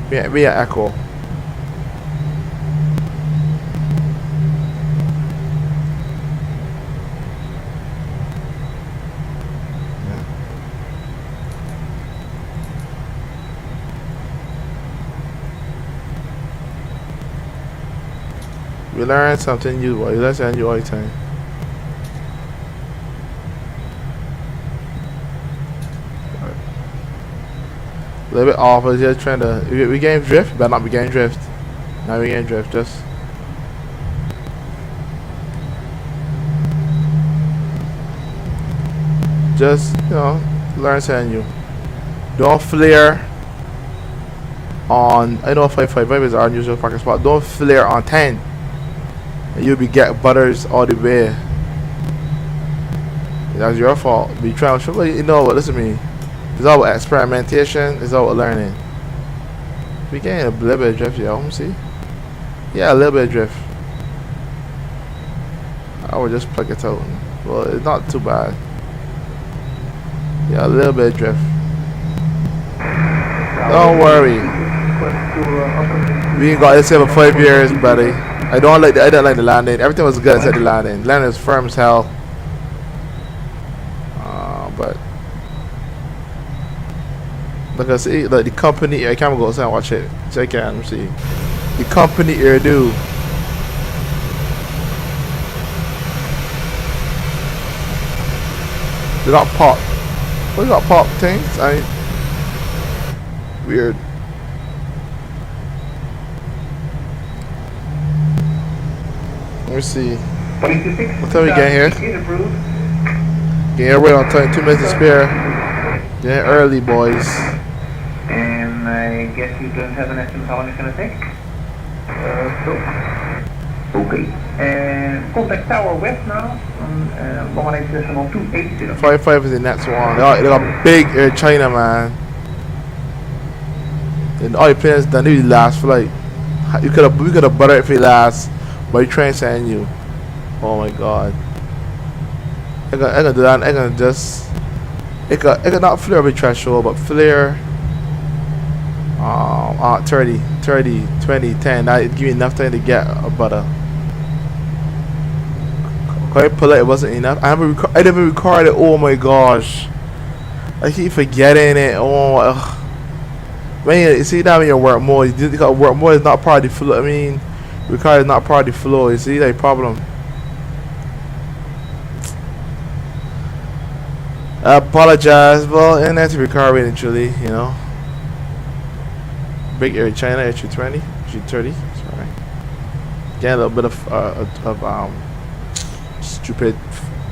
We are Echo. We learn something new, boy. Let's end you all the time. A little bit off, but just trying to. We game drift, but not be game drift. Now we game drift, just. You know, learn something new. Don't flare on. I know 5.5 is our usual parking spot. Don't flare on 10. You'll be get butters all the way. That's your fault. Be trying to, you know what? Listen to me. It's all about experimentation. It's all about learning. We getting a little bit of drift, y'all. Let me see. Yeah, a little bit of drift. I would just plug it out. Well, it's not too bad. Yeah, a little bit of drift. Don't worry. We ain't got this here for 5 years, buddy. I don't like the landing. Everything was good except the landing. Landing was firm as hell. But look, I see like the company. I can't go outside and watch it. Check it out. Let me see. The company here do. They got pop. What got pop things? Weird. Let me see. What time we get here? Get here right on time. 2 minutes to spare. Get early, boys. And I guess you don't have an estimate how long it's going to take? Okay. And contact Tower West now. On 280. 55 is the next one. They got big Air China, man. And all the planes done the last flight. We could have buttered it for the last, but you trying to send you. Oh my god. I gonna do that. I gonna just. It could not flare every threshold, but flare. 30, 20, 10. That give you enough time to get a butter. Quite polite, it wasn't enough. I never recorded it. Oh my gosh. I keep forgetting it. Oh. Ugh. Man, you see that when you work more. You got work more is not part of the flow. I mean, record is not part of the flow. You see that problem. I apologize. Well, and that's record eventually, you know. Big Air China, H320, H330. Sorry. Getting a little bit of stupid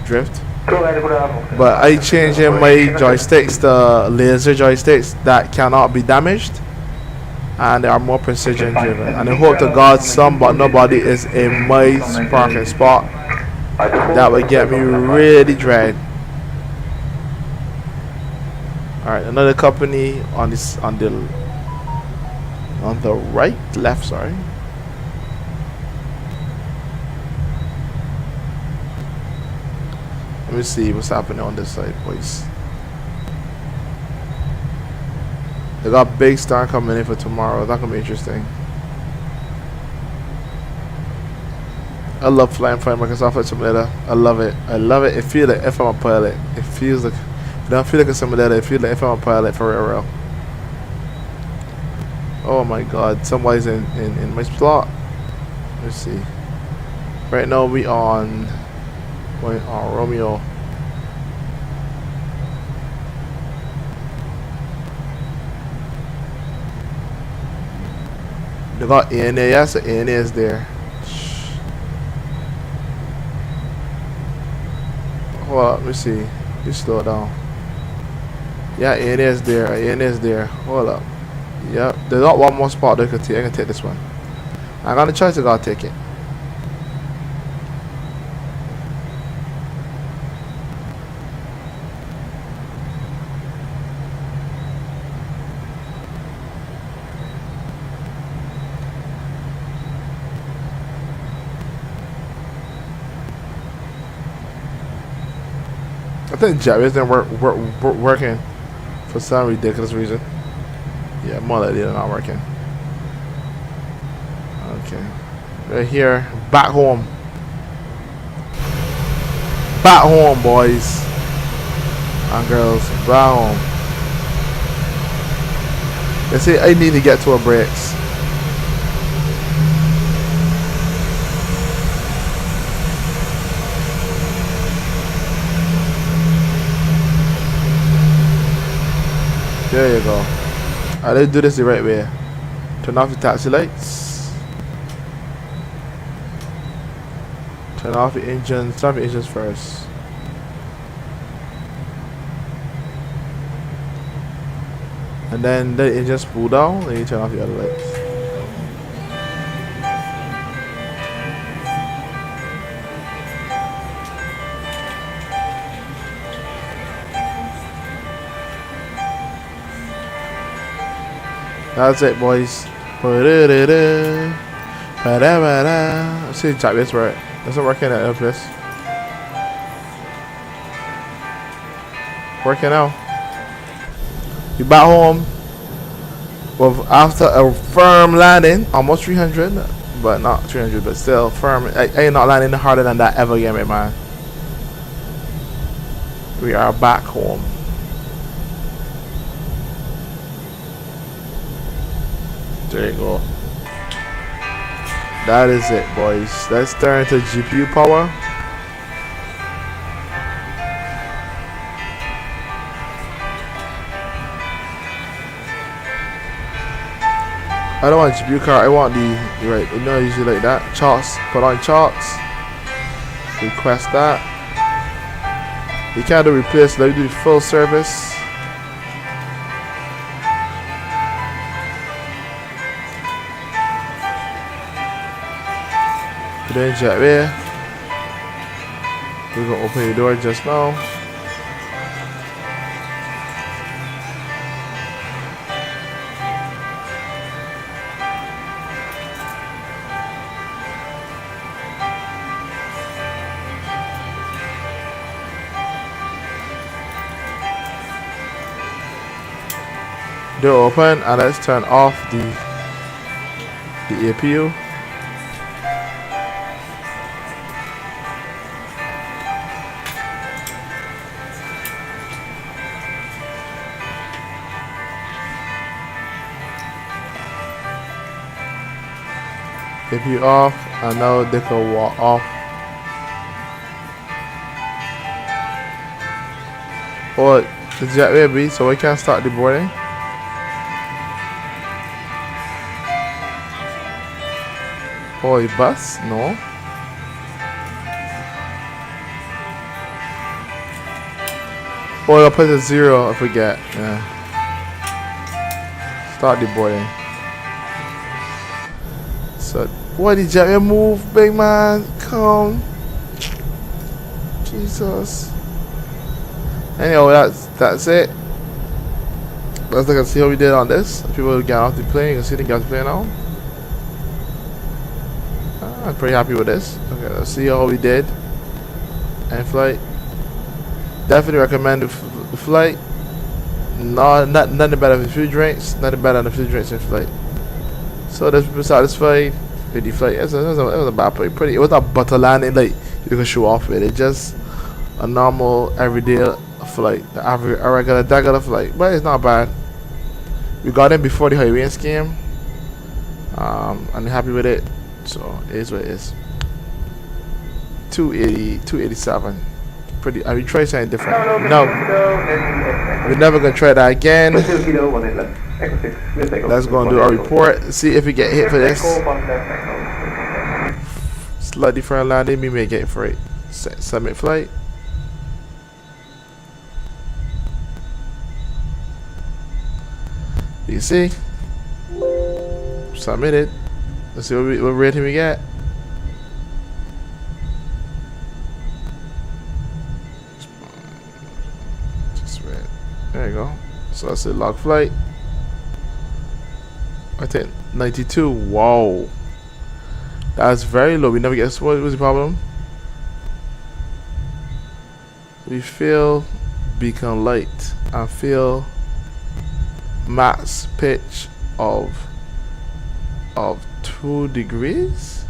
drift. But I changing my joysticks to laser joysticks that cannot be damaged, and they are more precision driven. And I hope to God nobody is in my parking spot. That would get me really dread. Alright, another company on the left, sorry. Let me see what's happening on this side, boys. They got big star coming in for tomorrow. That's gonna be interesting. I love flying Microsoft Flight Simulator. I love it. I love it. It feels like if I'm a pilot. It feels like. It don't feel like a simulator. It feels like if I'm a pilot for real. Oh my god, somebody's in my slot. Let's see. Right now we on Romeo. They got ANA, yes, the ANA is there. Hold up, let me see. You slow down. Yeah, ANA is there. ANA is there. Hold up. Yep, there's not one more spot they could take. I can take this one. I got a choice, I gotta take it. I think jet isn't working for some ridiculous reason. Yeah, more likely they're not working. Okay. Right here. Back home. Back home, boys and girls. Back home. They say I need to get to a brakes. There you go. Let's do this the right way. Turn off the taxi lights. Turn off the engines. Turn off the engines first. And then the engines pull down. Then you turn off the other lights. That's it, boys. Let's see, type this right. Doesn't work in that other place. Working out. You back home. Well, after a firm landing, almost 300, but not 300, but still firm. I ain't not landing harder than that ever again, man. We are back home. There you go. That is it, boys. Let's turn to GPU power. I don't want GPU card. I want the right. You know, usually like that. Charts. Put on charts. Request that. You can't do replace. Let me do full service. Then jet there. We're gonna open the door just now. Door open, and let's turn off the APU. APU off, and now they can walk off. Or the jet will be, so we can start the boarding. Or a bus? No. Or I'll put a 0 if we get. Yeah. Start the boarding. So, what did you move, big man? Come. Jesus. Anyway, that's it. Let's look and see how we did on this. People get off the plane. You can see they got the plane now. I'm pretty happy with this. Okay, let's see how we did. And flight. Definitely recommend the flight. No, nothing better than a few drinks. Nothing better than a few drinks in flight. So there's people satisfied with the flight. It was a bad plane. Pretty. It was not butter landing like you can show off with. It's just a normal everyday flight, a regular flight. But it's not bad. We got in before the hurricanes came. I'm happy with it. So it is what it is. 280, 287. Pretty. Are we trying something different? No. We're never gonna try that again. Let's go and do our report. See if we get hit for this. Slightly different landing. We may get for it. Submit flight. You see? Submitted. Let's see what rating we get. Just wait. There you go. So let's say log flight. I think 92. Wow. That's very low. We never get. What was the problem? We feel beacon light and feel max pitch of 2 degrees.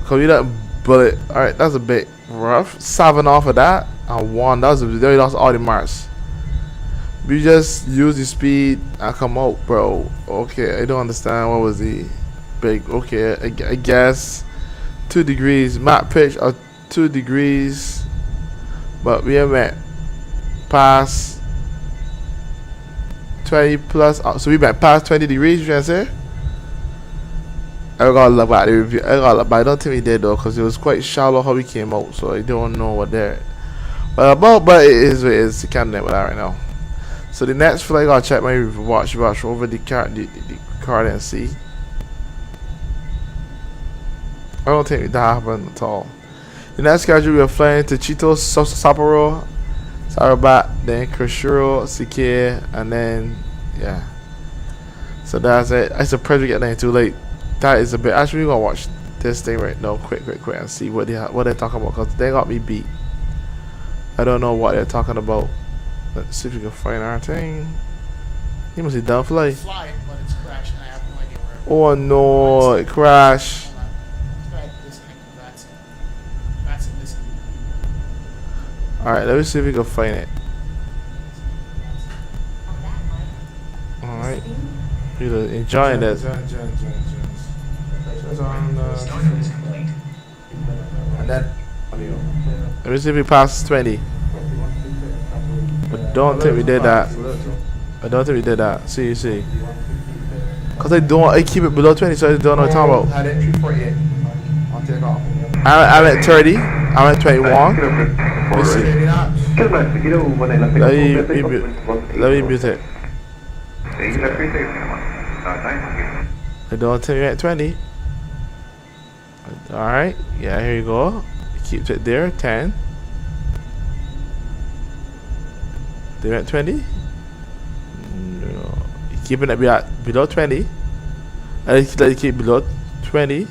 Cause we that bullet. Alright, that's a bit rough. 7 off of that and 1. That was they lost all the marks. We just use the speed and come out, bro. Okay, I don't understand what was the big. Okay, I guess 2 degrees max pitch of 2 degrees, but we haven't past 20 plus. So we went past 20 degrees. You trying to say? I gotta look back the review. But I don't think we did though, because it was quite shallow how we came out. So I don't know what there. But it is what it is. You can't name with that right now. So the next flight, I gotta check my watch over the card and see. I don't think that happened at all. The next schedule, we are flying to Chitos, Sapporo, Sarubat, then Kushiro, Sike, and then yeah. So that's it. I surprised we get there too late. That is a bit. Actually, we're gonna watch this thing right now, quick, and see what they're talking about, because they got me beat. I don't know what they're talking about. Let's see if we can find our thing. He must be done fly. Fly it, but it's crashed and I have no idea where. Oh no, it crashed. Hold on. Let's try disconnecting that's it. That's it, listen. Alright, let me see if we can find it. Alright. You're enjoying this. And then Let me see if we pass 20. But don't think we did that. I don't think we did that. See. Cause I keep it below 20, so I don't know what I'm talking about. had entry 48. I'll take off. I'm at 30. I'm at 21. Let me see. Let me mute it. I don't think we're at 20. Alright. Yeah, here you go. Keeps it there. 10. They went 20. No. Keeping it below 20. I keep below 20.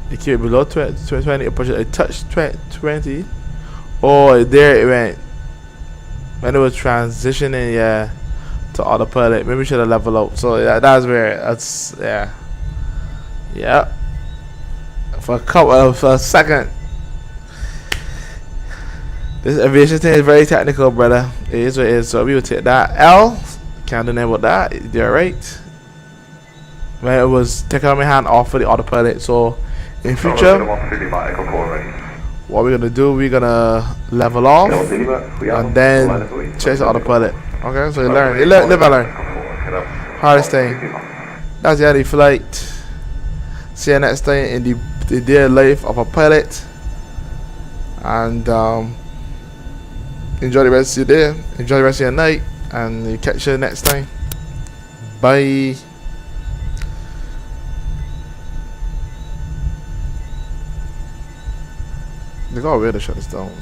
You keep it below 20. I touched 20. Oh, there it went. When it was transitioning, yeah, to autopilot. Maybe we should have leveled out. So yeah, that's where yeah. For a second. This aviation thing is very technical, brother. It is what it is. So we will take that L. Can't do nothing with that. You're right. When it was taking out my hand off for the autopilot. So in future, what we're gonna do, we're gonna level off and then change the autopilot. Okay, so you learn. You live and learn. Hardest thing. That's the end flight. See you next time in the dear life of a pilot. And enjoy the rest of your day. Enjoy the rest of your night. And you catch you next time. Bye. They got way to shut this down.